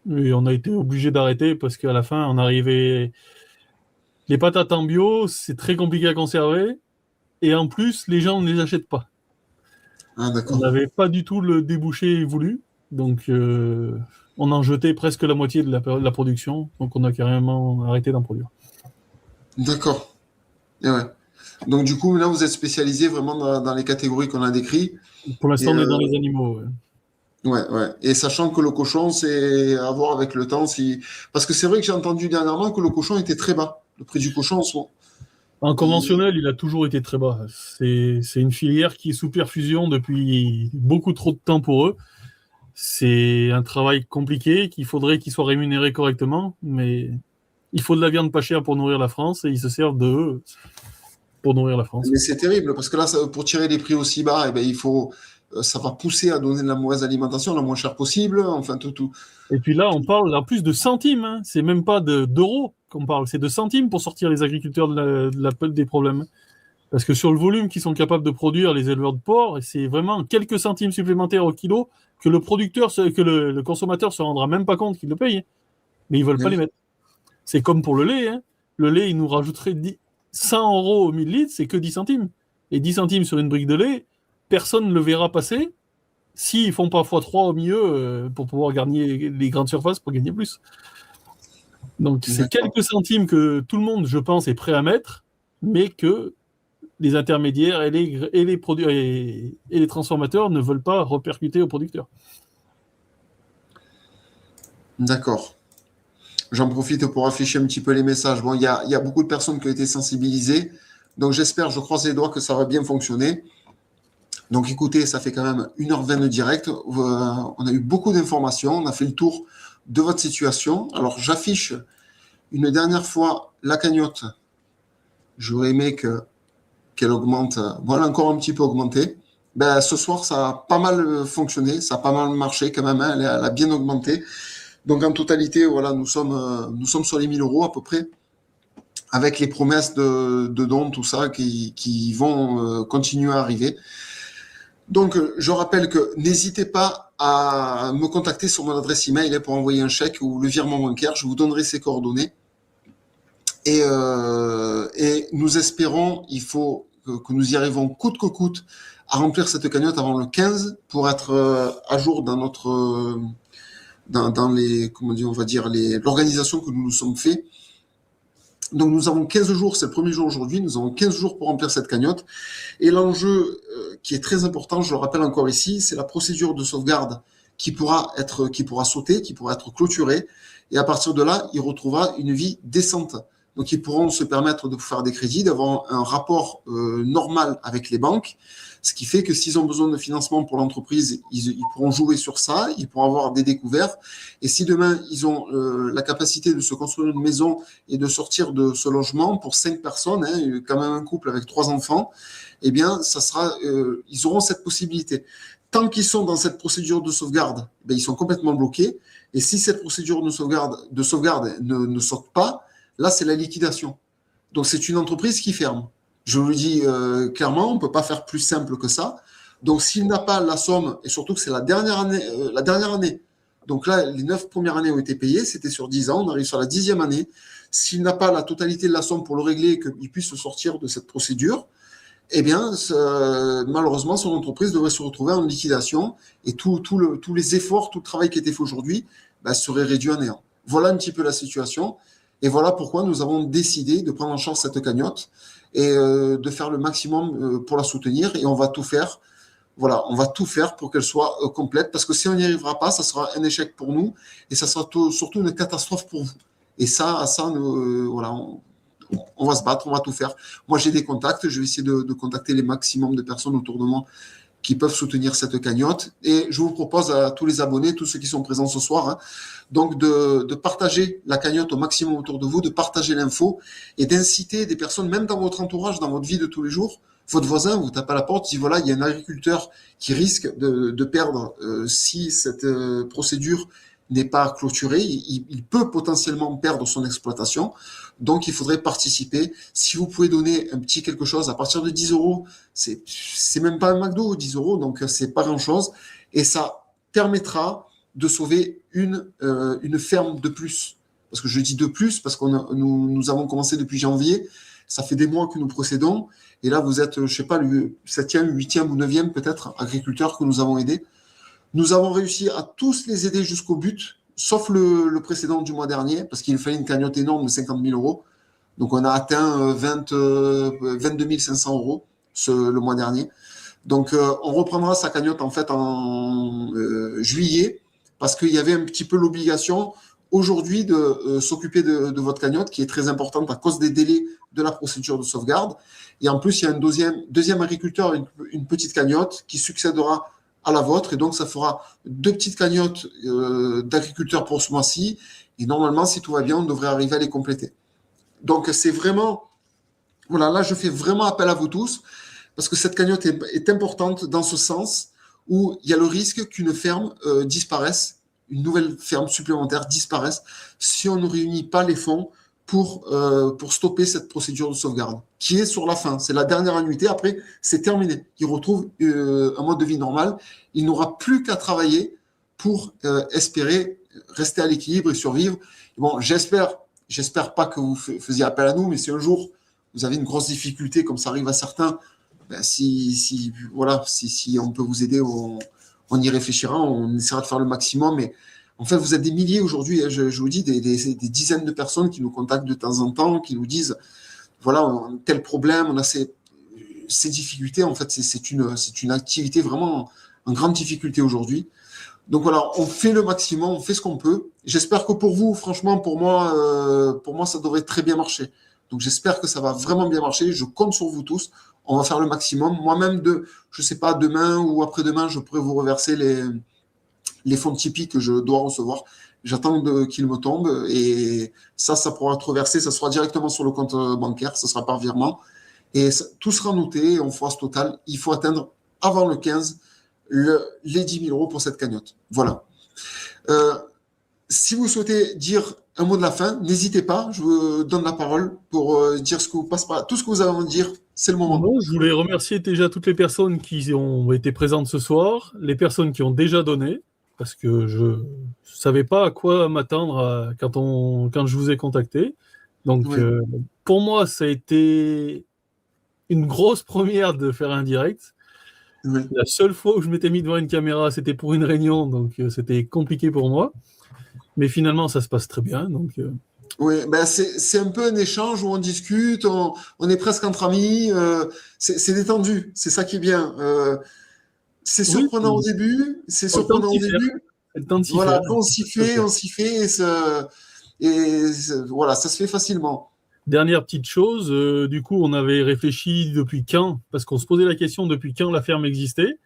Et on a été obligé d'arrêter parce qu'à la fin, on arrivait. Les patates en bio, c'est très compliqué à conserver. Et en plus, les gens ne les achètent pas. Ah, On d'accord. n'avait pas du tout le débouché voulu. Donc, on en jetait presque la moitié de la production. Donc, on a carrément arrêté d'en produire. D'accord. Et ouais. Donc, du coup, là, vous êtes spécialisé vraiment dans les catégories qu'on a décrites. Pour Et l'instant, on est dans les animaux, ouais. Ouais, ouais. Et sachant que le cochon, c'est à voir avec le temps. Si... Parce que c'est vrai que j'ai entendu dernièrement que le cochon était très bas. Le prix du cochon, En il- conventionnel, il a toujours été très bas. C'est une filière qui est sous perfusion depuis beaucoup trop de temps pour eux. C'est un travail compliqué qu'il faudrait qu'il soit rémunéré correctement, mais il faut de la viande pas chère pour nourrir la France et ils se servent de eux pour nourrir la France. Mais c'est terrible parce que là, pour tirer les prix aussi bas, eh ben, ça va pousser à donner de la mauvaise alimentation la moins chère possible. Enfin, tout. Et puis là, on parle en plus de centimes, hein. C'est même pas d'euros qu'on parle, c'est de centimes pour sortir les agriculteurs des problèmes. Parce que sur le volume qu'ils sont capables de produire les éleveurs de porc, c'est vraiment quelques centimes supplémentaires au kilo que le consommateur se rendra même pas compte qu'il le paye, mais ils veulent pas les Oui. mettre. C'est comme pour le lait, hein. Le lait, il nous rajouterait 100 euros au 1000 litres, c'est que 10 centimes. Et 10 centimes sur une brique de lait, personne ne le verra passer s'ils font pas x3 au milieu pour pouvoir gagner les grandes surfaces pour gagner plus. Donc c'est D'accord. quelques centimes que tout le monde, je pense, est prêt à mettre, mais que les intermédiaires et les transformateurs ne veulent pas repercuter aux producteurs. D'accord. J'en profite pour afficher un petit peu les messages. Bon, il y a beaucoup de personnes qui ont été sensibilisées. Donc, j'espère, je croise les doigts que ça va bien fonctionner. Donc, écoutez, ça fait quand même 1h20 de direct. On a eu beaucoup d'informations. On a fait le tour de votre situation. Alors, j'affiche une dernière fois la cagnotte. J'aurais aimé qu'elle augmente. Voilà, encore un petit peu augmenté. Ben, ce soir, ça a pas mal fonctionné. Ça a pas mal marché quand même, hein. Elle a bien augmenté. Donc, en totalité, voilà, nous sommes sur les 1000 euros à peu près, avec les promesses de dons, tout ça, qui vont continuer à arriver. Donc, je rappelle que n'hésitez pas à me contacter sur mon adresse email pour envoyer un chèque ou le virement bancaire. Je vous donnerai ses coordonnées. Et nous espérons, il faut que nous y arrivons coûte que coûte à remplir cette cagnotte avant le 15 pour être à jour dans notre dans les comment dire, on va dire l'organisation que nous nous sommes fait. Donc nous avons 15 jours, c'est le premier jour aujourd'hui, nous avons 15 jours pour remplir cette cagnotte. Et l'enjeu qui est très important, je le rappelle encore ici, c'est la procédure de sauvegarde qui pourra sauter, qui pourra être clôturée. Et à partir de là, il retrouvera une vie décente. Donc ils pourront se permettre de faire des crédits, d'avoir un rapport normal avec les banques. Ce qui fait que s'ils ont besoin de financement pour l'entreprise, ils pourront jouer sur ça, ils pourront avoir des découvertes. Et si demain, ils ont la capacité de se construire une maison et de sortir de ce logement pour 5 personnes, hein, quand même un couple avec 3 enfants, eh bien, ils auront cette possibilité. Tant qu'ils sont dans cette procédure de sauvegarde, ben, ils sont complètement bloqués. Et si cette procédure de sauvegarde ne saute pas, là, c'est la liquidation. Donc, c'est une entreprise qui ferme. Je vous le dis clairement, on ne peut pas faire plus simple que ça. Donc, s'il n'a pas la somme, et surtout que c'est la dernière année, donc là, les 9 premières années ont été payées, c'était sur 10 ans, on arrive sur la 10e année. S'il n'a pas la totalité de la somme pour le régler et qu'il puisse sortir de cette procédure, eh bien, malheureusement, son entreprise devrait se retrouver en liquidation et tous les efforts, tout le travail qui a été fait aujourd'hui serait réduit à néant. Voilà un petit peu la situation. Et voilà pourquoi nous avons décidé de prendre en charge cette cagnotte et de faire le maximum pour la soutenir. Et on va tout faire. Voilà, on va tout faire pour qu'elle soit complète, parce que si on n'y arrivera pas, ça sera un échec pour nous et ça sera surtout une catastrophe pour vous. Et voilà, on va se battre, on va tout faire. Moi, j'ai des contacts, je vais essayer de contacter les maximum de personnes autour de moi qui peuvent soutenir cette cagnotte. Et je vous propose à tous les abonnés, tous ceux qui sont présents ce soir, hein, donc de partager la cagnotte au maximum autour de vous, de partager l'info et d'inciter des personnes, même dans votre entourage, dans votre vie de tous les jours. Votre voisin vous tape à la porte, dit voilà, il y a un agriculteur qui risque de perdre si cette procédure n'est pas clôturée, il peut potentiellement perdre son exploitation. Donc, il faudrait participer. Si vous pouvez donner un petit quelque chose à partir de 10 euros, c'est même pas un McDo, 10 euros, donc c'est pas grand-chose. Et ça permettra de sauver une ferme de plus. Parce que je dis de plus, parce que nous avons commencé depuis janvier. Ça fait des mois que nous procédons. Et là, vous êtes, je sais pas, le 7e, 8e ou 9e peut-être agriculteur que nous avons aidé. Nous avons réussi à tous les aider jusqu'au but, sauf le précédent du mois dernier, parce qu'il fallait une cagnotte énorme de 50 000 euros. Donc, on a atteint 22 500 euros le mois dernier. Donc, on reprendra sa cagnotte en fait en juillet parce qu'il y avait un petit peu l'obligation aujourd'hui de s'occuper de votre cagnotte qui est très importante à cause des délais de la procédure de sauvegarde. Et en plus, il y a un deuxième agriculteur avec une petite cagnotte qui succédera à la vôtre. Et donc, ça fera 2 petites cagnottes d'agriculteurs pour ce mois-ci. Et normalement, si tout va bien, on devrait arriver à les compléter. Donc, c'est vraiment... Voilà, là, je fais vraiment appel à vous tous parce que cette cagnotte est importante dans ce sens où il y a le risque qu'une ferme disparaisse, une nouvelle ferme supplémentaire disparaisse si on ne réunit pas les fonds pour stopper cette procédure de sauvegarde qui est sur la fin. C'est la dernière annuité. Après, c'est terminé. Il retrouve un mode de vie normal. Il n'aura plus qu'à travailler pour espérer rester à l'équilibre et survivre. Bon, j'espère pas que vous faisiez appel à nous, mais si un jour vous avez une grosse difficulté, comme ça arrive à certains, ben si on peut vous aider, on y réfléchira, on essaiera de faire le maximum. Mais en fait, vous êtes des milliers aujourd'hui, je vous dis, des dizaines de personnes qui nous contactent de temps en temps, qui nous disent, voilà, on a tel problème, on a ces difficultés. En fait, c'est une activité vraiment en grande difficulté aujourd'hui. Donc voilà, on fait le maximum, on fait ce qu'on peut. J'espère que pour vous, franchement, pour moi, ça devrait très bien marcher. Donc j'espère que ça va vraiment bien marcher. Je compte sur vous tous. On va faire le maximum. Moi-même, je sais pas, demain ou après-demain, je pourrais vous reverser les fonds Tipeee que je dois recevoir. J'attends qu'ils me tombent et ça pourra être reversé. Ça sera directement sur le compte bancaire. Ça sera par virement. Et tout sera noté. On fera ce total. Il faut atteindre avant le 15 les 10 000 € pour cette cagnotte. Voilà. Si vous souhaitez dire un mot de la fin, n'hésitez pas. Je vous donne la parole pour dire ce que vous passe par tout ce que vous avez à me dire. C'est le moment. Bon, je voulais remercier déjà toutes les personnes qui ont été présentes ce soir, les personnes qui ont déjà donné, parce que je ne savais pas à quoi m'attendre quand je vous ai contacté. Donc, Oui. pour moi, ça a été une grosse première de faire un direct. Oui. La seule fois où je m'étais mis devant une caméra, c'était pour une réunion, donc c'était compliqué pour moi. Mais finalement, ça se passe très bien. Donc, Oui, ben c'est un peu un échange où on discute, on est presque entre amis, c'est détendu, c'est ça qui est bien. C'est oui, surprenant au début, c'est on a le temps de surprenant au s'y faire. début. Le temps de s'y Voilà, faire. après on s'y fait voilà, ça se fait facilement. Dernière petite chose, du coup, on avait réfléchi depuis quand, parce qu'on se posait la question depuis quand la ferme existait.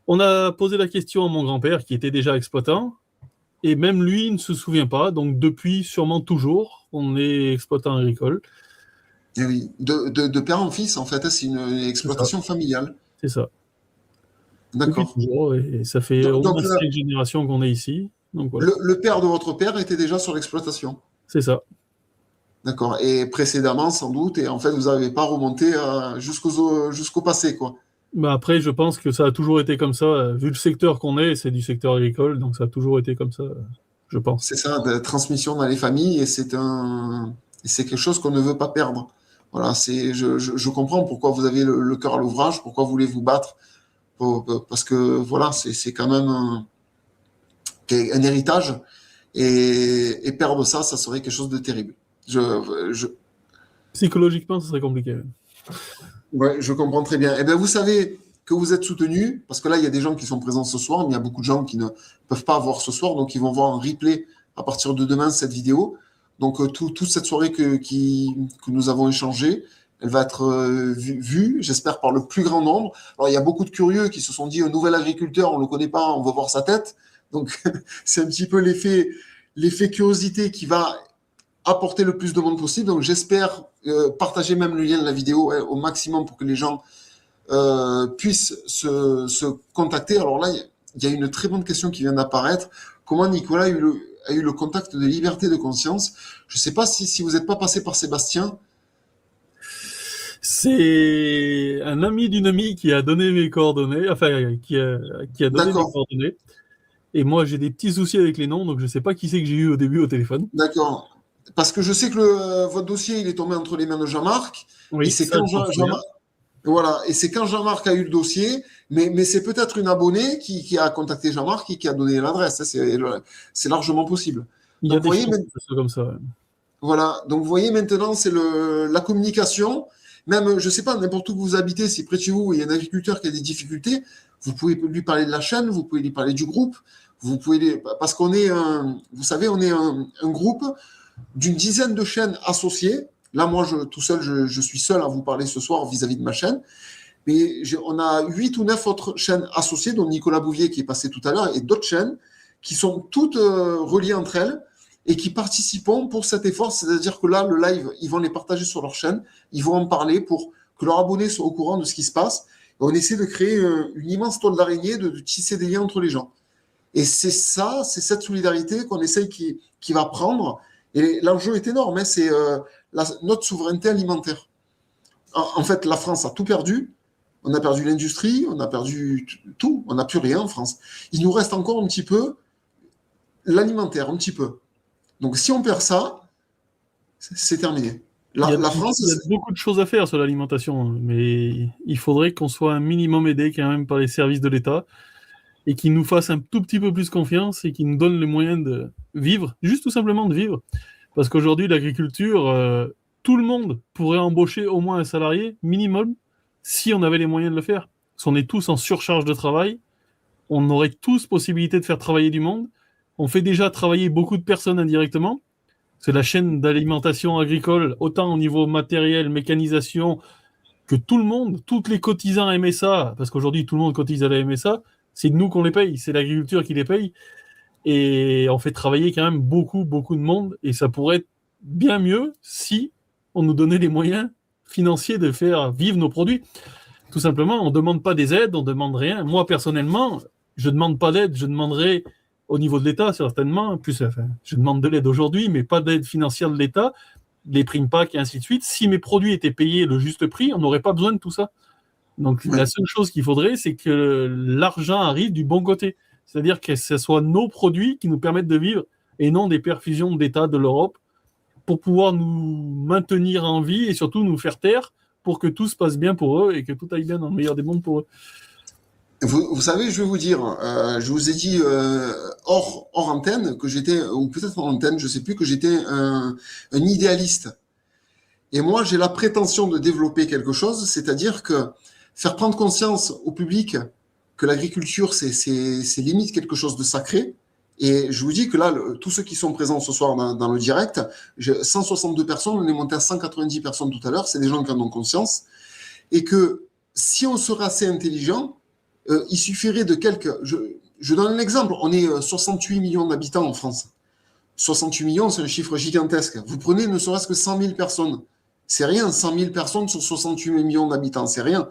On a posé la question à mon grand-père, qui était déjà exploitant, et même lui ne se souvient pas. Donc, depuis, sûrement toujours, on est exploitant agricole. Et oui, de père en fils, en fait, hein, c'est une exploitation familiale. C'est ça. Depuis D'accord. toujours, et ça fait au Donc moins 5 générations qu'on est ici. Donc voilà, le père de votre père était déjà sur l'exploitation. c'est ça. D'accord. Et précédemment, sans doute, et en fait, vous n'avez pas remonté jusqu'au passé, quoi. Bah après, je pense que ça a toujours été comme ça. Vu le secteur qu'on est, c'est du secteur agricole, donc ça a toujours été comme ça, je pense. C'est ça, de transmission dans les familles, et c'est quelque chose qu'on ne veut pas perdre. Voilà, je comprends pourquoi vous avez le cœur à l'ouvrage, pourquoi vous voulez vous battre, parce que voilà, c'est quand même un héritage, et perdre ça serait quelque chose de terrible. Psychologiquement, ce serait compliqué. Ouais, je comprends très bien. Eh bien, vous savez que vous êtes soutenu, parce que là, il y a des gens qui sont présents ce soir, mais il y a beaucoup de gens qui ne peuvent pas voir ce soir, donc ils vont voir en replay à partir de demain cette vidéo. Donc, toute cette soirée que nous avons échangée, elle va être vue, j'espère, par le plus grand nombre. Alors, il y a beaucoup de curieux qui se sont dit, un nouvel agriculteur, on ne le connaît pas, on veut voir sa tête. Donc, c'est un petit peu l'effet curiosité qui va apporter le plus de monde possible. Donc, j'espère partager même le lien de la vidéo au maximum pour que les gens puissent se contacter. Alors là, il y a une très bonne question qui vient d'apparaître. Comment Nicolas a eu le contact de Liberté de Conscience? Je ne sais pas si vous n'êtes pas passé par Sébastien. C'est un ami d'une amie qui a donné mes coordonnées, enfin, qui a donné mes coordonnées. Et moi, j'ai des petits soucis avec les noms, donc je ne sais pas qui c'est que j'ai eu au début au téléphone. D'accord. Parce que je sais que votre dossier, il est tombé entre les mains de Jean-Marc. Oui, et c'est quand Jean-Marc... Voilà, et c'est quand Jean-Marc a eu le dossier, mais c'est peut-être une abonnée qui a contacté Jean-Marc et qui a donné l'adresse. C'est largement possible. Il y a des choses comme ça. Voilà, donc vous voyez maintenant, c'est la communication. Même, je ne sais pas, n'importe où que vous habitez, si près de chez vous, il y a un agriculteur qui a des difficultés, vous pouvez lui parler de la chaîne, vous pouvez lui parler du groupe, parce qu'on est, vous savez, on est un groupe d'une dizaine de chaînes associées. Là, moi, tout seul, je suis seul à vous parler ce soir vis-à-vis de ma chaîne. Mais on a 8 ou 9 autres chaînes associées, dont Nicolas Bouvier qui est passé tout à l'heure, et d'autres chaînes qui sont toutes reliées entre elles et qui participent pour cet effort. C'est-à-dire que là, le live, ils vont les partager sur leur chaîne, ils vont en parler pour que leurs abonnés soient au courant de ce qui se passe. Et on essaie de créer une immense toile d'araignée, de tisser des liens entre les gens. Et c'est ça, c'est cette solidarité qu'on essaye qui va prendre. Et l'enjeu est énorme, hein, c'est notre souveraineté alimentaire. En fait, la France a tout perdu. On a perdu l'industrie, on a perdu tout, on n'a plus rien en France. Il nous reste encore un petit peu l'alimentaire, un petit peu. Donc si on perd ça, c'est terminé. Il y a beaucoup de choses à faire sur l'alimentation, mais il faudrait qu'on soit un minimum aidé quand même par les services de l'État et qu'ils nous fassent un tout petit peu plus confiance et qu'ils nous donnent les moyens de vivre, juste tout simplement de vivre. Parce qu'aujourd'hui, l'agriculture, tout le monde pourrait embaucher au moins un salarié minimum si on avait les moyens de le faire. Parce qu'on est tous en surcharge de travail, on aurait tous possibilité de faire travailler du monde. On fait déjà travailler beaucoup de personnes indirectement. C'est la chaîne d'alimentation agricole, autant au niveau matériel, mécanisation, que tout le monde, tous les cotisants à MSA, parce qu'aujourd'hui tout le monde cotise à la MSA, c'est nous qu'on les paye, c'est l'agriculture qui les paye. Et on fait travailler quand même beaucoup, beaucoup de monde. Et ça pourrait être bien mieux si on nous donnait les moyens financiers de faire vivre nos produits. Tout simplement, on ne demande pas des aides, on ne demande rien. Moi, personnellement, je ne demande pas d'aide, je demanderai au niveau de l'État, certainement. Plus, enfin, je demande de l'aide aujourd'hui, mais pas d'aide financière de l'État, les primes PAC et ainsi de suite. Si mes produits étaient payés le juste prix, on n'aurait pas besoin de tout ça. Donc, la seule chose qu'il faudrait, c'est que l'argent arrive du bon côté. C'est-à-dire que ce soit nos produits qui nous permettent de vivre et non des perfusions d'État de l'Europe pour pouvoir nous maintenir en vie et surtout nous faire taire pour que tout se passe bien pour eux et que tout aille bien dans le meilleur des mondes pour eux. Vous savez, je vais vous dire, je vous ai dit hors antenne que j'étais, ou peut-être en antenne, je ne sais plus, que j'étais un idéaliste. Et moi, j'ai la prétention de développer quelque chose, c'est-à-dire que faire prendre conscience au public que l'agriculture, c'est limite quelque chose de sacré. Et je vous dis que là, tous ceux qui sont présents ce soir dans le direct, 162 personnes, on est monté à 190 personnes tout à l'heure, c'est des gens qui en ont conscience. Et que si on serait assez intelligent, il suffirait de quelques... Je donne un exemple, on est 68 millions d'habitants en France. 68 millions, c'est un chiffre gigantesque. Vous prenez ne serait-ce que 100 000 personnes. C'est rien, 100 000 personnes sur 68 millions d'habitants, c'est rien.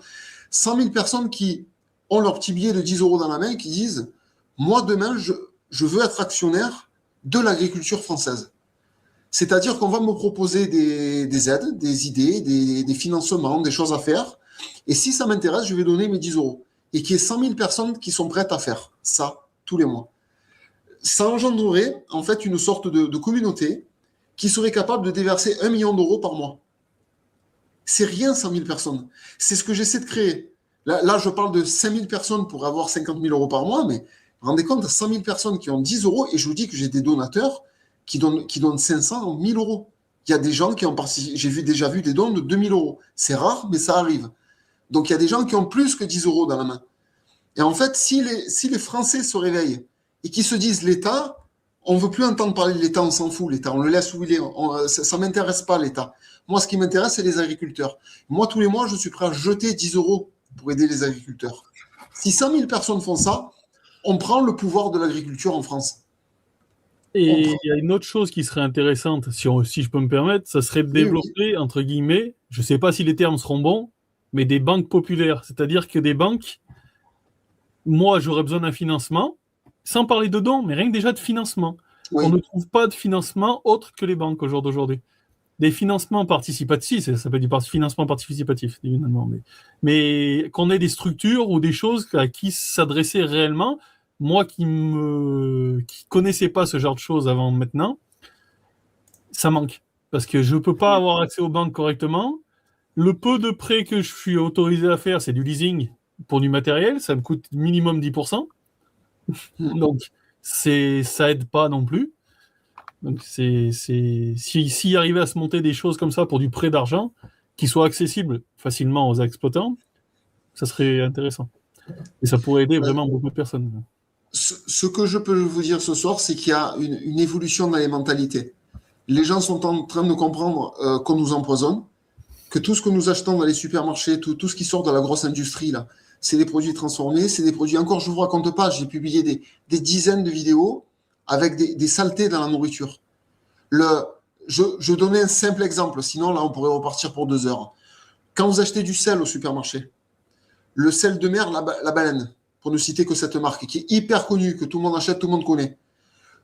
100 000 personnes qui ont leur petit billet de 10 euros dans la main et qui disent « Moi, demain, je veux être actionnaire de l'agriculture française. » C'est-à-dire qu'on va me proposer des aides, des idées, des financements, des choses à faire. Et si ça m'intéresse, je vais donner mes 10 euros. Et qu'il y ait 100 000 personnes qui sont prêtes à faire ça tous les mois. Ça engendrerait en fait une sorte de communauté qui serait capable de déverser 1 million d'euros par mois. C'est rien, 100 000 personnes. C'est ce que j'essaie de créer. Là, je parle de 5 000 personnes pour avoir 50 000 euros par mois, mais rendez compte, 100 000 personnes qui ont 10 euros, et je vous dis que j'ai des donateurs qui donnent 500, 1 000 euros. Il y a des gens qui ont participé, j'ai déjà vu des dons de 2 000 euros. C'est rare, mais ça arrive. Donc, il y a des gens qui ont plus que 10 euros dans la main. Et en fait, si les Français se réveillent et qu'ils se disent l'État, on ne veut plus entendre parler de l'État, on s'en fout, l'État, on le laisse où il est, ça ne m'intéresse pas, l'État. Moi, ce qui m'intéresse, c'est les agriculteurs. Moi, tous les mois, je suis prêt à jeter 10 euros pour aider les agriculteurs. Si 100 000 personnes font ça, on prend le pouvoir de l'agriculture en France. Et il y a une autre chose qui serait intéressante, si je peux me permettre, ça serait de développer, entre guillemets, je ne sais pas si les termes seront bons, mais des banques populaires. C'est-à-dire que des banques, moi, j'aurais besoin d'un financement, sans parler de dons, mais rien que déjà de financement. Oui. On ne trouve pas de financement autre que les banques au jour d'aujourd'hui. Des financements participatifs, ça s'appelle du financement participatif, évidemment, mais qu'on ait des structures ou des choses à qui s'adresser réellement. Moi qui connaissais pas ce genre de choses avant maintenant, ça manque. Parce que je peux pas avoir accès aux banques correctement. Le peu de prêts que je suis autorisé à faire, c'est du leasing pour du matériel. Ça me coûte minimum 10%. Donc, ça aide pas non plus. Donc, s'il arrivait à se monter des choses comme ça pour du prêt d'argent, qui soit accessible facilement aux exploitants, ça serait intéressant. Et ça pourrait aider vraiment beaucoup de personnes. Ce que je peux vous dire ce soir, c'est qu'il y a une évolution dans les mentalités. Les gens sont en train de comprendre qu'on nous empoisonne, que tout ce que nous achetons dans les supermarchés, tout ce qui sort de la grosse industrie, là, c'est des produits transformés, c'est des produits... Encore, je ne vous raconte pas, j'ai publié des dizaines de vidéos avec des saletés dans la nourriture. Je donnais un simple exemple, sinon là, on pourrait repartir pour 2 heures. Quand vous achetez du sel au supermarché, le sel de mer, la baleine, pour ne citer que cette marque, qui est hyper connue, que tout le monde achète, tout le monde connaît.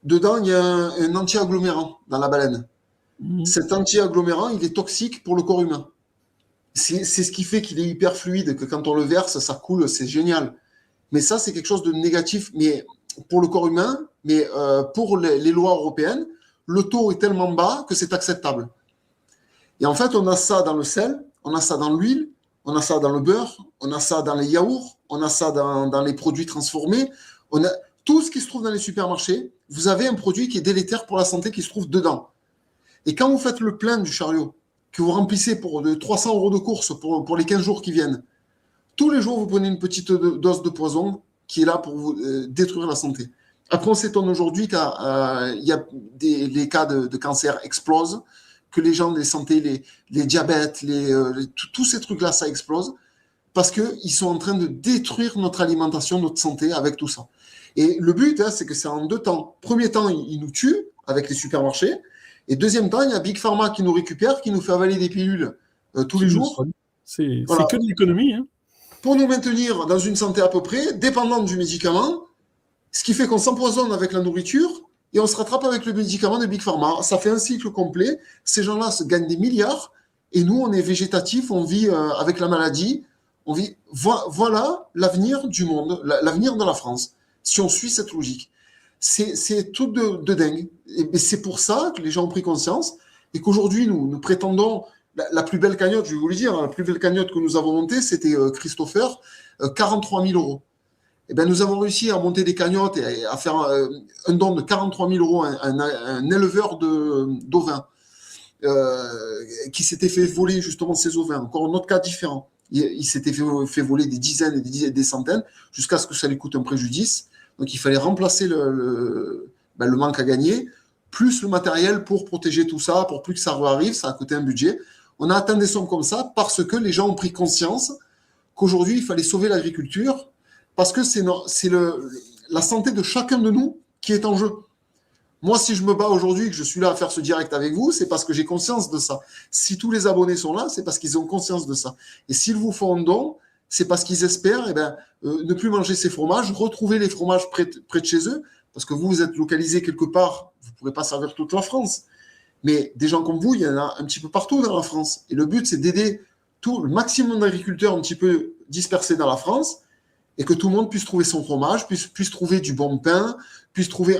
Dedans, il y a un anti-agglomérant dans la baleine. Cet anti-agglomérant, il est toxique pour le corps humain. C'est ce qui fait qu'il est hyper fluide, que quand on le verse, ça coule, c'est génial. Mais ça, c'est quelque chose de négatif mais pour le corps humain, mais pour les lois européennes, le taux est tellement bas que c'est acceptable. Et en fait, on a ça dans le sel, on a ça dans l'huile, on a ça dans le beurre, on a ça dans les yaourts, on a ça dans les produits transformés. On a tout ce qui se trouve dans les supermarchés. Vous avez un produit qui est délétère pour la santé qui se trouve dedans. Et quand vous faites le plein du chariot, que vous remplissez pour de 300 € de course pour les 15 jours qui viennent, tous les jours, vous prenez une petite dose de poison qui est là pour vous détruire la santé. Après, on s'étonne aujourd'hui les cas de cancer explosent, que les gens, les santé, les diabètes, tous ces trucs-là, ça explose, parce qu'ils sont en train de détruire notre alimentation, notre santé avec tout ça. Et le but, c'est que c'est en 2 temps. Premier temps, ils nous tuent avec les supermarchés. Et deuxième temps, il y a Big Pharma qui nous récupère, qui nous fait avaler des pilules tous les jours. C'est que de l'économie. Hein. Pour nous maintenir dans une santé à peu près, dépendante du médicament, ce qui fait qu'on s'empoisonne avec la nourriture et on se rattrape avec le médicament de Big Pharma. Ça fait un cycle complet. Ces gens-là se gagnent des milliards et nous, on est végétatifs, on vit avec la maladie. Voilà l'avenir du monde, l'avenir de la France, si on suit cette logique. C'est tout de dingue. Et c'est pour ça que les gens ont pris conscience et qu'aujourd'hui, nous prétendons la plus belle cagnotte, je vais vous le dire, la plus belle cagnotte que nous avons montée, c'était Christopher, 43 000 €. Et ben, nous avons réussi à monter des cagnottes et à faire un don de 43 000 € à un éleveur d'ovins qui s'était fait voler justement ses ovins. Encore un autre cas différent. Il s'était fait voler des dizaines et des centaines jusqu'à ce que ça lui coûte un préjudice. Donc, il fallait remplacer le manque à gagner, plus le matériel pour protéger tout ça, pour plus que ça arrive. Ça a coûté un budget. On a atteint des sommes comme ça parce que les gens ont pris conscience qu'aujourd'hui, il fallait sauver l'agriculture parce que c'est la santé de chacun de nous qui est en jeu. Moi, si je me bats aujourd'hui, que je suis là à faire ce direct avec vous, c'est parce que j'ai conscience de ça. Si tous les abonnés sont là, c'est parce qu'ils ont conscience de ça. Et s'ils vous font un don, c'est parce qu'ils espèrent ne plus manger ces fromages, retrouver les fromages près de chez eux, parce que vous êtes localisé quelque part, vous ne pourrez pas servir toute la France. Mais des gens comme vous, il y en a un petit peu partout dans la France. Et le but, c'est d'aider le maximum d'agriculteurs un petit peu dispersés dans la France et que tout le monde puisse trouver son fromage, puisse trouver du bon pain, puisse trouver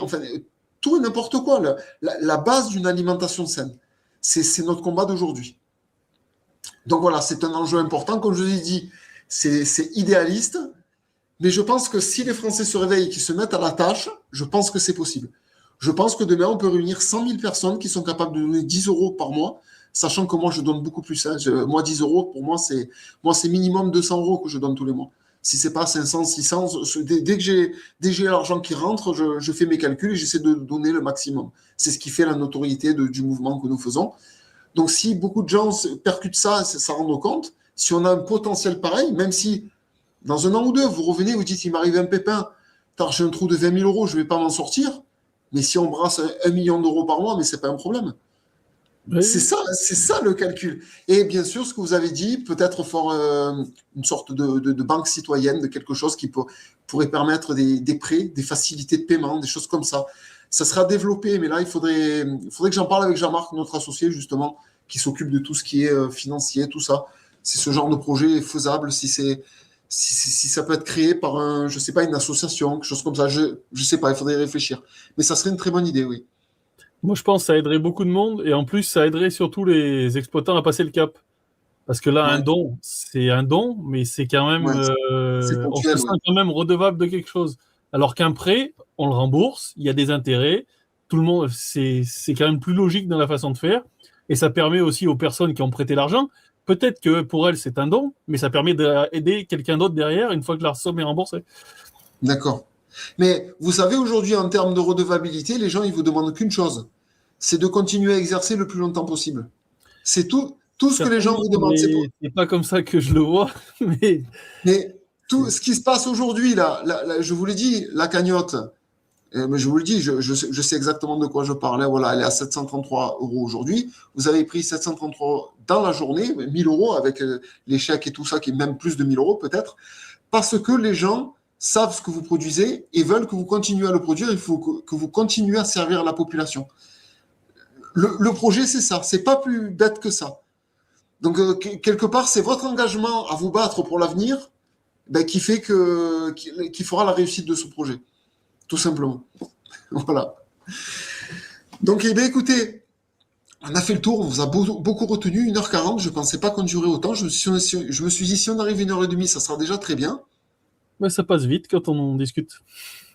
tout et n'importe quoi. La base d'une alimentation saine. C'est notre combat d'aujourd'hui. Donc voilà, c'est un enjeu important. Comme je vous ai dit, c'est idéaliste. Mais je pense que si les Français se réveillent et qu'ils se mettent à la tâche, je pense que c'est possible. Je pense que demain, on peut réunir 100 000 personnes qui sont capables de donner 10 € par mois, sachant que moi, je donne beaucoup plus. Moi, 10 €, pour moi, c'est minimum 200 € que je donne tous les mois. Si ce n'est pas 500, 600, dès que j'ai l'argent qui rentre, je fais mes calculs et j'essaie de donner le maximum. C'est ce qui fait la notoriété du mouvement que nous faisons. Donc, si beaucoup de gens percutent ça rendent compte, si on a un potentiel pareil, même si dans 1 an ou 2, vous revenez, vous dites, il m'arrive un pépin, j'ai un trou de 20 000 €, je ne vais pas m'en sortir. Mais si on brasse 1 million d'euros par mois, mais ce n'est pas un problème. Oui. C'est ça le calcul. Et bien sûr, ce que vous avez dit, peut-être une sorte de banque citoyenne, de quelque chose qui pourrait permettre des prêts, des facilités de paiement, des choses comme ça. Ça sera développé, mais là, il faudrait que j'en parle avec Jean-Marc, notre associé, justement, qui s'occupe de tout ce qui est financier, tout ça. Si ce genre de projet est faisable, si ça peut être créé par je sais pas, une association, quelque chose comme ça, je sais pas, il faudrait réfléchir. Mais ça serait une très bonne idée, oui. Moi, je pense que ça aiderait beaucoup de monde et en plus, ça aiderait surtout les exploitants à passer le cap. Parce que là, un don, c'est un don, mais c'est quand même, on se sent quand même redevable de quelque chose. Alors qu'un prêt, on le rembourse, il y a des intérêts, tout le monde, c'est quand même plus logique dans la façon de faire et ça permet aussi aux personnes qui ont prêté l'argent peut-être que pour elle, c'est un don, mais ça permet d'aider quelqu'un d'autre derrière une fois que la somme est remboursée. D'accord. Mais vous savez, aujourd'hui, en termes de redevabilité, les gens, ils vous demandent qu'une chose, c'est de continuer à exercer le plus longtemps possible. C'est tout ce que les gens Certainement, vous demandent. mais c'est pas comme ça que je le vois. Mais tout ce qui se passe aujourd'hui, là, je vous l'ai dit, la cagnotte, mais je vous le dis, je sais exactement de quoi je parle. Hein. Voilà, elle est à 733 euros aujourd'hui. Vous avez pris 733 dans la journée, 1000 euros avec les chèques et tout ça, qui est même plus de 1000 euros peut-être, parce que les gens savent ce que vous produisez et veulent que vous continuez à le produire. Il faut que vous continuez à servir la population. Le projet, c'est ça. C'est pas plus bête que ça. Donc, quelque part, c'est votre engagement à vous battre pour l'avenir qui fait qui fera la réussite de ce projet. Tout simplement. Voilà. Donc, eh bien, écoutez, on a fait le tour, on vous a beaucoup retenu, 1h40. Je ne pensais pas qu'on durait autant. Je me suis dit, si on arrive à 1h30, ça sera déjà très bien. Mais ça passe vite quand on en discute.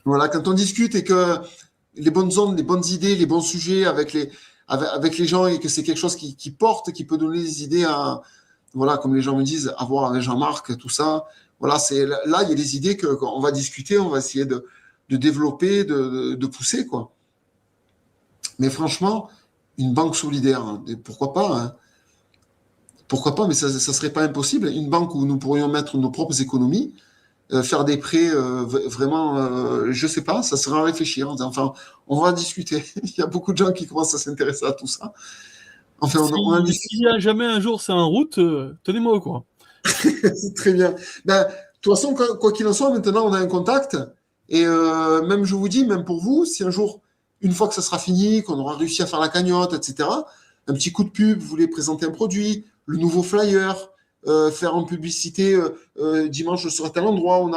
Voilà, quand on discute et que les bonnes ondes, les bonnes idées, les bons sujets avec les gens et que c'est quelque chose qui porte, qui peut donner des idées à, voilà, comme les gens me disent, à voir avec Jean-Marc, tout ça. Voilà, là, il y a des idées qu'on va discuter, on va essayer de développer, de pousser, quoi. Mais franchement, une banque solidaire, hein, pourquoi pas, hein. Pourquoi pas, mais ça ne serait pas impossible. Une banque où nous pourrions mettre nos propres économies, faire des prêts vraiment, je sais pas, ça serait à réfléchir. Enfin, on va discuter. Il y a beaucoup de gens qui commencent à s'intéresser à tout ça. Enfin, on en discute. S'il y a jamais un jour c'est en route, tenez-moi au courant. C'est très bien. Ben, de toute façon, quoi qu'il en soit, maintenant, on a un contact. Et même, je vous dis, même pour vous, si un jour, une fois que ça sera fini, qu'on aura réussi à faire la cagnotte, etc., un petit coup de pub, vous voulez présenter un produit, le nouveau flyer, faire en publicité, dimanche, je serai à tel endroit,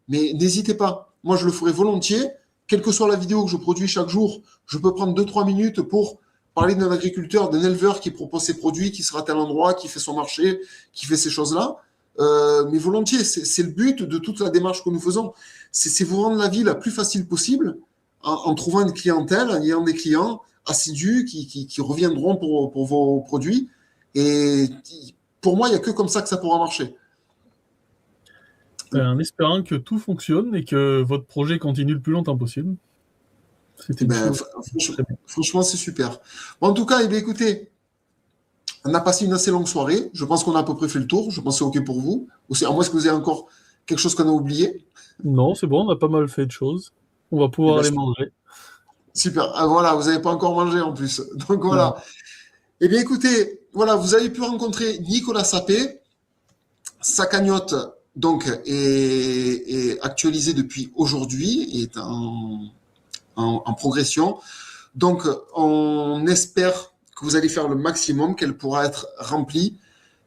mais n'hésitez pas. Moi, je le ferai volontiers. Quelle que soit la vidéo que je produis chaque jour, je peux prendre 2-3 minutes pour parler d'un agriculteur, d'un éleveur qui propose ses produits, qui sera à tel endroit, qui fait son marché, qui fait ces choses-là. Mais volontiers, c'est le but de toute la démarche que nous faisons. C'est vous rendre la vie la plus facile possible en trouvant une clientèle, en ayant des clients assidus qui reviendront pour vos produits. Et pour moi, il n'y a que comme ça que ça pourra marcher. En espérant que tout fonctionne et que votre projet continue le plus longtemps possible. C'était franchement, c'est super. Bon, en tout cas, écoutez, on a passé une assez longue soirée. Je pense qu'on a à peu près fait le tour. Je pense que c'est OK pour vous. À moins que vous ayez encore quelque chose qu'on a oublié. Non, c'est bon, on a pas mal fait de choses. On va pouvoir aller manger. Super. Ah, voilà, vous n'avez pas encore mangé en plus. Donc voilà. Eh bien, écoutez, voilà, vous avez pu rencontrer Nicolas Sapé. Sa cagnotte, donc, est actualisée depuis aujourd'hui, est en progression. Donc, on espère que vous allez faire le maximum, qu'elle pourra être remplie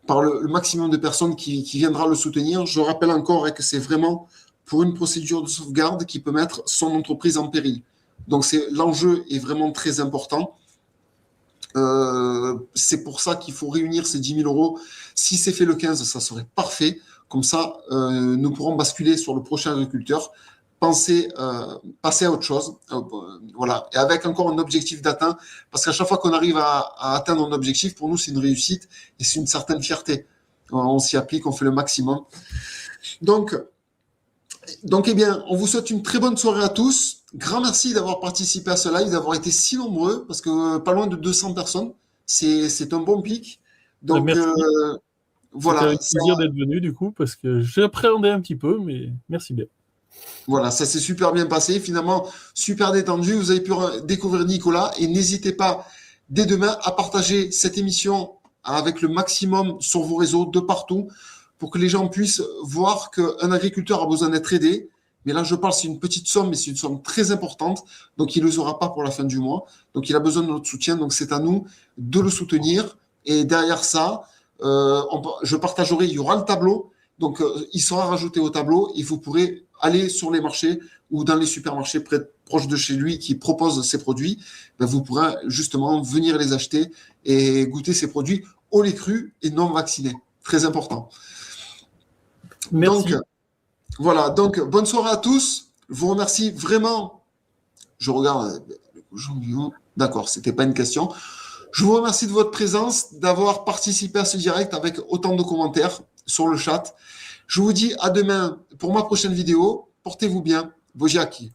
par le maximum de personnes qui viendra le soutenir. Je rappelle encore que c'est vraiment pour une procédure de sauvegarde qui peut mettre son entreprise en péril. Donc, l'enjeu est vraiment très important. C'est pour ça qu'il faut réunir ces 10 000 euros. Si c'est fait le 15, ça serait parfait. Comme ça, nous pourrons basculer sur le prochain agriculteur, passer à autre chose. Voilà. Et avec encore un objectif d'atteint, parce qu'à chaque fois qu'on arrive à atteindre un objectif, pour nous, c'est une réussite et c'est une certaine fierté. On s'y applique, on fait le maximum. Donc, eh bien, on vous souhaite une très bonne soirée à tous. Grand merci d'avoir participé à ce live, d'avoir été si nombreux, parce que pas loin de 200 personnes. C'est un bon pic. Donc, merci. Voilà. C'est un plaisir d'être venu, du coup, parce que j'appréhendais un petit peu, mais merci bien. Voilà, ça s'est super bien passé. Finalement, super détendu. Vous avez pu découvrir Nicolas et n'hésitez pas dès demain à partager cette émission avec le maximum sur vos réseaux de partout pour que les gens puissent voir qu'un agriculteur a besoin d'être aidé. Mais là, je parle, c'est une petite somme, mais c'est une somme très importante. Donc, il ne les aura pas pour la fin du mois. Donc, il a besoin de notre soutien. Donc, c'est à nous de le soutenir. Et derrière ça, je partagerai, il y aura le tableau. Donc, il sera rajouté au tableau et vous pourrez aller sur les marchés ou dans les supermarchés proches de chez lui qui proposent ces produits. Ben, vous pourrez justement venir les acheter et goûter ces produits au lait cru et non vaccinés. Très important. Merci. Donc, voilà. Donc, bonne soirée à tous. Je vous remercie vraiment. Je regarde. D'accord, c'était pas une question. Je vous remercie de votre présence, d'avoir participé à ce direct avec autant de commentaires sur le chat. Je vous dis à demain pour ma prochaine vidéo. Portez-vous bien. Vos Jackie.